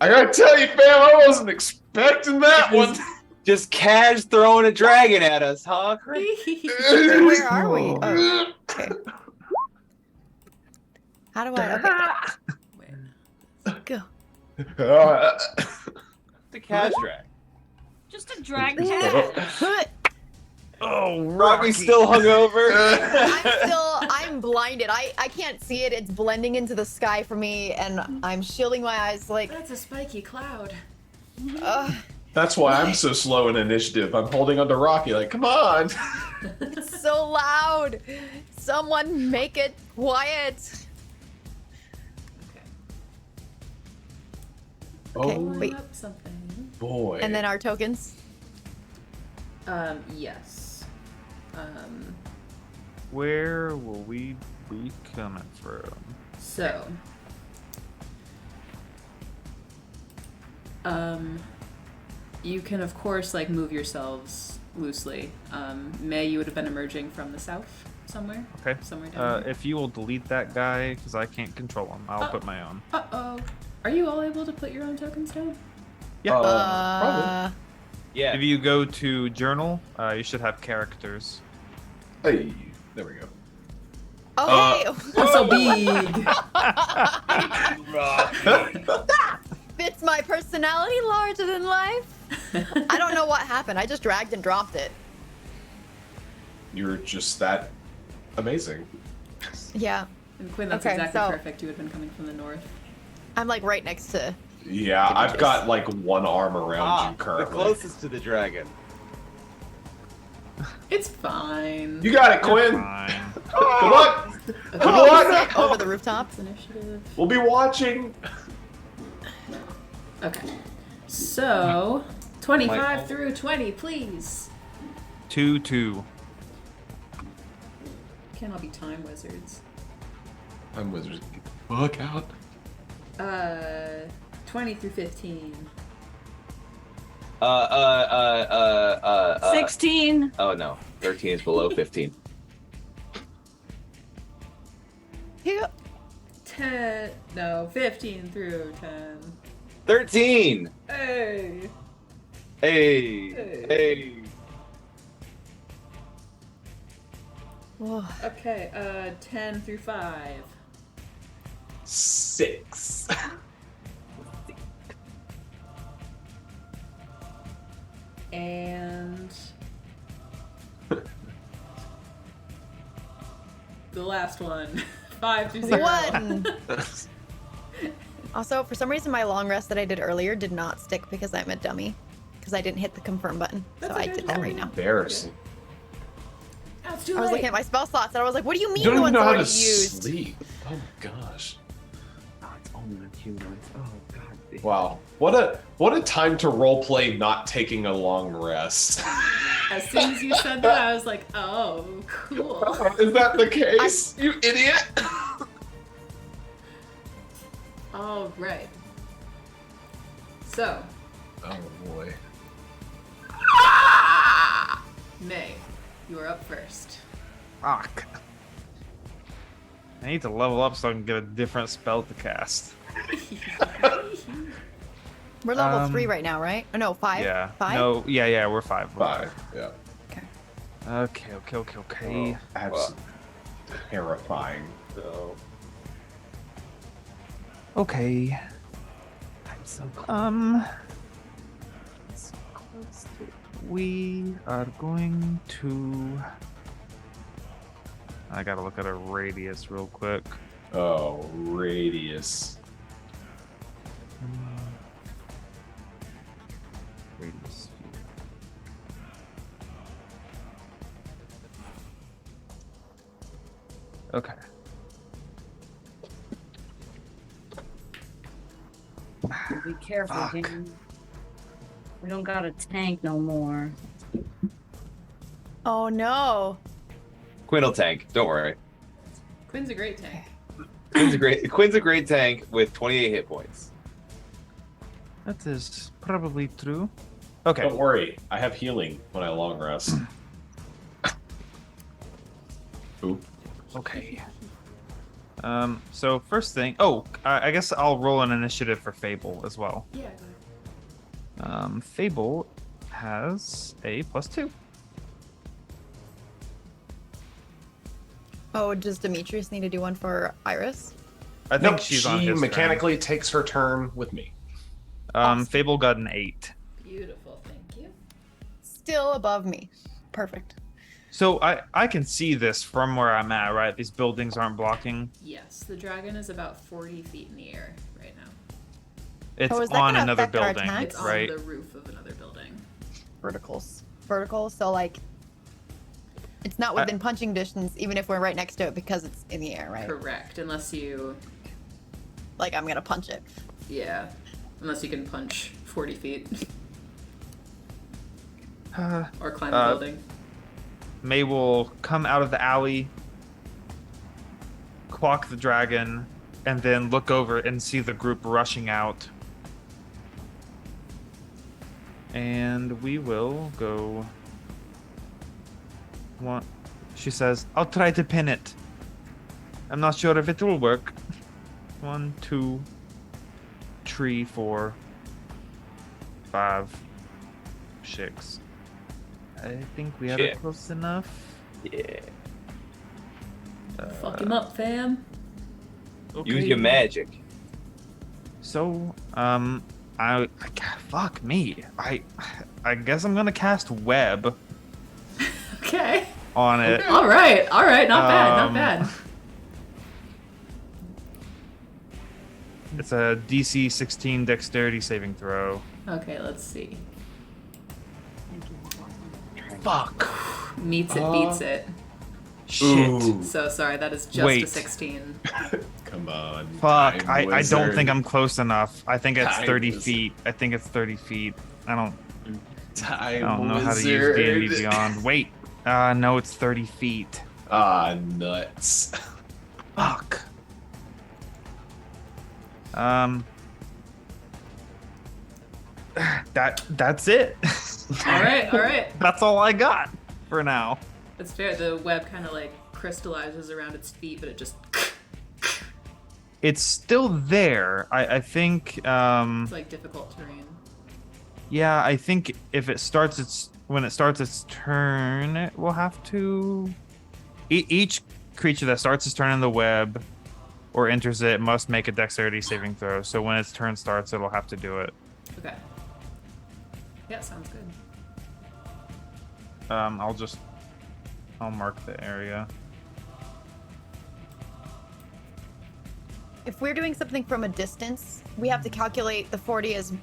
[SPEAKER 7] I gotta tell you, fam, I wasn't expecting that one.
[SPEAKER 3] Just Cash throwing a dragon at us, huh?
[SPEAKER 4] Where are we? Oh, okay. How do I?
[SPEAKER 2] Wait.
[SPEAKER 4] Okay, go.
[SPEAKER 3] The Cash drag.
[SPEAKER 6] Just a drag cat.
[SPEAKER 5] Oh,
[SPEAKER 3] Rocky's still hungover.
[SPEAKER 4] I'm blinded. I can't see it. It's blending into the sky for me, and I'm shielding my eyes like,
[SPEAKER 2] That's a spiky cloud.
[SPEAKER 7] That's why I'm so slow in initiative. I'm holding onto Rocky, like, come on.
[SPEAKER 4] it's so loud. Someone make it quiet. Okay,
[SPEAKER 7] Oh
[SPEAKER 4] wait.
[SPEAKER 2] Up something.
[SPEAKER 7] boy.
[SPEAKER 4] And then our tokens.
[SPEAKER 2] Yes.
[SPEAKER 5] Where will we be coming from?
[SPEAKER 2] So. You can of course like move yourselves loosely. May, you would have been emerging from the south somewhere.
[SPEAKER 5] Okay.
[SPEAKER 2] Somewhere down
[SPEAKER 5] If you will delete that guy, because I can't control him, I'll put my own.
[SPEAKER 2] Uh-oh. Are you all able to put your own tokens down?
[SPEAKER 5] Yeah.
[SPEAKER 7] Probably.
[SPEAKER 3] Yeah.
[SPEAKER 5] If you go to journal, you should have characters.
[SPEAKER 7] Hey, there we go.
[SPEAKER 4] Oh,
[SPEAKER 2] That's so big.
[SPEAKER 4] fits my personality larger than life. I don't know what happened. I just dragged and dropped it.
[SPEAKER 7] You're just that amazing.
[SPEAKER 4] Yeah.
[SPEAKER 2] And Quinn, that's
[SPEAKER 4] Okay,
[SPEAKER 2] exactly
[SPEAKER 4] so-
[SPEAKER 2] perfect. You would have been coming from the north.
[SPEAKER 4] I'm like right next to.
[SPEAKER 7] Yeah, I've got like one arm around you
[SPEAKER 3] the
[SPEAKER 7] currently.
[SPEAKER 3] closest to the dragon.
[SPEAKER 2] It's fine.
[SPEAKER 7] You got it, Quinn.
[SPEAKER 5] Fine.
[SPEAKER 7] Good luck.
[SPEAKER 2] Okay.
[SPEAKER 7] Good luck.
[SPEAKER 4] Like, over the rooftops.
[SPEAKER 2] Initiative.
[SPEAKER 7] We'll be watching.
[SPEAKER 2] Okay. So, 25
[SPEAKER 3] Michael.
[SPEAKER 2] through 20, please.
[SPEAKER 5] 2-2.
[SPEAKER 2] Can't all be time wizards.
[SPEAKER 7] I'm wizards. Get the fuck out.
[SPEAKER 2] 20 through 15.
[SPEAKER 6] 16.
[SPEAKER 3] Oh no, 13 is below 15.
[SPEAKER 4] Yeah.
[SPEAKER 2] 10. No, 15 through 10.
[SPEAKER 3] 13.
[SPEAKER 2] Hey.
[SPEAKER 3] Hey.
[SPEAKER 2] Hey.
[SPEAKER 3] Hey.
[SPEAKER 4] Whoa.
[SPEAKER 2] Okay, 10 through 5.
[SPEAKER 7] 6.
[SPEAKER 2] And. the last one. 5 through 0.
[SPEAKER 4] One. Also, for some reason, my long rest that I did earlier did not stick because I'm a dummy. Because I didn't hit the confirm button.
[SPEAKER 2] That's
[SPEAKER 4] so I
[SPEAKER 2] okay,
[SPEAKER 4] did
[SPEAKER 2] just
[SPEAKER 4] that
[SPEAKER 2] do
[SPEAKER 4] right
[SPEAKER 2] it.
[SPEAKER 4] now.
[SPEAKER 7] Embarrassing.
[SPEAKER 2] Oh, it's too
[SPEAKER 4] I was
[SPEAKER 2] late.
[SPEAKER 4] looking at my spell slots and I was like, what do you mean
[SPEAKER 7] You don't
[SPEAKER 4] the
[SPEAKER 7] even
[SPEAKER 4] one's
[SPEAKER 7] know how
[SPEAKER 4] already
[SPEAKER 7] to
[SPEAKER 4] used?
[SPEAKER 7] sleep. Oh my gosh.
[SPEAKER 3] Oh, it's only when humanoids. Oh god.
[SPEAKER 7] Wow. What a time to roleplay not taking a long rest.
[SPEAKER 2] As soon as you said that, I was like, oh, cool.
[SPEAKER 7] Is that the case? You idiot.
[SPEAKER 2] All right. So,
[SPEAKER 7] Oh boy.
[SPEAKER 2] May, you are up first.
[SPEAKER 5] Fuck. I need to level up so I can get a different spell to cast.
[SPEAKER 4] We're level
[SPEAKER 5] Um,
[SPEAKER 4] 3 right now, right? Oh, no, 5?
[SPEAKER 5] Yeah.
[SPEAKER 4] 5?
[SPEAKER 5] No, yeah, we're 5. We're
[SPEAKER 7] 5. Yeah.
[SPEAKER 5] Okay.
[SPEAKER 7] Oh, that's terrifying.
[SPEAKER 3] So,
[SPEAKER 5] Okay.
[SPEAKER 3] I'm so close.
[SPEAKER 5] So close to. We are going to. I gotta look at a radius real quick.
[SPEAKER 7] Oh, radius.
[SPEAKER 5] Radius. Okay.
[SPEAKER 6] Be careful,
[SPEAKER 5] Fuck.
[SPEAKER 6] gang. We don't got a tank no more.
[SPEAKER 4] Oh, no.
[SPEAKER 3] Quinn will tank. Don't worry.
[SPEAKER 2] Quinn's a great tank.
[SPEAKER 3] Quinn's a great tank with 28 hit points.
[SPEAKER 5] That is probably true. Okay.
[SPEAKER 7] Don't worry. I have healing when I long rest. Ooh.
[SPEAKER 5] Okay. So first thing. Oh, I guess I'll roll an initiative for Fable as well.
[SPEAKER 2] Yeah, go ahead.
[SPEAKER 5] Fable has a +2.
[SPEAKER 4] Oh, does Demetrius need to do one for Iris?
[SPEAKER 5] I think
[SPEAKER 7] Nope,
[SPEAKER 5] she's on
[SPEAKER 7] she
[SPEAKER 5] his
[SPEAKER 7] mechanically takes her turn with me.
[SPEAKER 5] turn. Fable got an 8.
[SPEAKER 2] Beautiful, thank you.
[SPEAKER 4] Still above me. Perfect.
[SPEAKER 5] So I can see this from where I'm at, right? These buildings aren't blocking.
[SPEAKER 2] Yes, the dragon is about 40 feet in the air right now.
[SPEAKER 5] It's
[SPEAKER 4] Oh, is that
[SPEAKER 5] on
[SPEAKER 4] gonna
[SPEAKER 5] another
[SPEAKER 4] affect our
[SPEAKER 5] building,
[SPEAKER 4] attacks?
[SPEAKER 2] It's
[SPEAKER 5] right?
[SPEAKER 2] on the roof of another building.
[SPEAKER 4] Verticals. Vertical, so like it's not within punching distance, even if we're right next to it because it's in the air, right?
[SPEAKER 2] Correct, unless you,
[SPEAKER 4] Like I'm gonna punch it.
[SPEAKER 2] yeah, unless you can punch 40 feet
[SPEAKER 5] Uh,
[SPEAKER 2] or climb a building.
[SPEAKER 5] May will come out of the alley, clock the dragon, and then look over and see the group rushing out. And we will go. One. She says, I'll try to pin it. I'm not sure if it will work. 1, 2, 3, 4, 5, 6. I think we are
[SPEAKER 3] Shit.
[SPEAKER 5] close enough.
[SPEAKER 3] Yeah.
[SPEAKER 2] Fuck him up, fam.
[SPEAKER 3] Use your magic.
[SPEAKER 5] So, fuck me. I guess I'm gonna cast web
[SPEAKER 2] Okay.
[SPEAKER 5] on it.
[SPEAKER 2] All right, not bad, not
[SPEAKER 5] Um,
[SPEAKER 2] bad.
[SPEAKER 5] It's a DC 16 dexterity saving throw.
[SPEAKER 2] Okay, let's see.
[SPEAKER 5] Fuck.
[SPEAKER 2] Meets it, beats it.
[SPEAKER 5] Shit.
[SPEAKER 7] Ooh,
[SPEAKER 2] So sorry, that is just a
[SPEAKER 5] Wait.
[SPEAKER 2] 16.
[SPEAKER 7] come on.
[SPEAKER 5] Fuck.
[SPEAKER 7] time
[SPEAKER 5] I don't
[SPEAKER 7] wizard.
[SPEAKER 5] think I'm close enough. I think it's
[SPEAKER 7] Time
[SPEAKER 5] 30
[SPEAKER 7] wizard.
[SPEAKER 5] feet. I think it's 30 feet. I don't know how to use
[SPEAKER 7] wizard.
[SPEAKER 5] D&D Beyond. Wait. No, it's 30 feet.
[SPEAKER 7] Ah, nuts.
[SPEAKER 5] Fuck. That's it.
[SPEAKER 2] All right.
[SPEAKER 5] That's all I got for now.
[SPEAKER 2] It's fair. The web kind of like crystallizes around its feet, but it just
[SPEAKER 5] It's still there. I think
[SPEAKER 2] it's like difficult terrain.
[SPEAKER 5] yeah, I think if it starts when it starts its turn, it will have to each creature that starts its turn in the web or enters it must make a dexterity saving throw. So when its turn starts, it'll have to do it.
[SPEAKER 2] Okay. Yeah, sounds good.
[SPEAKER 5] I'll mark the area.
[SPEAKER 4] If we're doing something from a distance, we have to calculate the 40 as.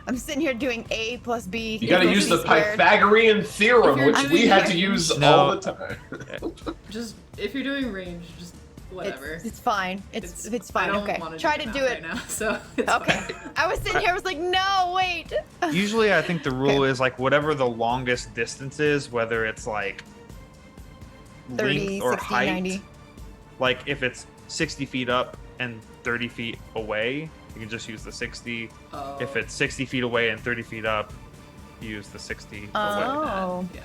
[SPEAKER 4] I'm sitting here doing A plus B.
[SPEAKER 7] You gotta
[SPEAKER 4] equals
[SPEAKER 7] use
[SPEAKER 4] C
[SPEAKER 7] the
[SPEAKER 4] squared.
[SPEAKER 7] Pythagorean theorem,
[SPEAKER 2] If you're
[SPEAKER 7] which we
[SPEAKER 2] doing-
[SPEAKER 7] had to use
[SPEAKER 5] No.
[SPEAKER 7] all the time.
[SPEAKER 2] Just if you're doing range, just whatever.
[SPEAKER 4] It's fine. It's fine.
[SPEAKER 2] I don't
[SPEAKER 4] Okay.
[SPEAKER 2] want to
[SPEAKER 4] Try to do it.
[SPEAKER 2] right now, so it's
[SPEAKER 4] Okay.
[SPEAKER 2] fine.
[SPEAKER 4] I was sitting here. I was like, no, wait.
[SPEAKER 5] Usually, I think the rule
[SPEAKER 4] Okay.
[SPEAKER 5] is like whatever the longest distance is, whether it's like
[SPEAKER 4] 30,
[SPEAKER 5] length or
[SPEAKER 4] 60,
[SPEAKER 5] height.
[SPEAKER 4] 90.
[SPEAKER 5] Like if it's 60 feet up and 30 feet away, you can just use the 60.
[SPEAKER 2] Oh.
[SPEAKER 5] If it's 60 feet away and 30 feet up, you use the 60.
[SPEAKER 2] Something like that.
[SPEAKER 4] Oh.
[SPEAKER 2] Yeah,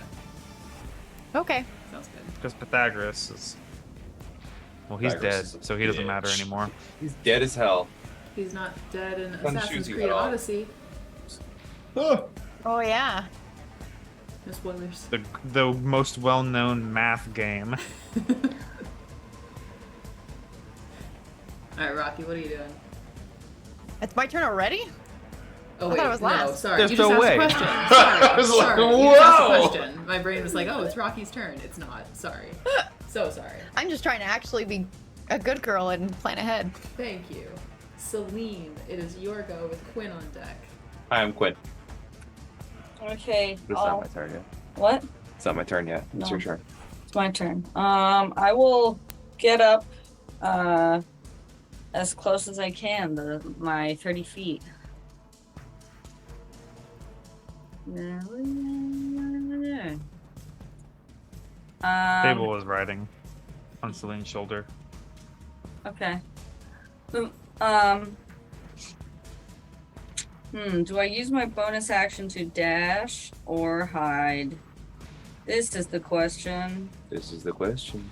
[SPEAKER 4] Okay.
[SPEAKER 2] sounds good.
[SPEAKER 5] Because Pythagoras is. Well, he's
[SPEAKER 7] Pythagoras
[SPEAKER 5] dead,
[SPEAKER 7] is a
[SPEAKER 5] so he doesn't matter
[SPEAKER 7] bitch.
[SPEAKER 5] anymore.
[SPEAKER 3] He's dead as hell.
[SPEAKER 2] He's not dead in
[SPEAKER 3] Doesn't
[SPEAKER 2] Assassin's
[SPEAKER 3] shoot you
[SPEAKER 2] Creed
[SPEAKER 3] at all.
[SPEAKER 2] Odyssey.
[SPEAKER 7] Oh,
[SPEAKER 4] Oh yeah.
[SPEAKER 2] No spoilers.
[SPEAKER 5] The most well-known math game.
[SPEAKER 2] All right, Rocky, what are you doing?
[SPEAKER 4] It's my turn already?
[SPEAKER 2] Oh
[SPEAKER 4] I
[SPEAKER 2] wait,
[SPEAKER 4] thought it was
[SPEAKER 2] no,
[SPEAKER 4] last.
[SPEAKER 2] sorry.
[SPEAKER 5] There's
[SPEAKER 2] You just
[SPEAKER 5] no
[SPEAKER 2] asked
[SPEAKER 5] way.
[SPEAKER 2] a question. Sorry,
[SPEAKER 7] I was like,
[SPEAKER 2] sorry. You just asked a
[SPEAKER 7] whoa.
[SPEAKER 2] question. My brain was like, oh, it's Rocky's turn. It's not. Sorry. So sorry.
[SPEAKER 4] I'm just trying to actually be a good girl and plan ahead.
[SPEAKER 2] Thank you. Celine, it is your go with Quinn on deck.
[SPEAKER 3] Hi, I'm Quinn.
[SPEAKER 6] Okay.
[SPEAKER 3] But it's not my turn yet.
[SPEAKER 6] What?
[SPEAKER 3] It's not my turn yet. It's your
[SPEAKER 6] No.
[SPEAKER 3] turn.
[SPEAKER 6] It's my turn. I will get up as close as I can to my 30 feet.
[SPEAKER 5] Fable was riding on Celine's shoulder.
[SPEAKER 6] Okay. Do I use my bonus action to dash or hide? This is the question.
[SPEAKER 3] This is the question.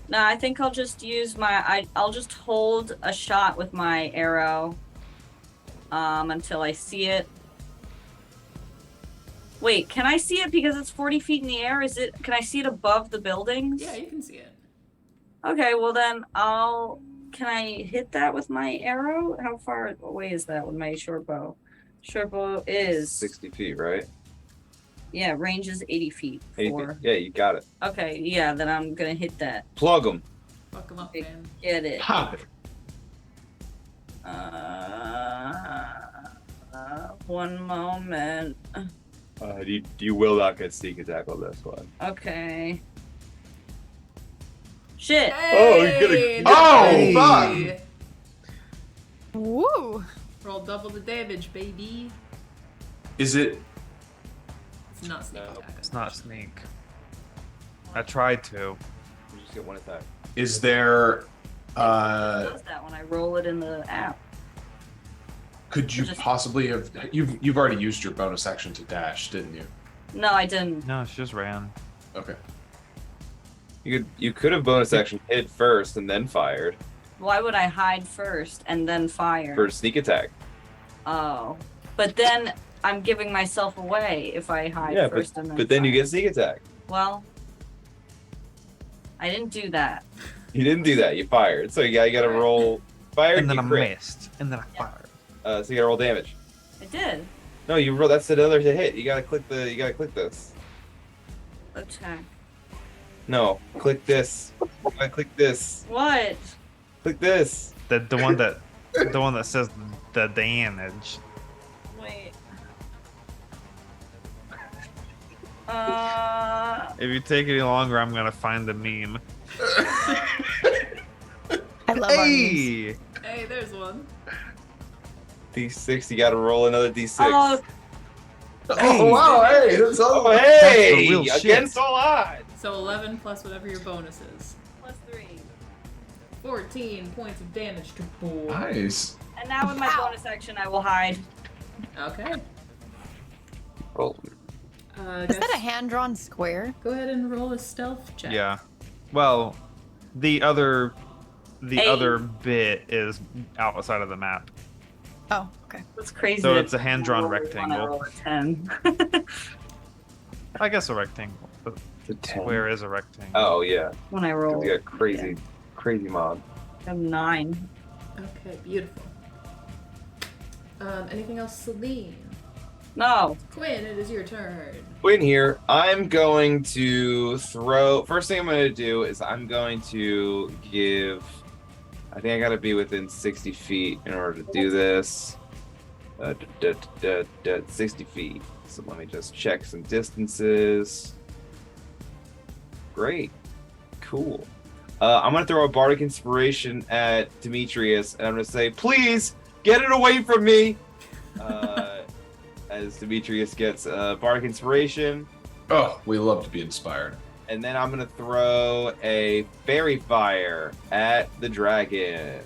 [SPEAKER 6] No, I think I'll just use I'll just hold a shot with my arrow until I see it. Wait, can I see it because it's 40 feet in the air? Can I see it above the buildings?
[SPEAKER 2] Yeah, you can see it.
[SPEAKER 6] Okay, well then can I hit that with my arrow? How far away is that with my short bow? Short bow is
[SPEAKER 3] 60 feet, right?
[SPEAKER 6] yeah, range is 80 feet.
[SPEAKER 3] 80 feet. Yeah, you got it.
[SPEAKER 6] Okay, yeah, then I'm gonna hit that.
[SPEAKER 3] Plug him.
[SPEAKER 2] Fuck him up,
[SPEAKER 6] Big-
[SPEAKER 2] man.
[SPEAKER 6] Get it.
[SPEAKER 7] ha.
[SPEAKER 6] One moment.
[SPEAKER 3] You will not get sneak attack on this one.
[SPEAKER 6] Okay. Shit.
[SPEAKER 3] Oh, you gotta-
[SPEAKER 2] Hey,
[SPEAKER 7] Oh,
[SPEAKER 2] hey.
[SPEAKER 7] fuck.
[SPEAKER 4] Woo!
[SPEAKER 2] Roll double the damage, baby.
[SPEAKER 7] Is it?
[SPEAKER 2] It's not sneak
[SPEAKER 3] No.
[SPEAKER 2] attack.
[SPEAKER 5] It's not sneak. I tried to.
[SPEAKER 3] You just get one attack.
[SPEAKER 7] Is there?
[SPEAKER 6] Does that when I roll it in the app?
[SPEAKER 7] Could you
[SPEAKER 6] Just-
[SPEAKER 7] possibly have? You've already used your bonus action to dash, didn't you?
[SPEAKER 6] No, I didn't.
[SPEAKER 5] No, she just ran.
[SPEAKER 7] Okay.
[SPEAKER 3] You could have bonus action hit first and then fired
[SPEAKER 6] Why would I hide first and then fire?
[SPEAKER 3] for sneak attack.
[SPEAKER 6] Oh. But then I'm giving myself away if I hide
[SPEAKER 3] Yeah,
[SPEAKER 6] first and then
[SPEAKER 3] but then you
[SPEAKER 6] fire.
[SPEAKER 3] get sneak attack.
[SPEAKER 6] Well, I didn't do that.
[SPEAKER 3] You didn't do that. You fired. So you gotta roll fired.
[SPEAKER 5] And then
[SPEAKER 3] you
[SPEAKER 5] I
[SPEAKER 3] crit.
[SPEAKER 5] missed. And then I
[SPEAKER 6] Yeah.
[SPEAKER 5] fired.
[SPEAKER 3] So you gotta roll damage.
[SPEAKER 6] I did.
[SPEAKER 3] No, you roll. That's another to hit. You gotta click this.
[SPEAKER 6] Attack.
[SPEAKER 3] No, click this. Click this.
[SPEAKER 6] What?
[SPEAKER 3] Click this.
[SPEAKER 5] The one that says the damage.
[SPEAKER 6] Wait.
[SPEAKER 5] If you take any longer, I'm gonna find the meme.
[SPEAKER 4] I love our memes.
[SPEAKER 5] Hey!
[SPEAKER 2] Hey, there's one.
[SPEAKER 3] D6, you gotta roll another D6.
[SPEAKER 6] Oh,
[SPEAKER 1] Oh wow! Hey, that's all.
[SPEAKER 3] Oh, hey!
[SPEAKER 5] real shit.
[SPEAKER 3] Against all odds!
[SPEAKER 2] So 11 plus whatever your bonus is.
[SPEAKER 6] +3.
[SPEAKER 2] 14 points of damage to boy.
[SPEAKER 1] Nice.
[SPEAKER 6] And now with my bonus action, I will hide.
[SPEAKER 2] Okay.
[SPEAKER 3] Roll.
[SPEAKER 4] Is that a hand-drawn square?
[SPEAKER 2] Go ahead and roll a stealth check.
[SPEAKER 5] Yeah. Well, the other
[SPEAKER 6] Hey.
[SPEAKER 5] bit is outside of the map.
[SPEAKER 4] Oh, okay.
[SPEAKER 6] That's crazy.
[SPEAKER 5] So
[SPEAKER 6] that
[SPEAKER 5] it's a hand-drawn
[SPEAKER 6] I roll
[SPEAKER 5] rectangle.
[SPEAKER 6] When I roll a 10.
[SPEAKER 5] I guess a rectangle. The
[SPEAKER 3] The 10.
[SPEAKER 5] square is a rectangle.
[SPEAKER 3] Oh, yeah.
[SPEAKER 6] when I roll.
[SPEAKER 3] You got crazy mod.
[SPEAKER 6] I'm 9.
[SPEAKER 2] Okay, beautiful. Anything else, Celine?
[SPEAKER 6] No.
[SPEAKER 2] Quinn, it is your turn.
[SPEAKER 3] Quinn here. I'm going to throw. First thing I'm going to do is I'm going to give. I think I got to be within 60 feet in order to do this. 60 feet. So let me just check some distances. Great. Cool. I'm going to throw a Bardic Inspiration at Demetrius, and I'm going to say, please, get it away from me! As Demetrius gets Bardic Inspiration.
[SPEAKER 1] Oh, we love to be inspired.
[SPEAKER 3] And then I'm going to throw a Fairy Fire at the dragon.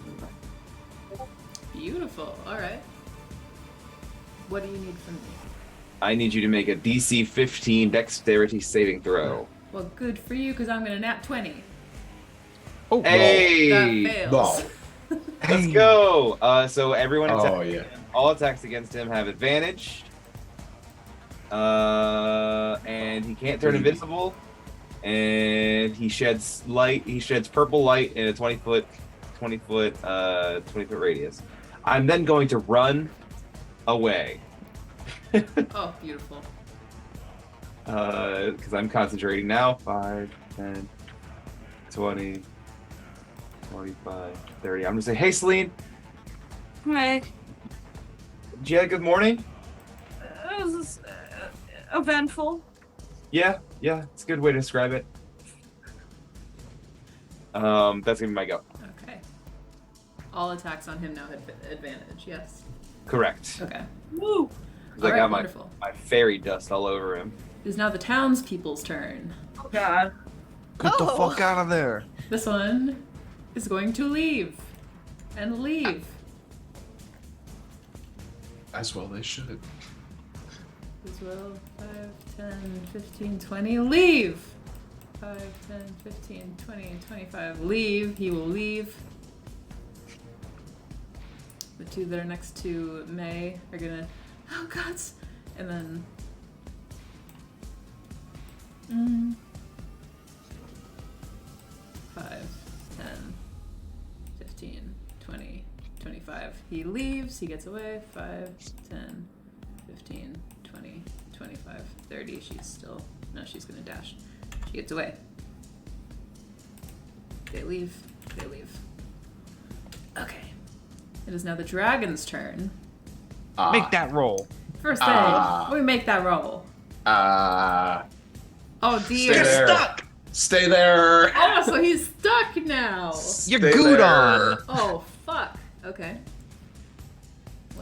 [SPEAKER 2] Beautiful. All right. What do you need from me?
[SPEAKER 3] I need you to make a DC 15 Dexterity saving throw.
[SPEAKER 2] Well, good for you, because I'm going to nat 20.
[SPEAKER 5] Oh,
[SPEAKER 3] Hey!
[SPEAKER 2] That fails.
[SPEAKER 1] No.
[SPEAKER 3] Let's go! So everyone attacks
[SPEAKER 1] Oh yeah.
[SPEAKER 3] him. All attacks against him have advantage. And he can't turn invisible. And he sheds light. He sheds purple light in a 20 foot radius. I'm then going to run away.
[SPEAKER 2] Oh, beautiful.
[SPEAKER 3] Because I'm concentrating now. 5, 10, 20, 25, 30. I'm gonna say, hey, Celine,
[SPEAKER 6] Hey.
[SPEAKER 3] did you have a good morning?
[SPEAKER 6] It was eventful.
[SPEAKER 3] Yeah, it's a good way to describe it. That's gonna be my go.
[SPEAKER 2] Okay. All attacks on him now have advantage, yes?
[SPEAKER 3] Correct.
[SPEAKER 2] Okay.
[SPEAKER 6] Woo.
[SPEAKER 3] 'Cause
[SPEAKER 2] All
[SPEAKER 3] I
[SPEAKER 2] right,
[SPEAKER 3] got
[SPEAKER 2] wonderful.
[SPEAKER 3] my fairy dust all over him.
[SPEAKER 2] It is now the townspeople's turn.
[SPEAKER 6] Oh, God.
[SPEAKER 5] Get the
[SPEAKER 4] Oh.
[SPEAKER 5] fuck out of there.
[SPEAKER 2] This one is going to leave. And leave.
[SPEAKER 1] As well they should.
[SPEAKER 2] As well. 5, 10, 15, 20. Leave! 5, 10, 15, 20, 25. Leave. He will leave. The two that are next to May are gonna. Oh, gods! And then. 5, 10, 15, 20, 25. He leaves. He gets away. 5, 10, 15, 20, 25, 30. She's still. No, she's gonna dash. She gets away. They leave. They leave. Okay. It is now the dragon's turn.
[SPEAKER 5] Make that roll.
[SPEAKER 2] First thing, we make that roll. Oh dear.
[SPEAKER 1] Stay there. Stay there.
[SPEAKER 2] Oh, so he's stuck now.
[SPEAKER 5] You're
[SPEAKER 1] Stay
[SPEAKER 5] good
[SPEAKER 1] there.
[SPEAKER 5] on.
[SPEAKER 2] Oh, fuck. Okay.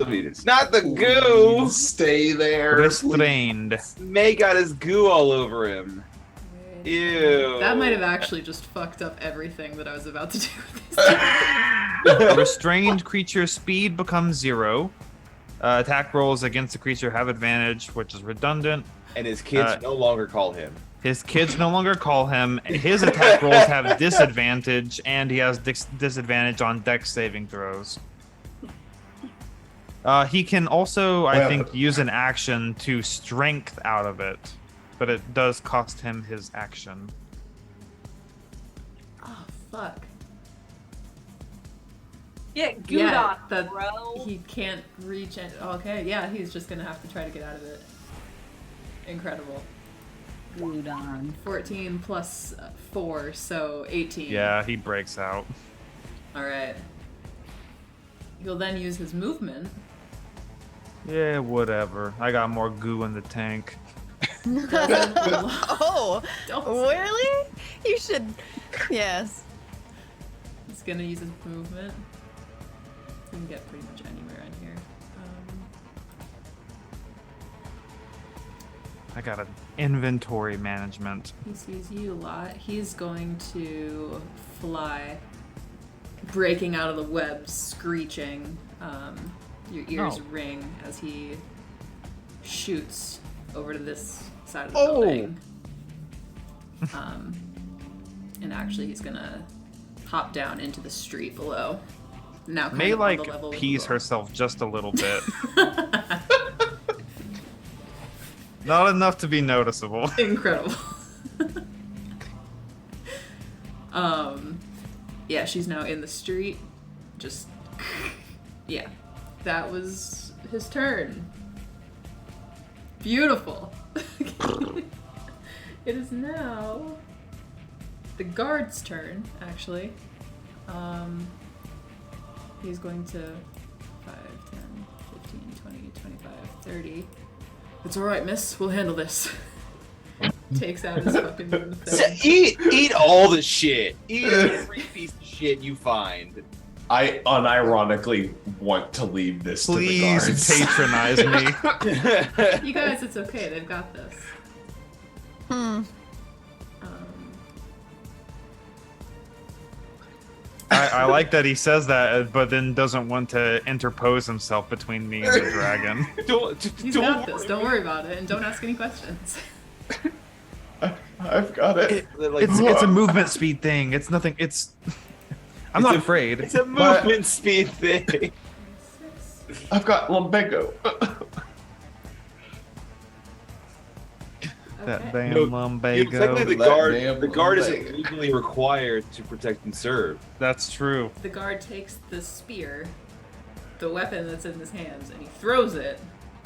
[SPEAKER 3] It's not the goo!
[SPEAKER 1] Stay there.
[SPEAKER 5] Restrained.
[SPEAKER 3] May got his goo all over him. Ew.
[SPEAKER 2] That might have actually just fucked up everything that I was about to do with this.
[SPEAKER 5] Restrained creature speed becomes 0. Attack rolls against the creature have advantage, which is redundant.
[SPEAKER 3] And his kids no longer call him.
[SPEAKER 5] His kids no longer call him. His attack rolls have disadvantage, and he has disadvantage on dex saving throws. He can also, I think, use an action to strength out of it, but it does cost him his action.
[SPEAKER 2] Oh, fuck.
[SPEAKER 6] Yeah, good
[SPEAKER 2] Yeah,
[SPEAKER 6] on,
[SPEAKER 2] that
[SPEAKER 6] bro.
[SPEAKER 2] he can't reach it. Okay, yeah, he's just gonna have to try to get out of it. Incredible.
[SPEAKER 6] Glued on.
[SPEAKER 2] 14 plus 4, so 18.
[SPEAKER 5] Yeah, he breaks out.
[SPEAKER 2] Alright. He'll then use his movement.
[SPEAKER 5] Yeah, whatever. I got more goo in the tank.
[SPEAKER 4] Oh,
[SPEAKER 2] Don't.
[SPEAKER 4] really? You should. Yes.
[SPEAKER 2] He's gonna use his movement. He can get pretty much anywhere in here.
[SPEAKER 5] I got an inventory management.
[SPEAKER 2] He sees you a lot. He's going to fly, breaking out of the web, screeching. Your ears ring as he shoots over to this side of the building. And actually, he's gonna hop down into the street below. Now, kind
[SPEAKER 5] May
[SPEAKER 2] of on
[SPEAKER 5] like
[SPEAKER 2] the level with
[SPEAKER 5] pees
[SPEAKER 2] the door.
[SPEAKER 5] herself just a little bit. Not enough to be noticeable.
[SPEAKER 2] Incredible. Yeah, she's now in the street. Just, yeah. That was his turn. Beautiful. It is now the guard's turn, actually. He's going to 5, 10, 15, 20, 25, 30. It's alright, miss. We'll handle this. Takes out his fucking thing.
[SPEAKER 3] Eat all the shit. Eat every piece of shit you find.
[SPEAKER 7] I unironically want to leave this
[SPEAKER 5] Please
[SPEAKER 7] to the guards.
[SPEAKER 5] patronize me.
[SPEAKER 2] You guys, it's okay. They've got this.
[SPEAKER 5] I like that he says that, but then doesn't want to interpose himself between me and the dragon.
[SPEAKER 2] He's got this. Don't worry about it, and don't ask any questions.
[SPEAKER 7] I've got it.
[SPEAKER 5] It's a movement speed thing. It's nothing. I'm not afraid.
[SPEAKER 3] It's a movement speed thing.
[SPEAKER 7] I've got lumbago.
[SPEAKER 5] That
[SPEAKER 2] Okay.
[SPEAKER 5] damn lumbago.
[SPEAKER 3] Technically,
[SPEAKER 7] That
[SPEAKER 3] the
[SPEAKER 7] damn
[SPEAKER 3] guard
[SPEAKER 7] lumbago.
[SPEAKER 3] isn't legally required to protect and serve.
[SPEAKER 5] That's true.
[SPEAKER 2] The guard takes the spear, the weapon that's in his hands, and he throws it.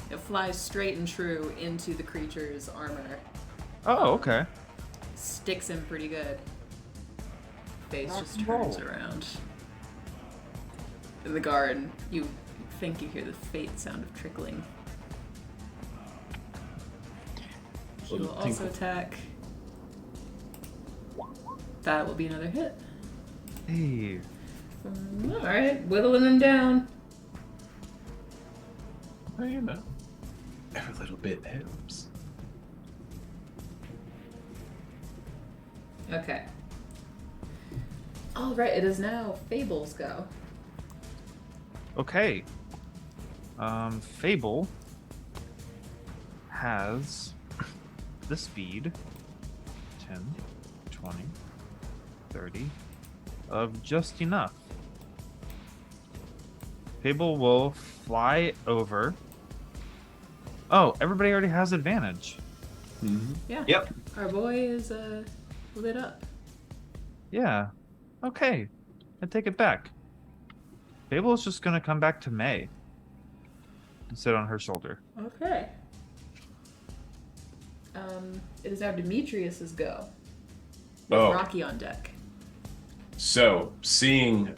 [SPEAKER 2] It flies straight and true into the creature's armor.
[SPEAKER 5] Oh, okay.
[SPEAKER 2] Sticks him pretty good. Face just turns around. The guard, you think you hear the faint sound of trickling. He will also attack. That will be another hit.
[SPEAKER 5] Hey.
[SPEAKER 2] Alright, whittling him down.
[SPEAKER 7] Well, you know, every little bit helps.
[SPEAKER 2] Okay. Alright, it is now Fable's go.
[SPEAKER 5] Okay. Fable has the speed 10, 20, 30 of just enough. Fable will fly over. Oh, everybody already has advantage.
[SPEAKER 2] Yeah.
[SPEAKER 3] Yep.
[SPEAKER 2] Our boy is lit up.
[SPEAKER 5] Yeah. Okay. I take it back. Fable is just gonna come back to May and sit on her shoulder.
[SPEAKER 2] Okay. It is now Demetrius's go. With
[SPEAKER 7] Oh.
[SPEAKER 2] Rocky on deck.
[SPEAKER 7] So seeing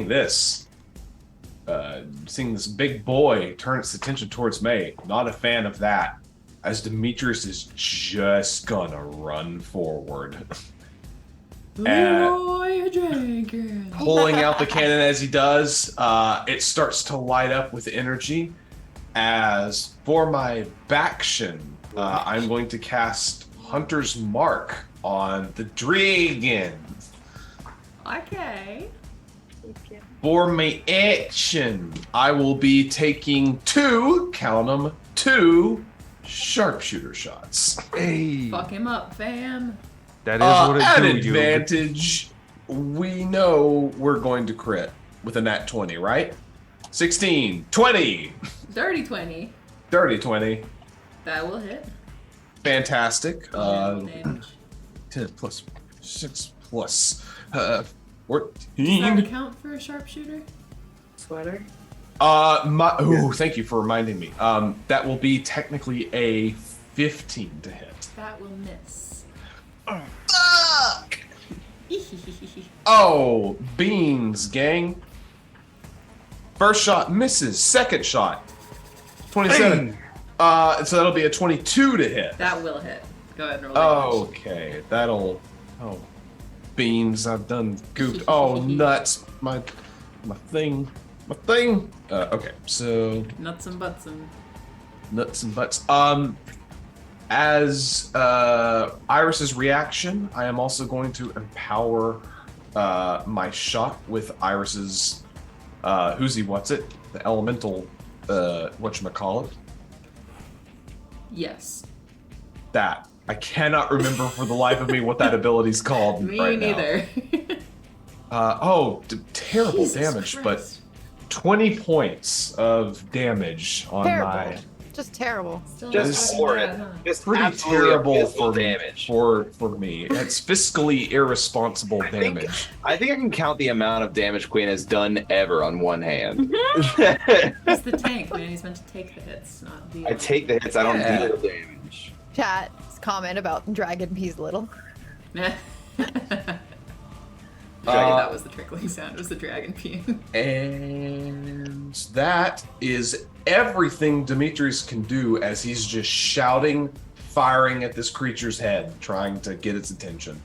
[SPEAKER 7] this big boy turn its attention towards May, not a fan of that, as Demetrius is just gonna run forward.
[SPEAKER 2] Leroy Jenkins.
[SPEAKER 7] Pulling out the cannon as he does, it starts to light up with energy. As for my baction, I'm going to cast Hunter's Mark on the dragon.
[SPEAKER 2] Okay.
[SPEAKER 7] For my action, I will be taking two sharpshooter shots.
[SPEAKER 5] Hey.
[SPEAKER 2] Fuck him up, fam.
[SPEAKER 5] That is what it
[SPEAKER 7] At
[SPEAKER 5] do, you.
[SPEAKER 7] advantage, we know we're going to crit with a nat 20, right? 16, 20,
[SPEAKER 2] Dirty 20.
[SPEAKER 7] dirty 20.
[SPEAKER 2] That will hit.
[SPEAKER 7] Fantastic.
[SPEAKER 2] Roll damage.
[SPEAKER 7] 10 plus 6 plus
[SPEAKER 2] Does that
[SPEAKER 7] 14.
[SPEAKER 2] count for a sharpshooter?
[SPEAKER 6] Sweater.
[SPEAKER 7] Thank you for reminding me. That will be technically a 15 to hit.
[SPEAKER 2] That will miss.
[SPEAKER 7] Fuck! Oh, beans, gang. First shot misses. Second shot, 27. So that'll be a 22 to hit.
[SPEAKER 2] That will hit. Go ahead and roll damage.
[SPEAKER 7] Okay, that'll. Oh, beans! I've done goofed. Oh, nuts! My thing. Okay, so
[SPEAKER 2] Nuts and butts and
[SPEAKER 7] nuts and butts. As Iris's reaction, I am also going to empower my shot with Iris's the elemental whatchamacallit.
[SPEAKER 2] yes.
[SPEAKER 7] That. I cannot remember for the life of me what that ability's called
[SPEAKER 2] Me
[SPEAKER 7] right
[SPEAKER 2] neither.
[SPEAKER 7] now. Terrible
[SPEAKER 2] Jesus
[SPEAKER 7] damage,
[SPEAKER 2] Christ.
[SPEAKER 7] but 20 points of damage on
[SPEAKER 4] Terrible.
[SPEAKER 7] my
[SPEAKER 4] Just terrible.
[SPEAKER 2] Still
[SPEAKER 3] Just
[SPEAKER 2] not
[SPEAKER 3] horrid.
[SPEAKER 2] bad, huh?
[SPEAKER 3] Just
[SPEAKER 7] pretty
[SPEAKER 3] absolutely
[SPEAKER 7] terrible
[SPEAKER 3] abysmal
[SPEAKER 7] for
[SPEAKER 3] damage.
[SPEAKER 7] for me. It's fiscally irresponsible
[SPEAKER 3] think-
[SPEAKER 7] damage.
[SPEAKER 3] I think I can count the amount of damage Queen has done ever on one hand.
[SPEAKER 2] He's the tank, man. He's meant to take the hits, not the.
[SPEAKER 3] I take the hits, I don't
[SPEAKER 7] Yeah.
[SPEAKER 3] deal damage.
[SPEAKER 4] Chat's comment about Dragon Peas Little.
[SPEAKER 2] That was the trickling sound. It was the dragon peeing.
[SPEAKER 7] And that is everything Demetrius can do as he's just shouting, firing at this creature's head, trying to get its attention.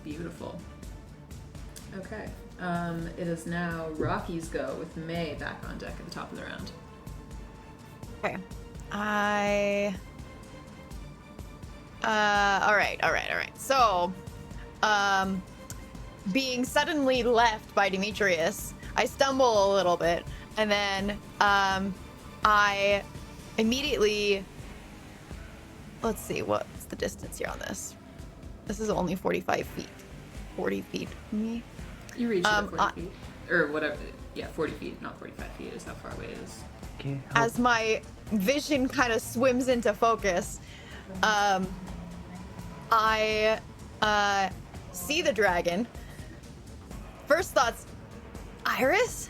[SPEAKER 2] Beautiful. Okay. It is now Rocky's go with May back on deck at the top of the round.
[SPEAKER 4] Okay. All right. So, being suddenly left by Demetrius, I stumble a little bit, and then I immediately. Let's see, what's the distance here on this? This is only 45 feet. 40 feet from me.
[SPEAKER 2] You reach it at 40
[SPEAKER 4] I-
[SPEAKER 2] feet. Or whatever. Yeah, 40 feet, not 45 feet is how far away it is.
[SPEAKER 4] As my vision kind of swims into focus, I see the dragon. First thoughts, Iris?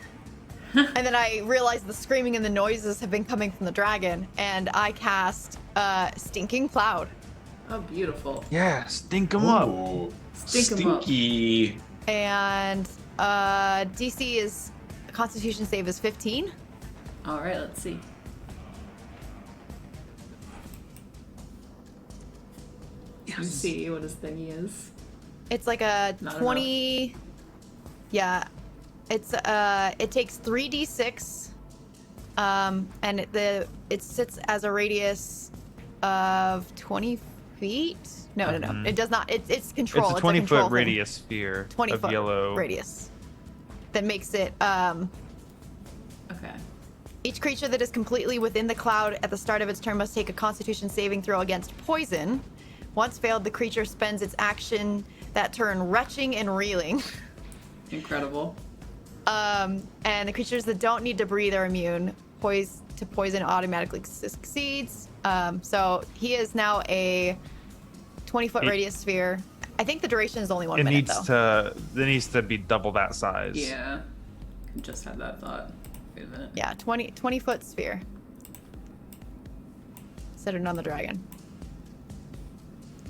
[SPEAKER 4] And then I realize the screaming and the noises have been coming from the dragon, and I cast Stinking Cloud.
[SPEAKER 2] Oh, beautiful.
[SPEAKER 5] Yeah, stink 'em up.
[SPEAKER 7] Ooh,
[SPEAKER 2] Stink 'em up.
[SPEAKER 7] stinky.
[SPEAKER 4] And DC is Constitution save is 15.
[SPEAKER 2] All right, let's see. You see what his thingy is.
[SPEAKER 4] It's like a
[SPEAKER 2] Not
[SPEAKER 4] 20. Yeah, it's it takes 3d6, and it sits as a radius of 20 feet. No,
[SPEAKER 5] Mhm.
[SPEAKER 4] it does not. It's control.
[SPEAKER 5] It's a
[SPEAKER 4] a
[SPEAKER 5] 20
[SPEAKER 4] control
[SPEAKER 5] foot
[SPEAKER 4] thing.
[SPEAKER 5] radius sphere
[SPEAKER 4] 20
[SPEAKER 5] of
[SPEAKER 4] foot
[SPEAKER 5] yellow.
[SPEAKER 4] radius that makes it
[SPEAKER 2] Okay.
[SPEAKER 4] each creature that is completely within the cloud at the start of its turn must take a Constitution saving throw against poison. Once failed, the creature spends its action that turn retching and reeling.
[SPEAKER 2] Incredible.
[SPEAKER 4] And the creatures that don't need to breathe are immune. To poison automatically succeeds. So he is now a 20-foot
[SPEAKER 5] It-
[SPEAKER 4] radius sphere. I think the duration is only 1 minute though.
[SPEAKER 5] It needs to be double that size.
[SPEAKER 2] Yeah. Just had that thought. Wait a minute.
[SPEAKER 4] Yeah, 20-foot sphere. Centered on the dragon.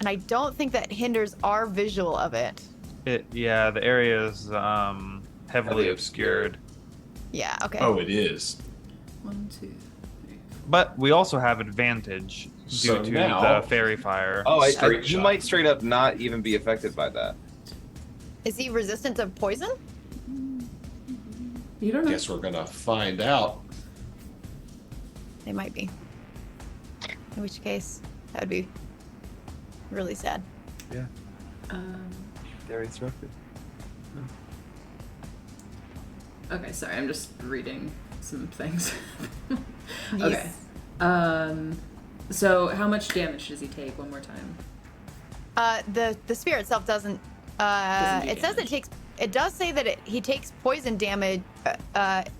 [SPEAKER 4] And I don't think that hinders our visual of it.
[SPEAKER 5] The area is heavily obscured.
[SPEAKER 4] Yeah, okay.
[SPEAKER 7] Oh, it is.
[SPEAKER 2] 1, 2, 3.
[SPEAKER 5] But we also have advantage due
[SPEAKER 7] So
[SPEAKER 5] to
[SPEAKER 7] now-
[SPEAKER 5] the fairy fire.
[SPEAKER 3] Oh,
[SPEAKER 7] Straight
[SPEAKER 3] you
[SPEAKER 7] shot.
[SPEAKER 3] might straight up not even be affected by that.
[SPEAKER 4] Is he resistant to poison?
[SPEAKER 2] You don't know.
[SPEAKER 7] Guess we're gonna find out.
[SPEAKER 4] They might be. In which case, that would be really sad.
[SPEAKER 3] Yeah,
[SPEAKER 2] Um,
[SPEAKER 3] they're instructed.
[SPEAKER 2] okay, sorry, I'm just reading some things.
[SPEAKER 4] Yes.
[SPEAKER 2] Okay. So how much damage does he take? One more time.
[SPEAKER 4] The spear itself doesn't.
[SPEAKER 2] Doesn't do
[SPEAKER 4] It says it
[SPEAKER 2] damage.
[SPEAKER 4] takes. It does say that he takes poison damage. It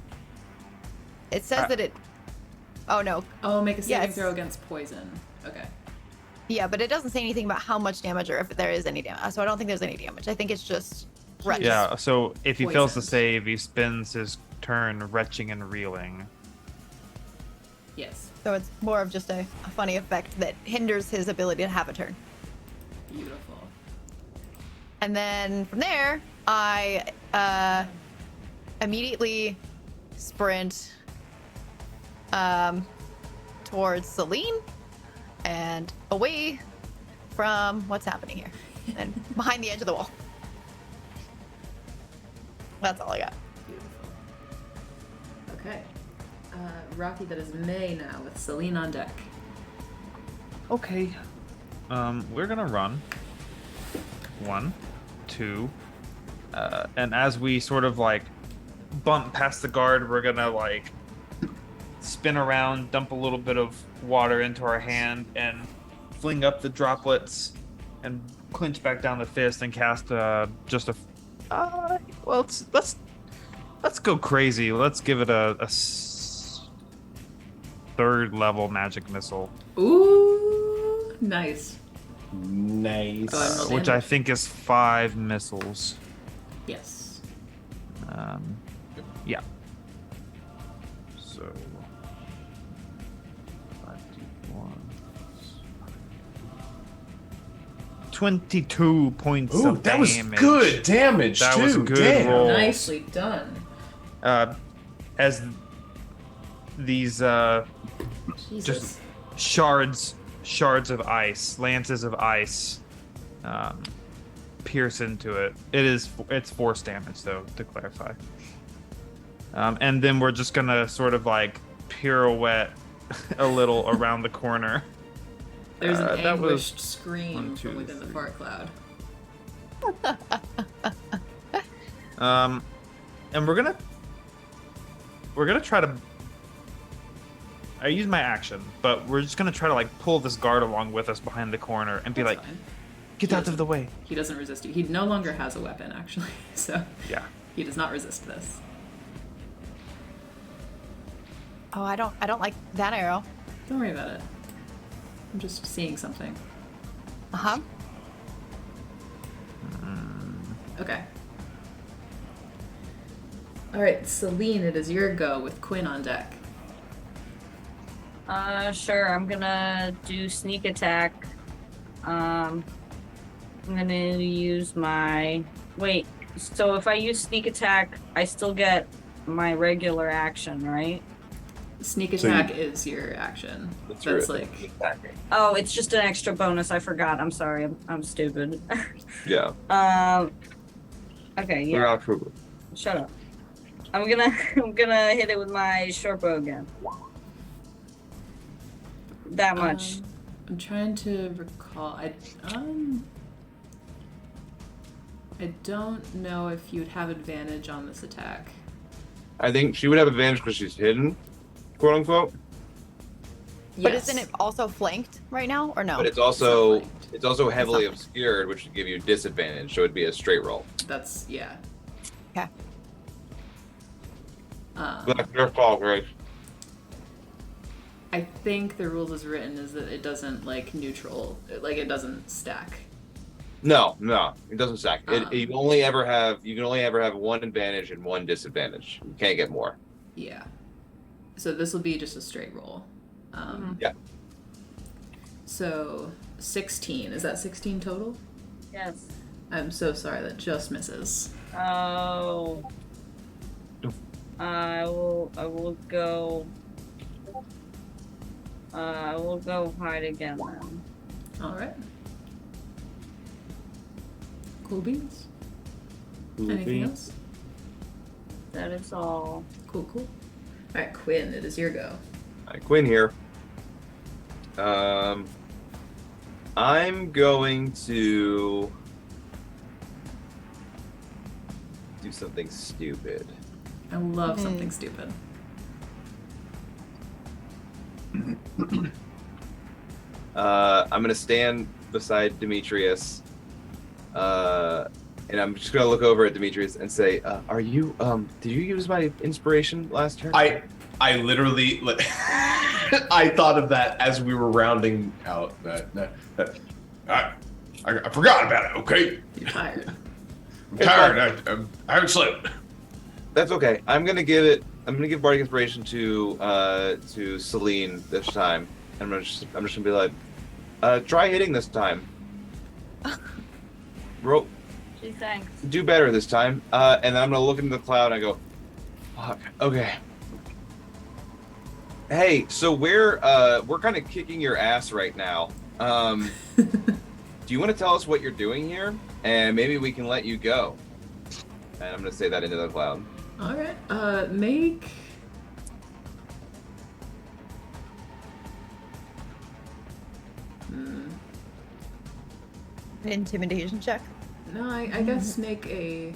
[SPEAKER 4] says that it. Oh no.
[SPEAKER 2] Oh, make a saving
[SPEAKER 4] Yes.
[SPEAKER 2] throw against poison. Okay.
[SPEAKER 4] Yeah, but it doesn't say anything about how much damage or if there is any damage. So I don't think there's any damage. I think it's just. Retch.
[SPEAKER 5] Yeah, so if he fails to
[SPEAKER 2] Poisoned.
[SPEAKER 5] save, he spends his turn retching and reeling.
[SPEAKER 2] Yes.
[SPEAKER 4] So it's more of just a funny effect that hinders his ability to have a turn.
[SPEAKER 2] Beautiful.
[SPEAKER 4] And then from there, I immediately sprint towards Celine and away from what's happening here and behind the edge of the wall. That's all I got.
[SPEAKER 2] Beautiful. Okay. Rocky, that is May now with Celine on deck.
[SPEAKER 5] Okay. We're gonna run. 1, 2, and as we sort of like bump past the guard, we're gonna like spin around, dump a little bit of water into our hand, and fling up the droplets, and clinch back down the fist and cast just a. Well, let's go crazy. Let's give it a third level magic missile,
[SPEAKER 2] Ooh, nice.
[SPEAKER 7] Nice.
[SPEAKER 2] Oh,
[SPEAKER 5] which I think is 5 missiles.
[SPEAKER 2] Yes.
[SPEAKER 5] Yeah. So 5d1. 22 points
[SPEAKER 7] Ooh,
[SPEAKER 5] of
[SPEAKER 7] that was
[SPEAKER 5] damage.
[SPEAKER 7] good damage
[SPEAKER 5] That
[SPEAKER 7] too.
[SPEAKER 5] was a good
[SPEAKER 7] Damn.
[SPEAKER 5] roll.
[SPEAKER 2] Nicely done.
[SPEAKER 5] As these
[SPEAKER 2] Jesus.
[SPEAKER 5] just shards of ice, lances of ice, pierce into it. It's force damage though, to clarify. And then we're just gonna sort of like pirouette a little around the corner.
[SPEAKER 2] There's an
[SPEAKER 5] that was
[SPEAKER 2] anguished scream
[SPEAKER 5] 1, 2,
[SPEAKER 2] from within the
[SPEAKER 5] 3.
[SPEAKER 2] fart cloud.
[SPEAKER 5] And we're gonna try to. I use my action, but we're just gonna try to like pull this guard along with us behind the corner and be
[SPEAKER 2] That's
[SPEAKER 5] like,
[SPEAKER 2] fine.
[SPEAKER 5] "Get
[SPEAKER 2] He
[SPEAKER 5] out of
[SPEAKER 2] doesn't-
[SPEAKER 5] the way."
[SPEAKER 2] He doesn't resist you. He no longer has a weapon, actually, so
[SPEAKER 5] Yeah.
[SPEAKER 2] he does not resist this.
[SPEAKER 4] Oh, I don't like that arrow.
[SPEAKER 2] Don't worry about it. I'm just seeing something.
[SPEAKER 4] Uh-huh.
[SPEAKER 2] Okay. Alright, Celine, it is your go with Quinn on deck.
[SPEAKER 6] Sure. I'm gonna do sneak attack. I'm gonna use my. Wait. So if I use sneak attack, I still get my regular action, right?
[SPEAKER 2] Sneak
[SPEAKER 7] So you-
[SPEAKER 2] attack is your action. That's like
[SPEAKER 6] Oh, it's just an extra bonus. I forgot. I'm sorry. I'm stupid.
[SPEAKER 3] Yeah.
[SPEAKER 6] Okay.
[SPEAKER 3] We're
[SPEAKER 6] Yeah.
[SPEAKER 3] out for
[SPEAKER 6] Shut up. I'm gonna hit it with my short bow again. That much.
[SPEAKER 2] I'm trying to recall. I don't know if you would have advantage on this attack.
[SPEAKER 3] I think she would have advantage because she's hidden, quote unquote.
[SPEAKER 4] But
[SPEAKER 2] Yes.
[SPEAKER 4] isn't it also flanked right now, or no?
[SPEAKER 3] But it's also
[SPEAKER 2] It's not flanked.
[SPEAKER 3] it's also heavily
[SPEAKER 4] flanked.
[SPEAKER 3] obscured, which would give you disadvantage. So it'd be a straight roll.
[SPEAKER 2] That's yeah.
[SPEAKER 4] Okay.
[SPEAKER 3] That's your fault, Grace.
[SPEAKER 2] I think the rules as written is that it doesn't like neutral, like it doesn't stack.
[SPEAKER 3] No, it doesn't stack. You can only ever have 1 advantage and 1 disadvantage. You can't get more.
[SPEAKER 2] Yeah. So this will be just a straight roll.
[SPEAKER 3] Yeah.
[SPEAKER 2] So 16. Is that 16 total?
[SPEAKER 6] Yes.
[SPEAKER 2] I'm so sorry, that just misses.
[SPEAKER 6] Oh. I will go. I will go hide again then.
[SPEAKER 2] Alright. Cool beans. Anything else?
[SPEAKER 6] That is all.
[SPEAKER 2] Cool. Alright, Quinn, it is your go.
[SPEAKER 3] Alright, Quinn here. I'm going to do something stupid.
[SPEAKER 2] I love something stupid.
[SPEAKER 3] I'm gonna stand beside Demetrius, and I'm just gonna look over at Demetrius and say, "Are you? Did you use my inspiration last turn?"
[SPEAKER 7] I literally I thought of that as we were rounding out. I forgot about it. Okay,
[SPEAKER 2] You're tired.
[SPEAKER 7] I'm tired. I haven't slept.
[SPEAKER 3] That's okay. I'm gonna give it I'm gonna give bardic inspiration to Celine this time. And I'm just gonna be like, try hitting this time. Roll.
[SPEAKER 6] Gee, thanks.
[SPEAKER 3] Do better this time. And then I'm gonna look into the cloud and I go, fuck, okay. Hey, so we're kind of kicking your ass right now. Do you want to tell us what you're doing here? And maybe we can let you go. And I'm gonna say that into the cloud.
[SPEAKER 2] All right. Make.
[SPEAKER 4] An intimidation check.
[SPEAKER 2] No, I guess make a.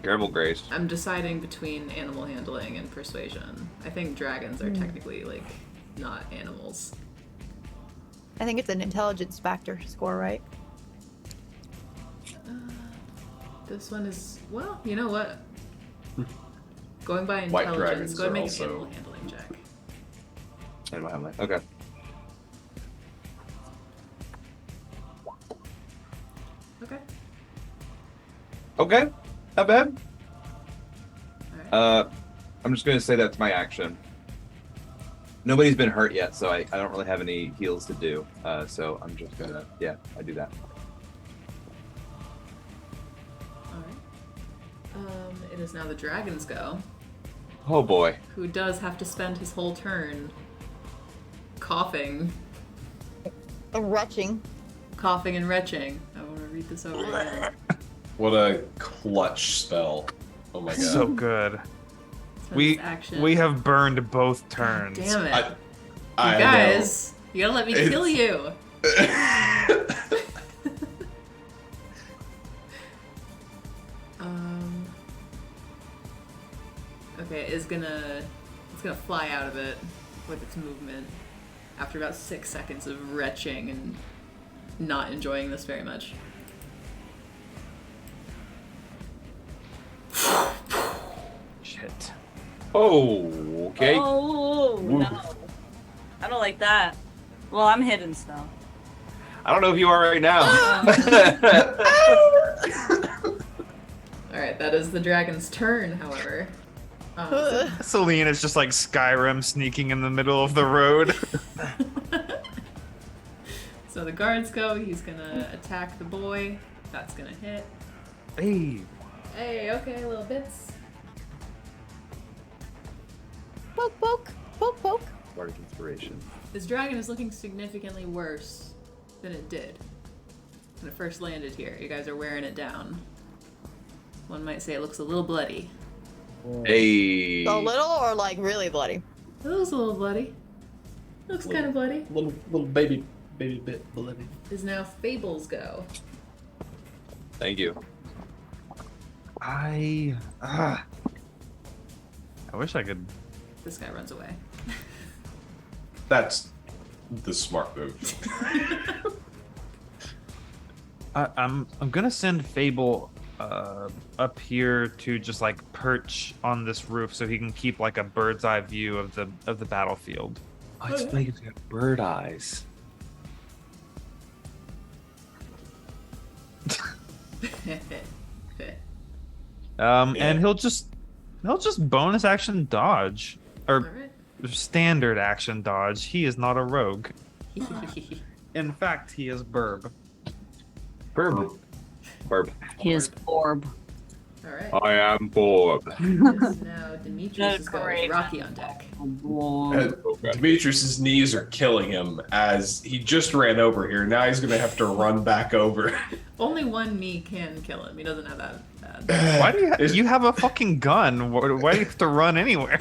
[SPEAKER 3] Careful, Grace.
[SPEAKER 2] I'm deciding between animal handling and persuasion. I think dragons are technically like not animals.
[SPEAKER 4] I think it's an intelligence factor score, right?
[SPEAKER 2] This one is well. You know what? Going by
[SPEAKER 7] White
[SPEAKER 2] intelligence,
[SPEAKER 7] dragons
[SPEAKER 2] go and
[SPEAKER 7] are
[SPEAKER 2] make
[SPEAKER 7] also-
[SPEAKER 2] an animal handling check.
[SPEAKER 3] Animal handling. Okay.
[SPEAKER 2] Okay.
[SPEAKER 3] Okay. Not bad.
[SPEAKER 2] All right.
[SPEAKER 3] I'm just gonna say that's my action. Nobody's been hurt yet, so I don't really have any heals to do. So I'm just gonna, yeah, I do that.
[SPEAKER 2] Alright. It is now the dragon's go,
[SPEAKER 3] Oh boy.
[SPEAKER 2] who does have to spend his whole turn coughing
[SPEAKER 4] Retching.
[SPEAKER 2] and retching. I want to read this over again.
[SPEAKER 7] What a clutch spell. Oh my god.
[SPEAKER 5] So good.
[SPEAKER 2] So
[SPEAKER 5] We
[SPEAKER 2] this action.
[SPEAKER 5] we have burned both turns.
[SPEAKER 2] Damn it.
[SPEAKER 7] I
[SPEAKER 2] you guys, you gotta let me
[SPEAKER 7] It's-
[SPEAKER 2] kill you. Okay, it's gonna fly out of it with its movement after about 6 seconds of retching and not enjoying this very much.
[SPEAKER 5] Shit.
[SPEAKER 3] Oh, okay.
[SPEAKER 6] Oh no, I don't like that. Well, I'm hidden still.
[SPEAKER 3] I don't know if you are right now.
[SPEAKER 2] Alright, that is the dragon's turn, however.
[SPEAKER 5] Celine is just like Skyrim sneaking in the middle of the road.
[SPEAKER 2] So the guards go, he's gonna attack the boy. That's gonna hit.
[SPEAKER 5] Hey.
[SPEAKER 2] Hey, okay, little bits.
[SPEAKER 4] Poke, poke, poke, poke.
[SPEAKER 3] Bardic inspiration.
[SPEAKER 2] This dragon is looking significantly worse than it did when it first landed here. You guys are wearing it down. One might say it looks a little bloody.
[SPEAKER 3] Hey.
[SPEAKER 4] A little or like really bloody?
[SPEAKER 2] It looks a little bloody. Looks kind of bloody.
[SPEAKER 9] Little baby bit bloody.
[SPEAKER 2] Is now Fable's go.
[SPEAKER 3] Thank you.
[SPEAKER 5] I wish I could.
[SPEAKER 2] This guy runs away.
[SPEAKER 7] That's the smart move.
[SPEAKER 5] I'm gonna send Fable up here to just like perch on this roof so he can keep like a bird's eye view of the battlefield.
[SPEAKER 3] Oh, it's like it's got bird eyes.
[SPEAKER 5] And he'll just bonus action dodge or
[SPEAKER 2] Alright.
[SPEAKER 5] standard action dodge. He is not a rogue. In fact, he is Burb.
[SPEAKER 3] Burb. Burb.
[SPEAKER 8] His orb.
[SPEAKER 2] Alright.
[SPEAKER 3] I am Bob.
[SPEAKER 2] It is now Demetrius' go.
[SPEAKER 6] Great.
[SPEAKER 2] Rocky on deck.
[SPEAKER 7] Demetrius's knees are killing him as he just ran over here. Now he's gonna have to run back over.
[SPEAKER 2] Only one knee can kill him. He doesn't have that bad.
[SPEAKER 5] Why do
[SPEAKER 7] It's-
[SPEAKER 5] you have a fucking gun? Why do you have to run anywhere?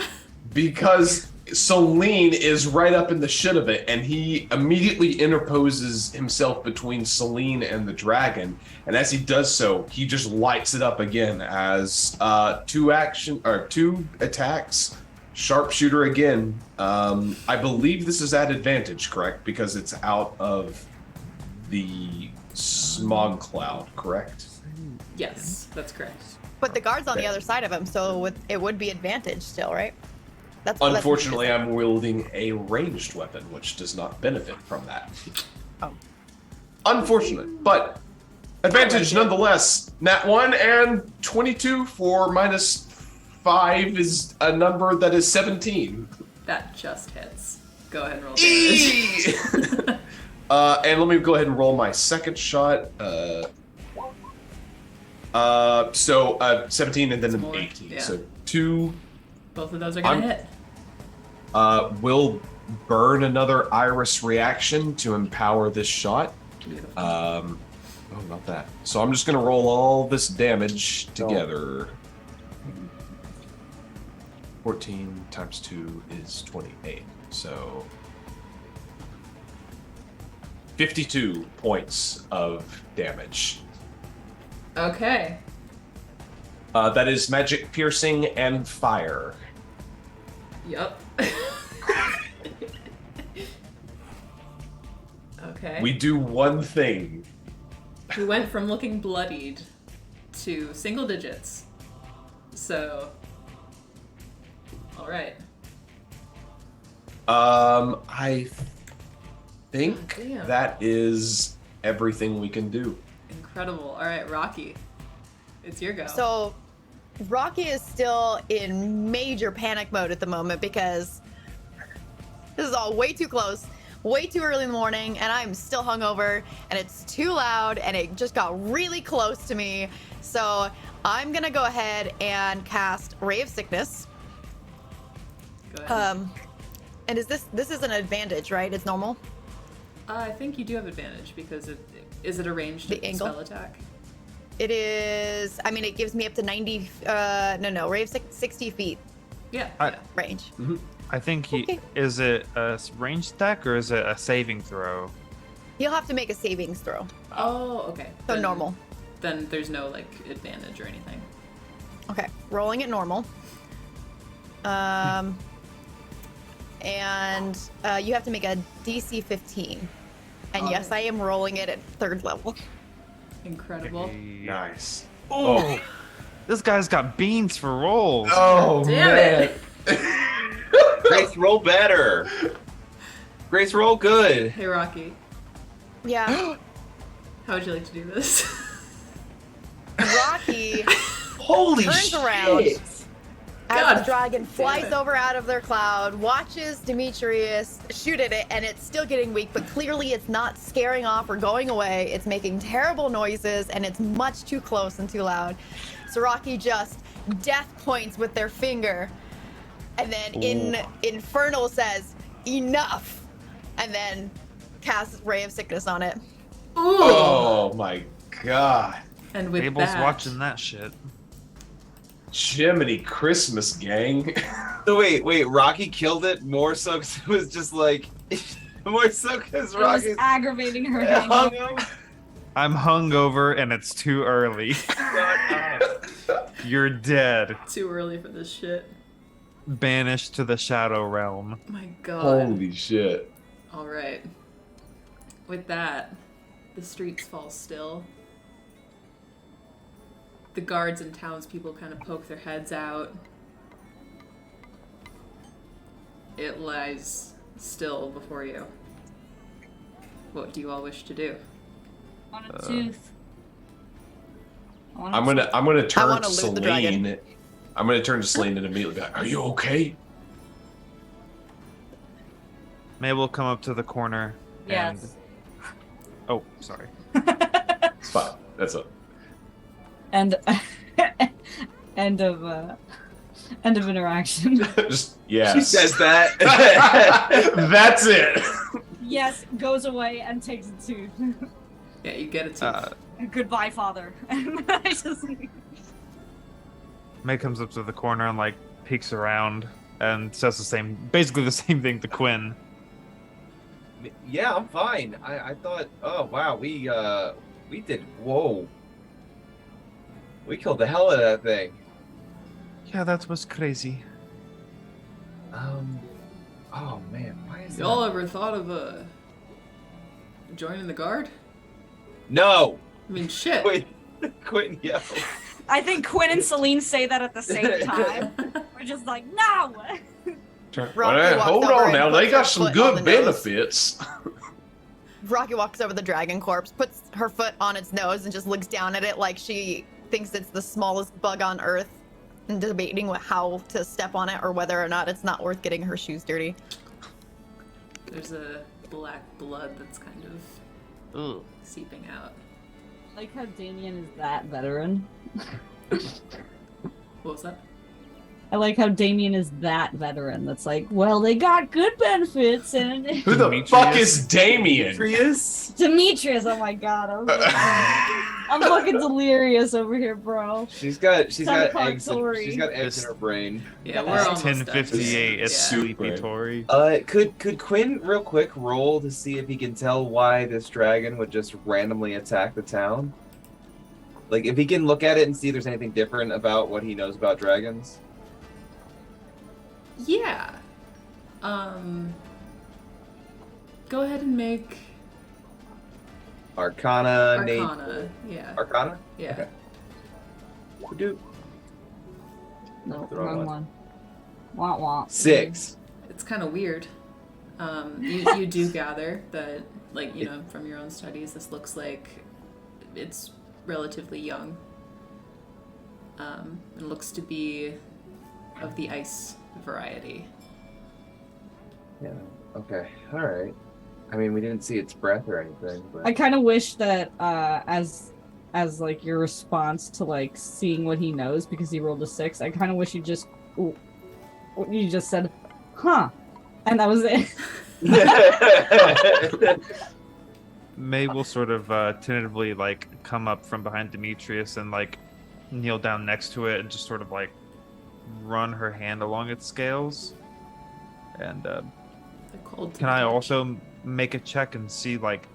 [SPEAKER 7] Because Celine is right up in the shit of it, and he immediately interposes himself between Celine and the dragon. And as he does so, he just lights it up again as two attacks. Sharpshooter again. I believe this is at advantage, correct? Because it's out of the smog cloud, correct?
[SPEAKER 2] Yes, that's correct.
[SPEAKER 4] But the guard's on the
[SPEAKER 7] Okay.
[SPEAKER 4] other side of him, so it would be advantage still, right? That's
[SPEAKER 7] Unfortunately, I'm wielding a ranged weapon, which does not benefit from that.
[SPEAKER 4] Oh.
[SPEAKER 7] Unfortunate, but advantage nonetheless. Nat 1 and 22 for minus 5 is a number that is 17.
[SPEAKER 2] That just hits. Go ahead and roll
[SPEAKER 7] Eee!
[SPEAKER 2] damage.
[SPEAKER 7] And let me go ahead and roll my second shot. So 17 and then an
[SPEAKER 2] More,
[SPEAKER 7] 18.
[SPEAKER 2] yeah.
[SPEAKER 7] So 2
[SPEAKER 2] Both of those are gonna hit.
[SPEAKER 7] will burn another iris reaction to empower this shot.
[SPEAKER 2] Beautiful.
[SPEAKER 7] Oh, not that. So I'm just gonna roll all this damage together. 14 times 2 is 28. So 52 points of damage.
[SPEAKER 2] Okay.
[SPEAKER 7] That is magic piercing and fire.
[SPEAKER 2] Yup. Okay.
[SPEAKER 7] We do one thing.
[SPEAKER 2] We went from looking bloodied to single digits. So. Alright.
[SPEAKER 7] I think
[SPEAKER 2] Oh, damn.
[SPEAKER 7] that is everything we can do.
[SPEAKER 2] Incredible. Alright, Rocky. It's your go.
[SPEAKER 4] So, Rocky is still in major panic mode at the moment because this is all way too close, way too early in the morning, and I'm still hungover, and it's too loud, and it just got really close to me. So, I'm gonna go ahead and cast Ray of Sickness.
[SPEAKER 2] Go ahead.
[SPEAKER 4] And is this is an advantage, right? It's normal.
[SPEAKER 2] I think you do have advantage because is it a ranged
[SPEAKER 4] The angle?
[SPEAKER 2] spell attack?
[SPEAKER 4] It is. I mean, it gives me up to 90. No. Ray of 60 feet
[SPEAKER 2] Yeah.
[SPEAKER 5] I-
[SPEAKER 2] yeah.
[SPEAKER 4] range.
[SPEAKER 5] I think he
[SPEAKER 4] Okay.
[SPEAKER 5] is it a range attack or is it a saving throw?
[SPEAKER 4] You'll have to make a savings throw.
[SPEAKER 2] Oh, okay.
[SPEAKER 4] So normal.
[SPEAKER 2] Then there's no like advantage or anything.
[SPEAKER 4] Okay, rolling it normal. And you have to make a DC 15. And yes,
[SPEAKER 2] Alright.
[SPEAKER 4] I am rolling it at 3rd level.
[SPEAKER 2] Incredible.
[SPEAKER 7] Nice.
[SPEAKER 5] Oh, this guy's got beans for rolls.
[SPEAKER 7] Oh,
[SPEAKER 2] Damn
[SPEAKER 7] man.
[SPEAKER 3] Grace, roll better. Grace, roll good.
[SPEAKER 2] Hey, Rocky.
[SPEAKER 4] Yeah,
[SPEAKER 2] How would you like to do this?
[SPEAKER 4] Rocky
[SPEAKER 3] Holy
[SPEAKER 4] turns
[SPEAKER 3] shit.
[SPEAKER 4] around as
[SPEAKER 2] God
[SPEAKER 4] the dragon
[SPEAKER 2] damn
[SPEAKER 4] flies
[SPEAKER 2] it.
[SPEAKER 4] over out of their cloud, watches Demetrius shoot at it, and it's still getting weak, but clearly it's not scaring off or going away. It's making terrible noises, and it's much too close and too loud. So Rocky just death points with their finger, and then in Infernal says, "Enough," and then casts Ray of Sickness on it.
[SPEAKER 2] Ooh.
[SPEAKER 7] Oh, my God.
[SPEAKER 2] And with
[SPEAKER 5] Abel's
[SPEAKER 2] that,
[SPEAKER 5] watching that shit.
[SPEAKER 7] Jiminy Christmas, gang.
[SPEAKER 3] So wait, Rocky killed it more so because it was just like, more so because
[SPEAKER 6] It was
[SPEAKER 3] Rocky's
[SPEAKER 6] aggravating her.
[SPEAKER 3] hung
[SPEAKER 6] hangover.
[SPEAKER 5] I'm hungover and it's too early. You're dead.
[SPEAKER 2] too early for this shit.
[SPEAKER 5] Banished to the shadow realm.
[SPEAKER 2] My God.
[SPEAKER 7] Holy shit.
[SPEAKER 2] All right. With that, the streets fall still. The guards and townspeople kind of poke their heads out. It lies still before you. What do you all wish to do?
[SPEAKER 6] On a tooth. On a
[SPEAKER 7] I'm gonna turn
[SPEAKER 4] wanna
[SPEAKER 7] to
[SPEAKER 4] loot the dragon.
[SPEAKER 7] Celine. I'm gonna turn to Celine and immediately be like, "Are you okay?"
[SPEAKER 5] May will come up to the corner.
[SPEAKER 6] Yes.
[SPEAKER 5] And... Oh, sorry.
[SPEAKER 7] It's fine. That's it.
[SPEAKER 6] And end of interaction.
[SPEAKER 7] Just yes.
[SPEAKER 3] She says that.
[SPEAKER 7] That's it.
[SPEAKER 6] Yes, goes away and takes a tooth.
[SPEAKER 2] Yeah, you get a tooth.
[SPEAKER 6] Goodbye, father. And I just
[SPEAKER 5] May comes up to the corner and like peeks around and says basically the same thing to Quinn.
[SPEAKER 3] Yeah, I'm fine. I thought, oh wow, we did, whoa. We killed the hell out of that thing.
[SPEAKER 5] Yeah, that was crazy.
[SPEAKER 3] Oh man, why is
[SPEAKER 2] Y'all
[SPEAKER 3] that?
[SPEAKER 2] ever thought of joining the guard?
[SPEAKER 3] No!
[SPEAKER 2] I mean, shit.
[SPEAKER 3] Quinn, yo.
[SPEAKER 6] I think Quinn and Celine say that at the same time. We're just like, no!
[SPEAKER 4] Rocky walks
[SPEAKER 7] Hold
[SPEAKER 4] over
[SPEAKER 7] on
[SPEAKER 4] and
[SPEAKER 7] now. They
[SPEAKER 4] puts
[SPEAKER 7] got
[SPEAKER 4] her
[SPEAKER 7] some
[SPEAKER 4] foot on
[SPEAKER 7] good
[SPEAKER 4] the nose.
[SPEAKER 7] benefits.
[SPEAKER 4] Rocky walks over the dragon corpse, puts her foot on its nose, and just looks down at it like she thinks it's the smallest bug on Earth. and debating how to step on it or whether or not it's not worth getting her shoes dirty.
[SPEAKER 2] There's a black blood that's kind of seeping out.
[SPEAKER 10] I like how Damien is that veteran.
[SPEAKER 2] What was that?
[SPEAKER 10] I like how Damien is that veteran. That's like, well, they got good benefits and
[SPEAKER 7] Who the fuck is Damien?
[SPEAKER 10] Demetrius. Oh my god, I'm fucking delirious over here, bro.
[SPEAKER 3] She's got
[SPEAKER 10] Sounded
[SPEAKER 3] eggs.
[SPEAKER 10] Tori.
[SPEAKER 3] She's got eggs in her brain.
[SPEAKER 2] Yeah, we're almost done.
[SPEAKER 5] 10:58. It's
[SPEAKER 2] Yeah.
[SPEAKER 5] Sleepy Tori.
[SPEAKER 3] Could Quinn real quick roll to see if he can tell why this dragon would just randomly attack the town? Like, if he can look at it and see if there's anything different about what he knows about dragons.
[SPEAKER 2] Yeah. Go ahead and make
[SPEAKER 3] Arcana.
[SPEAKER 2] Yeah.
[SPEAKER 3] Arcana?
[SPEAKER 2] Yeah.
[SPEAKER 3] Okay. Do
[SPEAKER 10] No,
[SPEAKER 3] the wrong
[SPEAKER 10] wrong
[SPEAKER 3] one.
[SPEAKER 10] one. Wah wah.
[SPEAKER 3] 6.
[SPEAKER 2] It's kind of weird. You do gather that, like, you know, from your own studies, this looks like it's relatively young. It looks to be of the ice variety.
[SPEAKER 3] Yeah. Okay. All right. I mean, we didn't see its breath or anything, but
[SPEAKER 10] I kind of wish that as like your response to like seeing what he knows because he rolled a 6, I kind of wish you just said, "Huh," and that was it.
[SPEAKER 5] May will sort of tentatively like come up from behind Demetrius and like kneel down next to it and just sort of like run her hand along its scales. And
[SPEAKER 2] The cold
[SPEAKER 5] can I
[SPEAKER 2] touch.
[SPEAKER 5] also make a check and see like,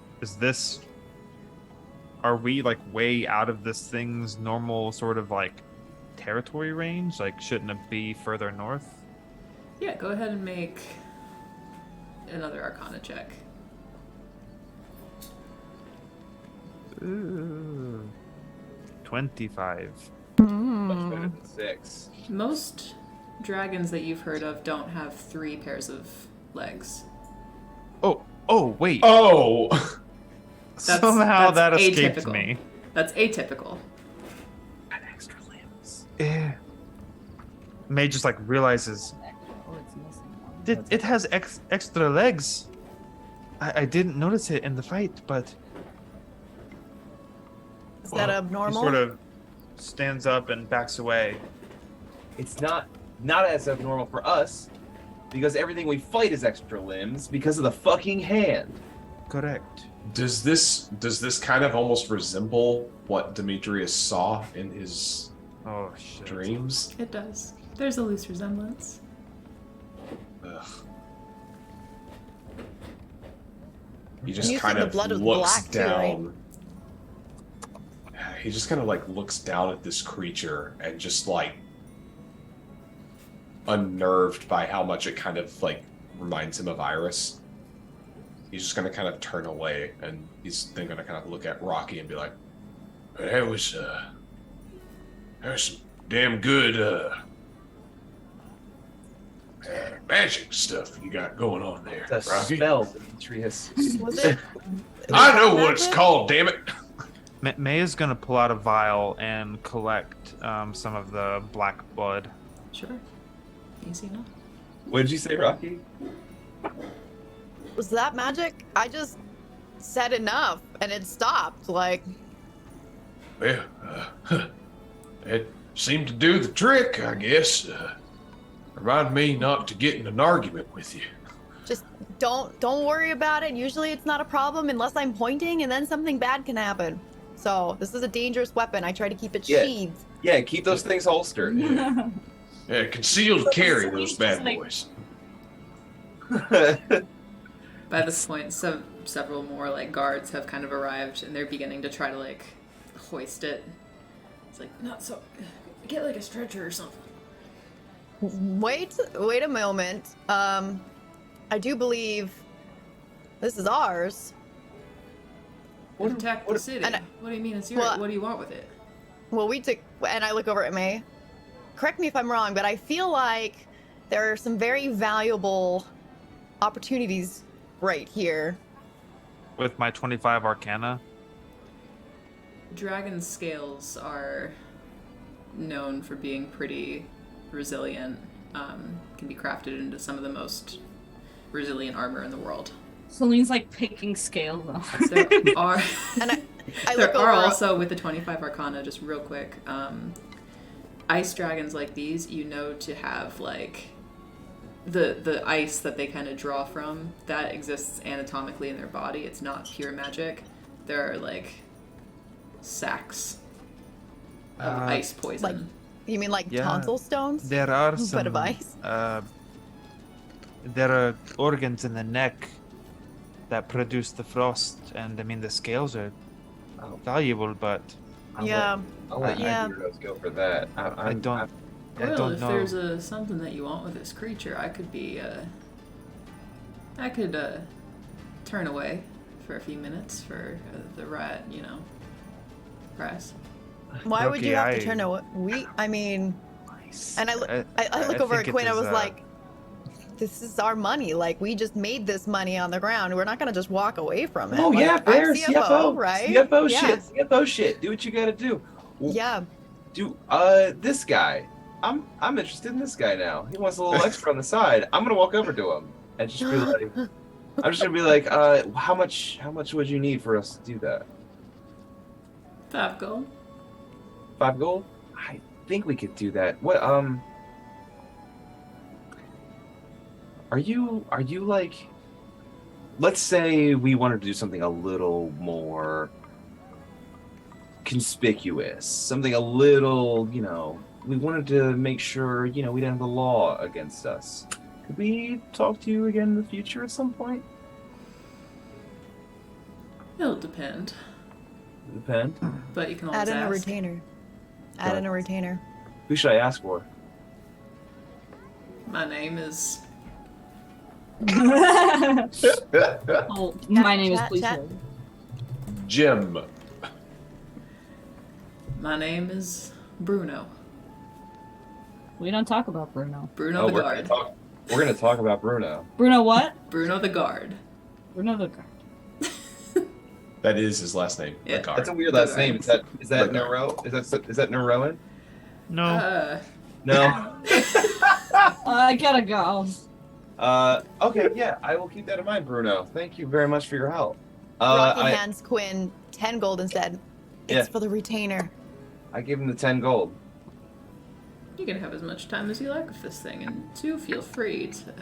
[SPEAKER 5] are we like way out of this thing's normal sort of like territory range? Like, shouldn't it be further north?
[SPEAKER 2] Yeah, go ahead and make another Arcana check.
[SPEAKER 5] Ooh. 25.
[SPEAKER 3] much better than 6.
[SPEAKER 2] Most dragons that you've heard of don't have 3 pairs of legs.
[SPEAKER 5] Oh, wait.
[SPEAKER 7] Oh,
[SPEAKER 5] Somehow that
[SPEAKER 2] that's
[SPEAKER 5] escaped
[SPEAKER 2] atypical.
[SPEAKER 5] me.
[SPEAKER 2] That's atypical.
[SPEAKER 3] Got extra limbs.
[SPEAKER 5] May just like realizes
[SPEAKER 10] Oh, it's missing one.
[SPEAKER 5] it has extra legs. I didn't notice it in the fight, but
[SPEAKER 4] Is that
[SPEAKER 5] he
[SPEAKER 4] abnormal?
[SPEAKER 5] sort of stands up and backs away.
[SPEAKER 3] It's not as abnormal for us because everything we fight is extra limbs because of the fucking hand.
[SPEAKER 5] Correct.
[SPEAKER 7] does this kind of almost resemble what Demetrius saw in his
[SPEAKER 5] Oh shit.
[SPEAKER 7] dreams?
[SPEAKER 2] It does. There's a loose resemblance.
[SPEAKER 7] Ugh. He
[SPEAKER 4] You
[SPEAKER 7] just
[SPEAKER 4] said
[SPEAKER 7] kind
[SPEAKER 4] the
[SPEAKER 7] of
[SPEAKER 4] blood was
[SPEAKER 7] looks
[SPEAKER 4] black too, right?
[SPEAKER 7] down. He just kind of like looks down at this creature and just like unnerved by how much it kind of like reminds him of Iris. He's just gonna kind of turn away and he's then gonna kind of look at Rocky and be like, "That was some damn good magic stuff you got going on there,
[SPEAKER 3] The
[SPEAKER 7] Rocky.
[SPEAKER 3] spell, Demetrius.
[SPEAKER 4] Was it?
[SPEAKER 7] I know what it's
[SPEAKER 4] Magic?
[SPEAKER 7] called, damn it."
[SPEAKER 5] May is gonna pull out a vial and collect some of the black blood.
[SPEAKER 2] Sure. Easy enough.
[SPEAKER 3] What did you say, Rocky?
[SPEAKER 4] Was that magic? I just said enough and it stopped. Like,
[SPEAKER 7] Well, it seemed to do the trick, I guess. Remind me not to get in an argument with you.
[SPEAKER 4] just don't worry about it. Usually it's not a problem unless I'm pointing and then something bad can happen. So this is a dangerous weapon. I try to keep it
[SPEAKER 3] Yeah.
[SPEAKER 4] sheathed.
[SPEAKER 3] Yeah, keep those things holstered.
[SPEAKER 7] Yeah, concealed carry those bad
[SPEAKER 6] Like-
[SPEAKER 7] boys.
[SPEAKER 2] By this point, several more like guards have kind of arrived, and they're beginning to try to like hoist it. It's like, not so. Get like a stretcher or something.
[SPEAKER 4] Wait a moment. I do believe this is ours.
[SPEAKER 2] Attack the city.
[SPEAKER 4] and I-
[SPEAKER 2] What do you mean it's yours?
[SPEAKER 4] Well,
[SPEAKER 2] What do you want with it?
[SPEAKER 4] Well, we took, and I look over at May. Correct me if I'm wrong, but I feel like there are some very valuable opportunities right here.
[SPEAKER 5] With my 25 Arcana.
[SPEAKER 2] Dragon scales are known for being pretty resilient, can be crafted into some of the most resilient armor in the world.
[SPEAKER 10] Celine's like picking scales off.
[SPEAKER 2] There are
[SPEAKER 4] And I
[SPEAKER 2] there
[SPEAKER 4] look
[SPEAKER 2] are
[SPEAKER 4] over.
[SPEAKER 2] also, with the 25 Arcana, just real quick, ice dragons like these, you know, to have like the ice that they kind of draw from, that exists anatomically in their body. It's not pure magic. There are like sacs of ice poison.
[SPEAKER 4] Like, you mean like
[SPEAKER 5] Yeah.
[SPEAKER 4] tonsil stones?
[SPEAKER 5] There are
[SPEAKER 4] But
[SPEAKER 5] some.
[SPEAKER 4] of ice?
[SPEAKER 5] There are organs in the neck that produce the frost, and I mean the scales are valuable, but
[SPEAKER 4] Yeah.
[SPEAKER 3] I'll let
[SPEAKER 4] Yeah.
[SPEAKER 3] you heroes go for that.
[SPEAKER 5] I don't
[SPEAKER 2] Well, if
[SPEAKER 5] know.
[SPEAKER 2] there's something that you want with this creature, I could turn away for a few minutes for the right, price.
[SPEAKER 4] Why would you
[SPEAKER 5] Okay,
[SPEAKER 4] have to
[SPEAKER 5] I-
[SPEAKER 4] turn away? I mean, and I look
[SPEAKER 5] I
[SPEAKER 4] over at
[SPEAKER 5] think it
[SPEAKER 4] Quinn. I
[SPEAKER 5] is,
[SPEAKER 4] was like, "This is our money. Like, we just made this money on the ground. We're not gonna just walk away from it."
[SPEAKER 3] Oh
[SPEAKER 4] Like,
[SPEAKER 3] yeah,
[SPEAKER 4] I'm
[SPEAKER 3] fair.
[SPEAKER 4] CFO, right?
[SPEAKER 3] CFO
[SPEAKER 4] Yeah.
[SPEAKER 3] shit. CFO shit. Do what you gotta do. Well,
[SPEAKER 4] Yeah.
[SPEAKER 3] this guy. I'm interested in this guy now. He wants a little extra on the side. I'm gonna walk over to him and just be like, I'm just gonna be like, how much would you need for us to do that?
[SPEAKER 2] 5 gold.
[SPEAKER 3] 5 gold? I think we could do that. What are you like, let's say we wanted to do something a little more conspicuous, something a little, we wanted to make sure, we didn't have the law against us. Could we talk to you again in the future at some point?
[SPEAKER 2] It'll depend,
[SPEAKER 3] Depend.
[SPEAKER 2] but you can
[SPEAKER 4] Add
[SPEAKER 2] always
[SPEAKER 4] in a
[SPEAKER 2] ask.
[SPEAKER 4] retainer. Add in a retainer.
[SPEAKER 3] Who should I ask for?
[SPEAKER 2] My name is.
[SPEAKER 10] Oh, my name is
[SPEAKER 4] chat,
[SPEAKER 10] Please
[SPEAKER 4] chat.
[SPEAKER 10] Hold.
[SPEAKER 7] Jim.
[SPEAKER 2] My name is Bruno.
[SPEAKER 10] We don't talk about Bruno.
[SPEAKER 2] Bruno the
[SPEAKER 3] we're
[SPEAKER 2] guard.
[SPEAKER 3] gonna talk about Bruno.
[SPEAKER 10] Bruno what?
[SPEAKER 2] Bruno the guard.
[SPEAKER 10] Bruno the guard.
[SPEAKER 7] That is his last name.
[SPEAKER 2] Yeah.
[SPEAKER 7] The guard.
[SPEAKER 3] That's a weird last name. Is that
[SPEAKER 7] The
[SPEAKER 3] Nero? Is that Neroan?
[SPEAKER 5] No.
[SPEAKER 3] No.
[SPEAKER 10] I gotta go.
[SPEAKER 3] Okay, yeah, I will keep that in mind, Bruno. Thank you very much for your help.
[SPEAKER 4] Rocky
[SPEAKER 3] I
[SPEAKER 4] hands Quinn 10 gold and said, "It's
[SPEAKER 3] Yeah.
[SPEAKER 4] for the retainer."
[SPEAKER 3] give him the 10 gold.
[SPEAKER 2] You can have as much time as you like with this thing, and do feel free to,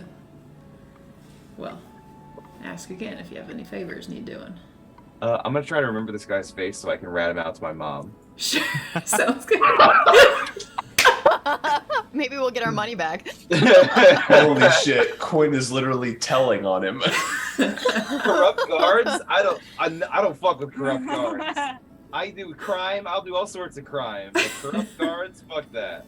[SPEAKER 2] well, ask again if you have any favors need doing.
[SPEAKER 3] I'm gonna try to remember this guy's face so I can rat him out to my mom.
[SPEAKER 2] Sure, sounds good.
[SPEAKER 4] Maybe we'll get our money back.
[SPEAKER 7] Holy shit! Quinn is literally telling on him.
[SPEAKER 3] Corrupt guards? I don't fuck with corrupt guards. I do crime. I'll do all sorts of crime. But corrupt guards? Fuck that.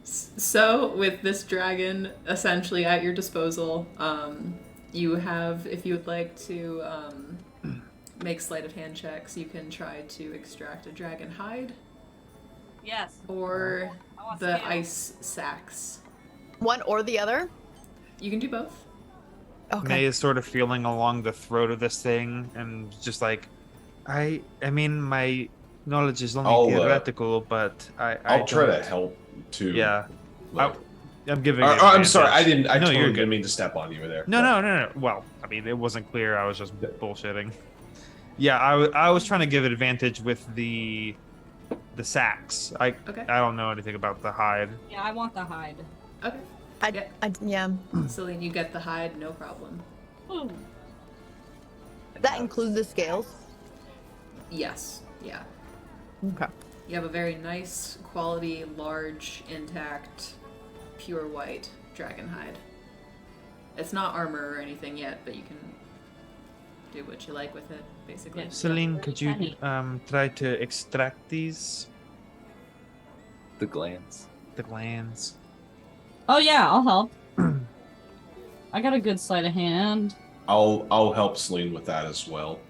[SPEAKER 2] So, with this dragon essentially at your disposal, you have, if you would like to make sleight of hand checks, you can try to extract a dragon hide
[SPEAKER 6] Yes.
[SPEAKER 2] or
[SPEAKER 6] I want
[SPEAKER 2] the
[SPEAKER 6] scale.
[SPEAKER 2] ice sacks.
[SPEAKER 4] One or the other?
[SPEAKER 2] You can do both.
[SPEAKER 4] Okay.
[SPEAKER 5] May is sort of feeling along the throat of this thing and just like, I mean, my knowledge is only
[SPEAKER 7] I'll,
[SPEAKER 5] theoretical, but
[SPEAKER 7] I'll try to
[SPEAKER 5] don't-
[SPEAKER 7] help too.
[SPEAKER 5] Yeah.
[SPEAKER 7] Like-
[SPEAKER 5] I'm giving.
[SPEAKER 7] I'm sorry. I
[SPEAKER 5] advantage.
[SPEAKER 7] didn't. I
[SPEAKER 5] No,
[SPEAKER 7] totally
[SPEAKER 5] you're
[SPEAKER 7] didn't
[SPEAKER 5] good.
[SPEAKER 7] mean to step on you there.
[SPEAKER 5] No. Well, I mean, it wasn't clear. I was just bullshitting. Yeah, I was trying to give it with the sacks.
[SPEAKER 2] Okay.
[SPEAKER 5] I don't know anything about the hide.
[SPEAKER 10] Yeah, I want the hide.
[SPEAKER 2] Okay.
[SPEAKER 4] Yeah.
[SPEAKER 2] Celine, you get the hide, no problem.
[SPEAKER 10] Ooh.
[SPEAKER 4] That includes the scales.
[SPEAKER 2] Yes. Yeah.
[SPEAKER 4] Okay.
[SPEAKER 2] You have a very nice, quality, large, intact, pure white dragon hide. It's not armor or anything yet, but you can do what you like with it, basically.
[SPEAKER 10] Yeah.
[SPEAKER 5] Celine, could you
[SPEAKER 10] Penny.
[SPEAKER 5] try to extract these
[SPEAKER 3] The glands.
[SPEAKER 5] the glands?
[SPEAKER 10] Oh yeah, I'll help. I got a good sleight of hand.
[SPEAKER 7] I'll help Celine with that as well.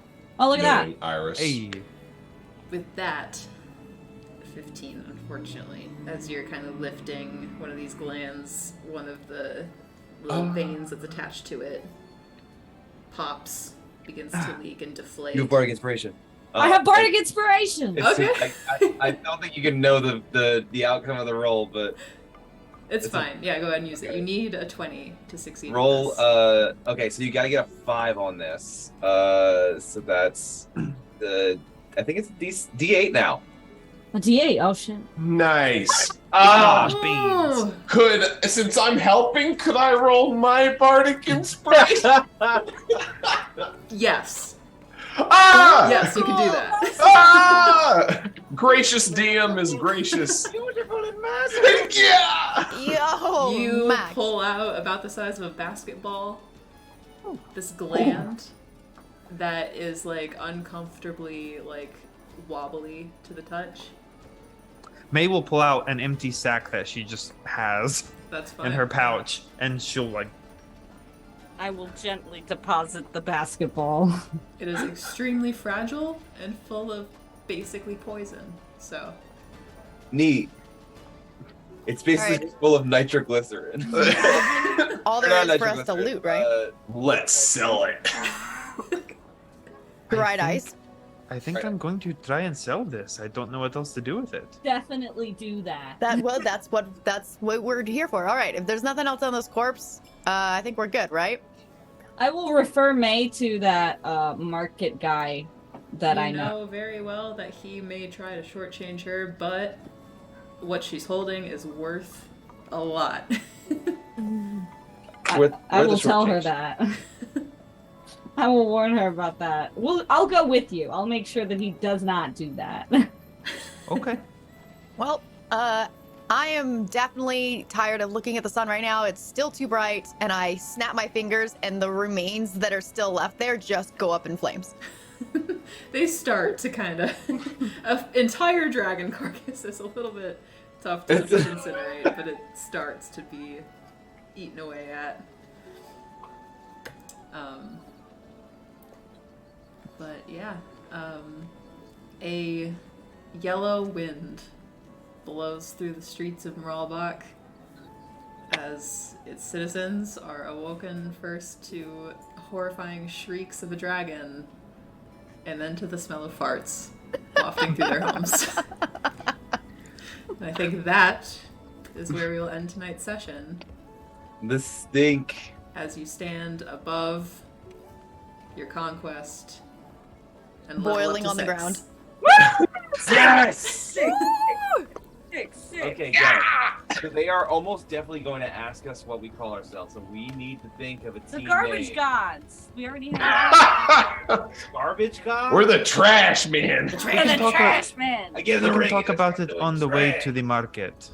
[SPEAKER 10] Oh look at that.
[SPEAKER 7] knowing Iris.
[SPEAKER 5] Hey,
[SPEAKER 2] With that, 15, unfortunately, as you're kind of lifting one of these glands, one of the little veins that's attached to it pops, begins to leak and deflate.
[SPEAKER 3] You have bardic inspiration.
[SPEAKER 10] I have bardic inspiration.
[SPEAKER 2] Okay.
[SPEAKER 3] I don't think you can know the outcome of the roll, but
[SPEAKER 2] It's
[SPEAKER 3] It's
[SPEAKER 2] fine. Yeah, go ahead and use it.
[SPEAKER 3] okay.
[SPEAKER 2] You need a 20 to succeed. in
[SPEAKER 3] roll.
[SPEAKER 2] this.
[SPEAKER 3] Okay, so you got to get a 5 on this. So that's I think it's D8 now.
[SPEAKER 10] A D8. Oh shit.
[SPEAKER 7] Nice.
[SPEAKER 2] Oh,
[SPEAKER 7] Since I'm helping, could I roll my bardic inspiration?
[SPEAKER 2] yes.
[SPEAKER 7] Ah!
[SPEAKER 2] Yes, you can do that.
[SPEAKER 7] Ah! Gracious DM is gracious. Yeah!
[SPEAKER 4] Yo,
[SPEAKER 2] You
[SPEAKER 4] Max.
[SPEAKER 2] pull out about the size of a basketball this gland that is like uncomfortably like wobbly to the touch.
[SPEAKER 5] May will pull out an empty sack that she just has
[SPEAKER 2] That's fine.
[SPEAKER 5] in her pouch, and she'll like.
[SPEAKER 10] I will gently deposit the basketball.
[SPEAKER 2] It is extremely fragile and full of basically poison. So
[SPEAKER 3] Neat. It's basically
[SPEAKER 4] Alright.
[SPEAKER 3] full of nitroglycerin.
[SPEAKER 4] All there
[SPEAKER 3] Not
[SPEAKER 4] is for us to
[SPEAKER 3] nitroglycerin,
[SPEAKER 4] loot, right?
[SPEAKER 7] Let's sell it.
[SPEAKER 4] Dried
[SPEAKER 5] think-
[SPEAKER 4] ice.
[SPEAKER 5] I think
[SPEAKER 3] Right.
[SPEAKER 5] I'm going to try and sell this. I don't know what else to do with it.
[SPEAKER 10] Definitely do that.
[SPEAKER 4] That's what we're here for. All right, if there's nothing else on this corpse, I think we're good, right?
[SPEAKER 10] I will refer May to that market guy that
[SPEAKER 2] you
[SPEAKER 10] I know.
[SPEAKER 2] very well that he may try to shortchange her, but what she's holding is worth a lot.
[SPEAKER 10] I
[SPEAKER 3] Worth a
[SPEAKER 10] will tell her
[SPEAKER 3] shortchange.
[SPEAKER 10] that. I will warn her about that. I'll go with you. I'll make sure that he does not do that.
[SPEAKER 5] Okay.
[SPEAKER 4] Well, I am definitely tired of looking at the sun right now. It's still too bright, and I snap my fingers, and the remains that are still left there just go up in flames.
[SPEAKER 2] They start to kind of an entire dragon carcass is a little bit tough to incinerate, but it starts to be eaten away at. But yeah, a yellow wind blows through the streets of Moralbach as its citizens are awoken first to horrifying shrieks of a dragon and then to the smell of farts wafting through their homes. And I think that is where we will end tonight's session
[SPEAKER 3] The stink.
[SPEAKER 2] as you stand above your conquest and
[SPEAKER 4] Boiling
[SPEAKER 2] level up
[SPEAKER 4] on the
[SPEAKER 2] to 6.
[SPEAKER 4] ground.
[SPEAKER 3] Yes!
[SPEAKER 6] Sick.
[SPEAKER 3] Okay, guys. So they are almost definitely going to ask us what we call ourselves, so we need to think of a
[SPEAKER 6] The
[SPEAKER 3] team
[SPEAKER 6] garbage
[SPEAKER 3] name.
[SPEAKER 6] gods. We already have.
[SPEAKER 3] Garbage god?
[SPEAKER 7] We're the trash men.
[SPEAKER 2] The
[SPEAKER 6] We're the
[SPEAKER 2] dragon
[SPEAKER 6] trash man.
[SPEAKER 3] I give
[SPEAKER 5] We
[SPEAKER 3] the
[SPEAKER 5] can
[SPEAKER 3] ring.
[SPEAKER 5] talk about it
[SPEAKER 3] The
[SPEAKER 5] on the way
[SPEAKER 3] trash.
[SPEAKER 5] to the market.